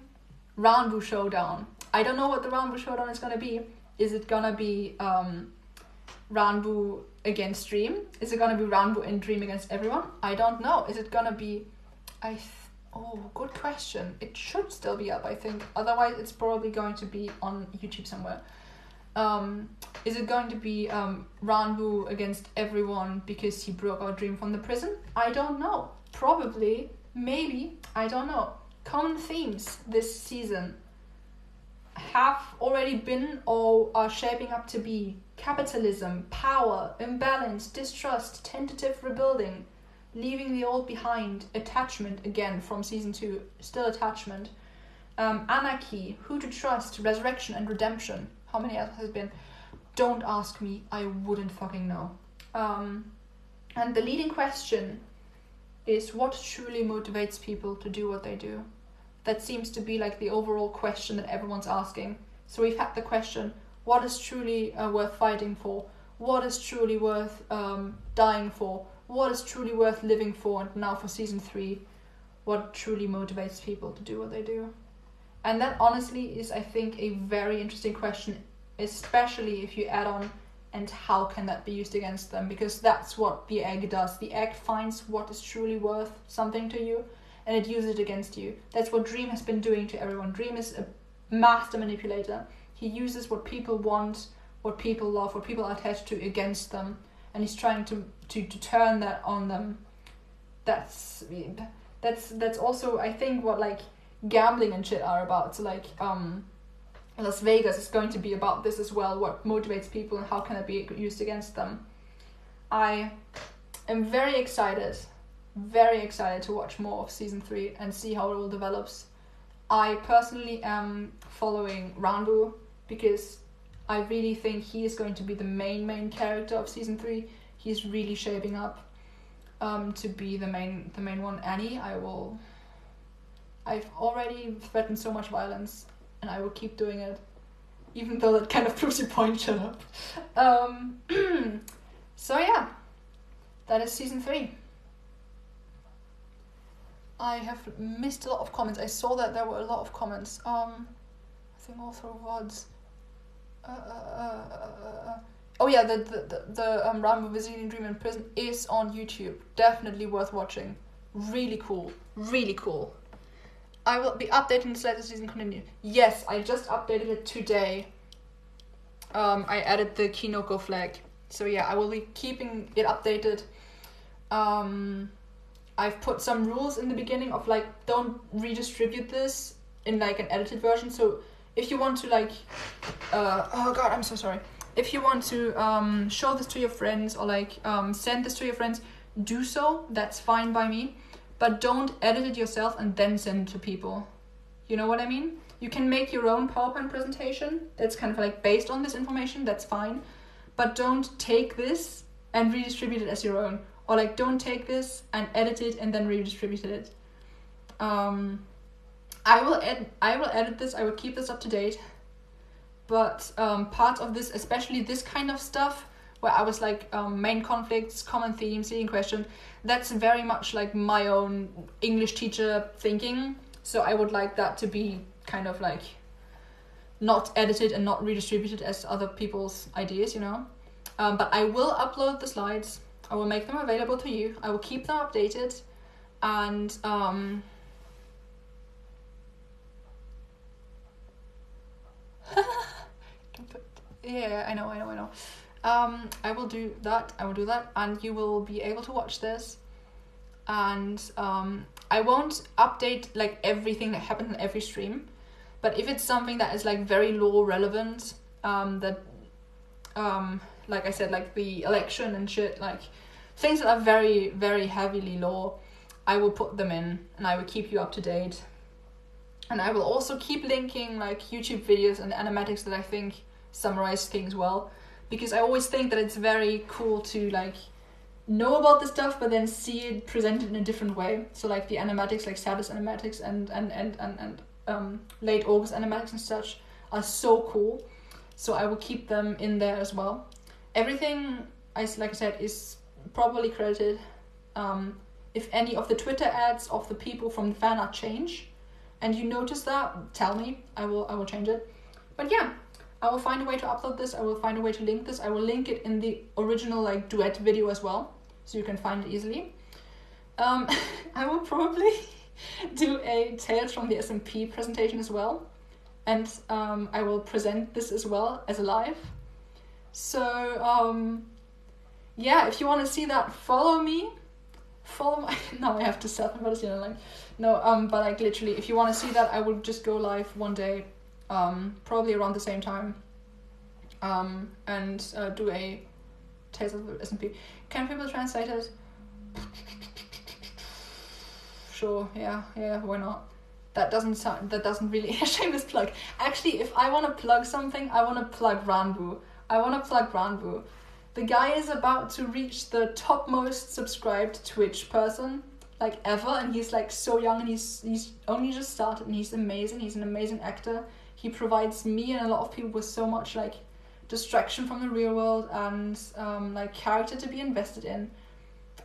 Ranbu showdown. I don't know what the Ranbu showdown is gonna be. Is it gonna be Ranbu against Dream? Is it gonna be Ranbu and Dream against everyone? I don't know. Is it gonna be... Oh, good question. It should still be up, I think. Otherwise, it's probably going to be on YouTube somewhere. Is it going to be Ranbu against everyone because he broke our Dream from the prison? I don't know. Probably. Maybe. I don't know. Common themes this season have already been or are shaping up to be capitalism, power, imbalance, distrust, tentative rebuilding, leaving the old behind, attachment again from season 2, still attachment, anarchy, who to trust, resurrection and redemption. How many else has it been? Don't ask me, I wouldn't fucking know. And the leading question is what truly motivates people to do what they do? That seems to be like the overall question that everyone's asking. So we've had the question, what is truly worth fighting for? What is truly worth dying for? What is truly worth living for? And now for season 3, what truly motivates people to do what they do? And that honestly is, I think, a very interesting question, especially if you add on, and how can that be used against them? Because that's what the egg does. The egg finds what is truly worth something to you, and it uses it against you. That's what Dream has been doing to everyone. Dream is a master manipulator. He uses what people want, what people love, what people are attached to against them, and he's trying to turn that on them. That's also, I think, what like gambling and shit are about. So like Las Vegas is going to be about this as well. What motivates people and how can it be used against them? I am very excited to watch more of season 3 and see how it all develops. I personally am following Ranbu because I really think he is going to be the main character of season 3. He's really shaping up to be the main one. Annie, I've already threatened so much violence, and I will keep doing it, even though that kind of proves your point. Shut up. So yeah, that is season 3. I have missed a lot of comments. I saw that there were a lot of comments. I think all through VODs. Oh yeah, the Ranbu Brazilian Dream in Prison is on YouTube. Definitely worth watching. Really cool. Really cool. I will be updating this later season continue. Yes, I just updated it today. I added the Kinoko flag. So yeah, I will be keeping it updated. I've put some rules in the beginning of like, don't redistribute this in like an edited version. So if you want to like, oh god, I'm so sorry. If you want to show this to your friends or like send this to your friends, do so. That's fine by me. But don't edit it yourself and then send it to people. You know what I mean? You can make your own PowerPoint presentation that's kind of like based on this information. That's fine. But don't take this and redistribute it as your own. Or like, don't take this and edit it and then redistribute it. I will edit this. I will keep this up to date. But part of this, especially this kind of stuff, where I was like main conflicts, common themes, leading question, that's very much like my own English teacher thinking. So I would like that to be kind of like not edited and not redistributed as other people's ideas, you know. But I will upload the slides. I will make them available to you. I will keep them updated. And yeah, I know. I will do that, and you will be able to watch this. And I won't update like everything that happens in every stream, but if it's something that is like very lore relevant, that like I said, like the election and shit, like things that are very, very heavily lore, I will put them in and I will keep you up to date. And I will also keep linking like YouTube videos and animatics that I think summarize things well, because I always think that it's very cool to like know about the stuff but then see it presented in a different way. So like the animatics, like Saturdays animatics and late August animatics and such are so cool. So I will keep them in there as well. Everything, like I said, is properly credited. If any of the Twitter ads of the people from the fan art change, and you notice that, tell me. I will change it. But yeah, I will find a way to upload this. I will find a way to link this. I will link it in the original like duet video as well, so you can find it easily. I will probably do a Tales from the SMP presentation as well, and I will present this as well as a live. So yeah, if you want to see that, follow me. Follow my... Now I have to self-introduce, you know, like... No, but like literally, if you want to see that, I will just go live one day, probably around the same time, and do a Tales of the SMP. Can people translate it? Sure, yeah, why not? That doesn't really... A shameless plug. Actually, if I want to plug something, I want to plug Ranbu. The guy is about to reach the topmost subscribed Twitch person like ever, and he's like so young, and he's only just started, and he's amazing. He's an amazing actor. He provides me and a lot of people with so much like distraction from the real world and like character to be invested in.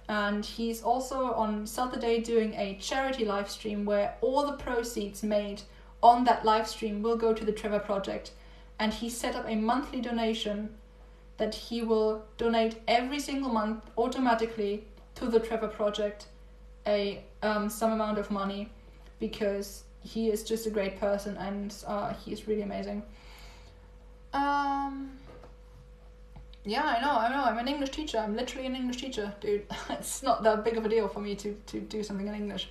And he's also on Saturday doing a charity live stream where all the proceeds made on that live stream will go to the Trevor Project, and he set up a monthly donation that he will donate every single month automatically to the Trevor Project some amount of money, because he is just a great person, and he is really amazing. Yeah, I know, I'm an English teacher. I'm literally an English teacher, dude. It's not that big of a deal for me to do something in English.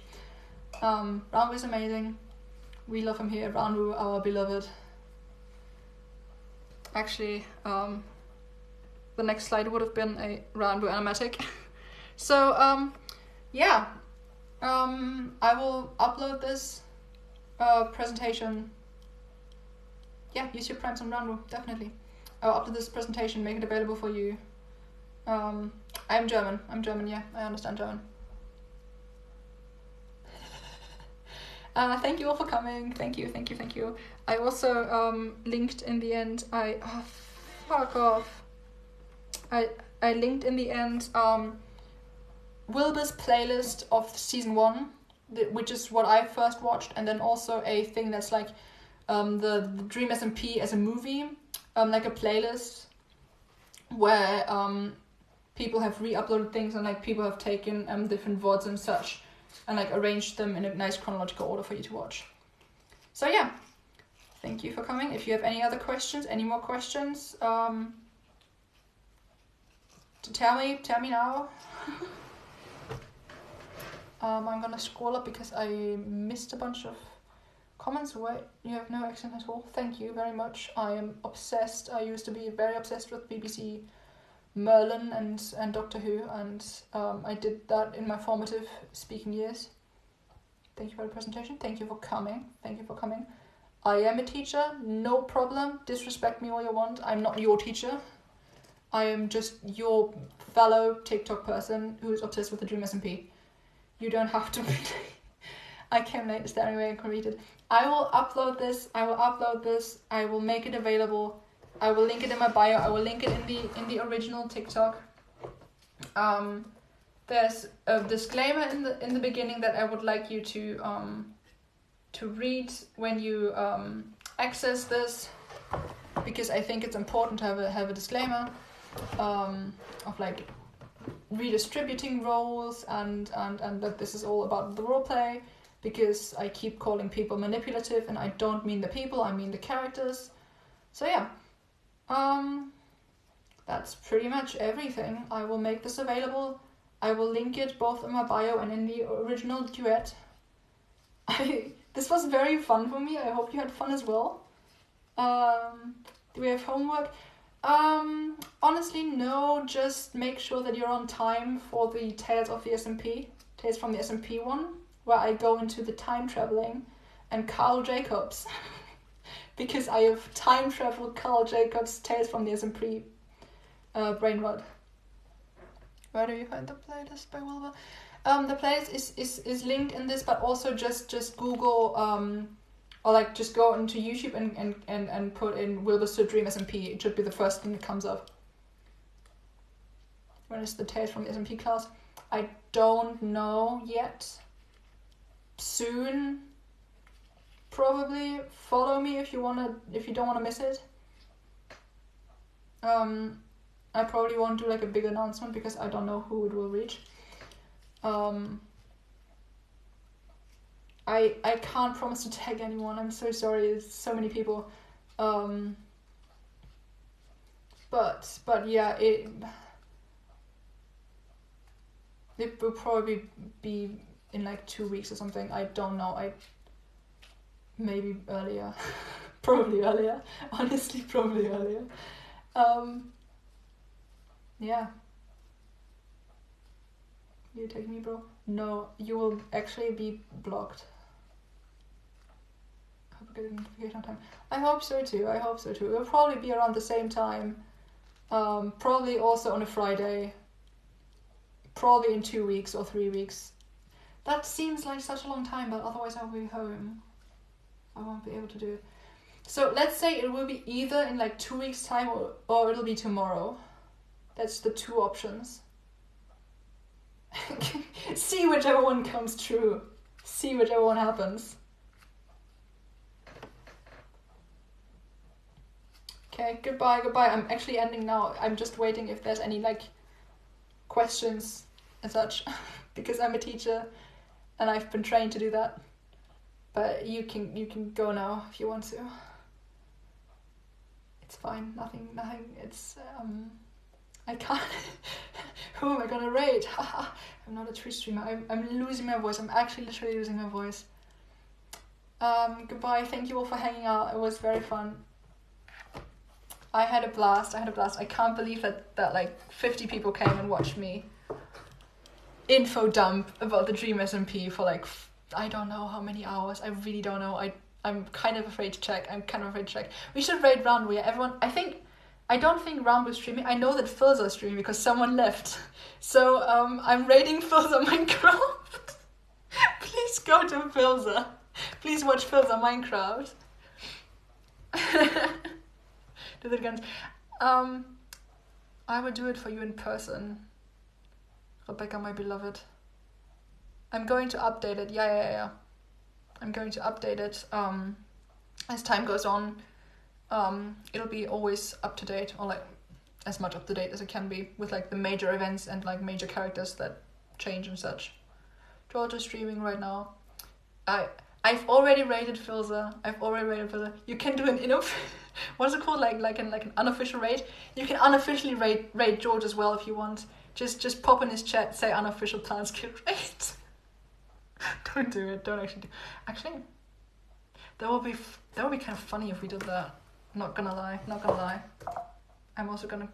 Ranbu is amazing. We love him here. Ranbu, our beloved. Actually, the next slide would have been a Ranbu animatic. So, yeah. I will upload this presentation. Yeah, use your primes on Ranbu, definitely. I'll upload this presentation, make it available for you. I'm German, yeah, I understand German. Thank you all for coming. Thank you. I also linked in the end. Fuck off. I linked in the end Wilbur's playlist of season 1, which is what I first watched, and then also a thing that's like the dreamsmp as a movie, like a playlist where people have re-uploaded things, and like people have taken different VODs and such and like arranged them in a nice chronological order for you to watch. So yeah, thank you for coming. If you have any other questions, any more questions, tell me now. I'm gonna scroll up because I missed a bunch of comments. Wait, you have no accent at all. Thank you very much. I am obsessed. I used to be very obsessed with BBC Merlin and Doctor Who, and I did that in my formative speaking years. Thank you for the presentation. Thank you for coming. I am a teacher, no problem. Disrespect me all you want. I'm not your teacher. I am just your fellow TikTok person who is obsessed with the dreamsmp. You don't have to be. I came late, is there any way I can read it? I will upload this. I will make it available. I will link it in my bio. I will link it in the original TikTok. There's a disclaimer in the beginning that I would like you to read when you access this, because I think it's important to have a disclaimer of like redistributing roles and that this is all about the roleplay, because I keep calling people manipulative, and I don't mean the people, I mean the characters. So yeah, that's pretty much everything. I will make this available. I will link it both in my bio and in the original duet. This was very fun for me. I hope you had fun as well. Do we have homework? Honestly, no. Just make sure that you're on time for the Tales of the SMP Tales from the SMP one, where I go into the time traveling, and Carl Jacobs, because I have time travel Carl Jacobs Tales from the SMP brain rot. Where do you find the playlist by Wilbur? The playlist is linked in this, but also just Google or like just go into YouTube and put in Wilbur Dream SMP. It should be the first thing that comes up. When is the Tales from the SMP class? I don't know yet. Soon, probably. Follow me if you don't wanna miss it. I probably won't do like a big announcement because I don't know who it will reach. I can't promise to tag anyone. I'm so sorry. There's so many people. But yeah, it will probably be in like 2 weeks or something. I don't know. Maybe earlier. Probably earlier. Honestly, probably earlier. Yeah. You take me, bro? No, you will actually be blocked. Hope I get a notification on time. I hope so too. It will probably be around the same time. Probably also on a Friday. Probably in 2 weeks or 3 weeks. That seems like such a long time, but otherwise I'll be home. I won't be able to do it. So let's say it will be either in like 2 weeks time or it'll be tomorrow. That's the two options. See whichever one comes true. See whichever one happens. Okay, goodbye. I'm actually ending now. I'm just waiting if there's any like questions and such because I'm a teacher and I've been trained to do that. But you can go now if you want to. It's fine. Nothing. It's I can't. Who am I gonna rate? I'm not a true streamer. I'm losing my voice. I'm actually literally losing my voice. Goodbye. Thank you all for hanging out. It was very fun. I had a blast. I can't believe that like 50 people came and watched me info dump about the Dream SMP for like I don't know how many hours. I really don't know. I'm kind of afraid to check. We should rate round where everyone. I don't think Round was streaming. I know that Phil's are streaming because someone left. So I'm rating Phil's on Minecraft. Please go to Phil's. Please watch Phil's on Minecraft. Do it again. I will do it for you in person. Rebecca, my beloved. I'm going to update it. Yeah. I'm going to update it as time goes on. It'll be always up to date, or like as much up to date as it can be, with like the major events and like major characters that change and such. Georgia's streaming right now. I've already rated Filza. You can do an what's it called? Like an unofficial rate. You can unofficially rate George as well if you want. Just pop in his chat, say unofficial plan skill rate. Don't do it. Don't actually do. Actually, that would be kind of funny if we did that. Not gonna lie. I'm also gonna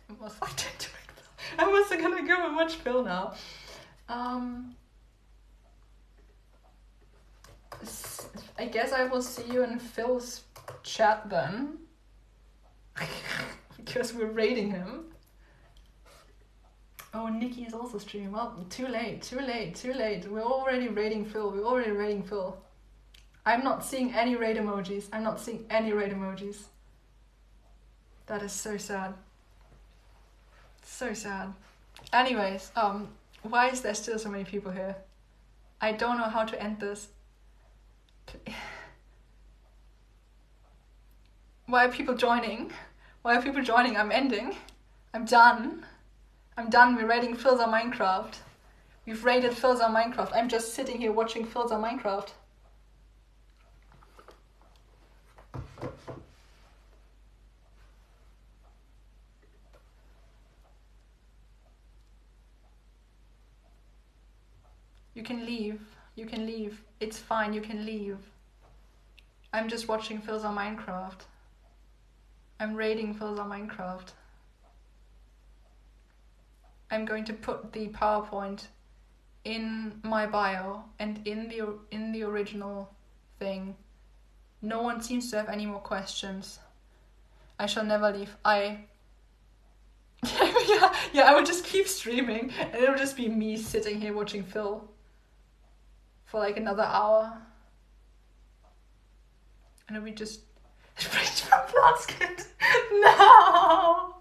go and watch Phil now. I guess I will see you in Phil's chat then. Because we're rating him. Oh, Nikki is also streaming. Well, too late. We're already rating Phil. I'm not seeing any raid emojis. That is so sad. Anyways, why is there still so many people here? I don't know how to end this. Why are people joining? I'm ending. I'm done. We're rating Phil's on Minecraft. We've rated Phil's on Minecraft. I'm just sitting here watching Phil's on Minecraft. You can leave. It's fine, you can leave. I'm just watching Phil's on Minecraft. I'm rating Phil's on Minecraft. I'm going to put the PowerPoint in my bio and in the original thing. No one seems to have any more questions. I shall never leave. yeah, I would just keep streaming and it'll just be me sitting here watching Phil for like another hour. And it'll be just Rage from Bloodskin. No!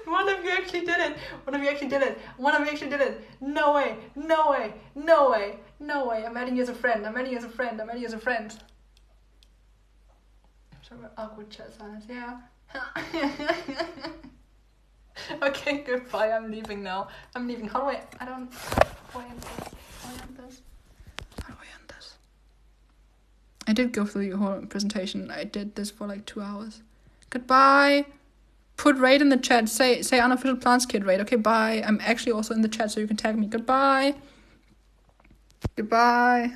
One of you actually did it. One of you actually did it. One of you actually did it. No way. No way. No way. No way. I'm adding you as a friend. I'm adding you as a friend. I'm adding you as a friend. Sorry about awkward chat silence. Yeah. Okay, goodbye. I'm leaving now. I'm leaving. How do I end this? How do I end this? How do I end this? I did go through your whole presentation. I did this for like 2 hours. Goodbye. Put raid in the chat. Say unofficial plants kid raid. Okay, bye. I'm actually also in the chat so you can tag me. Goodbye. Goodbye.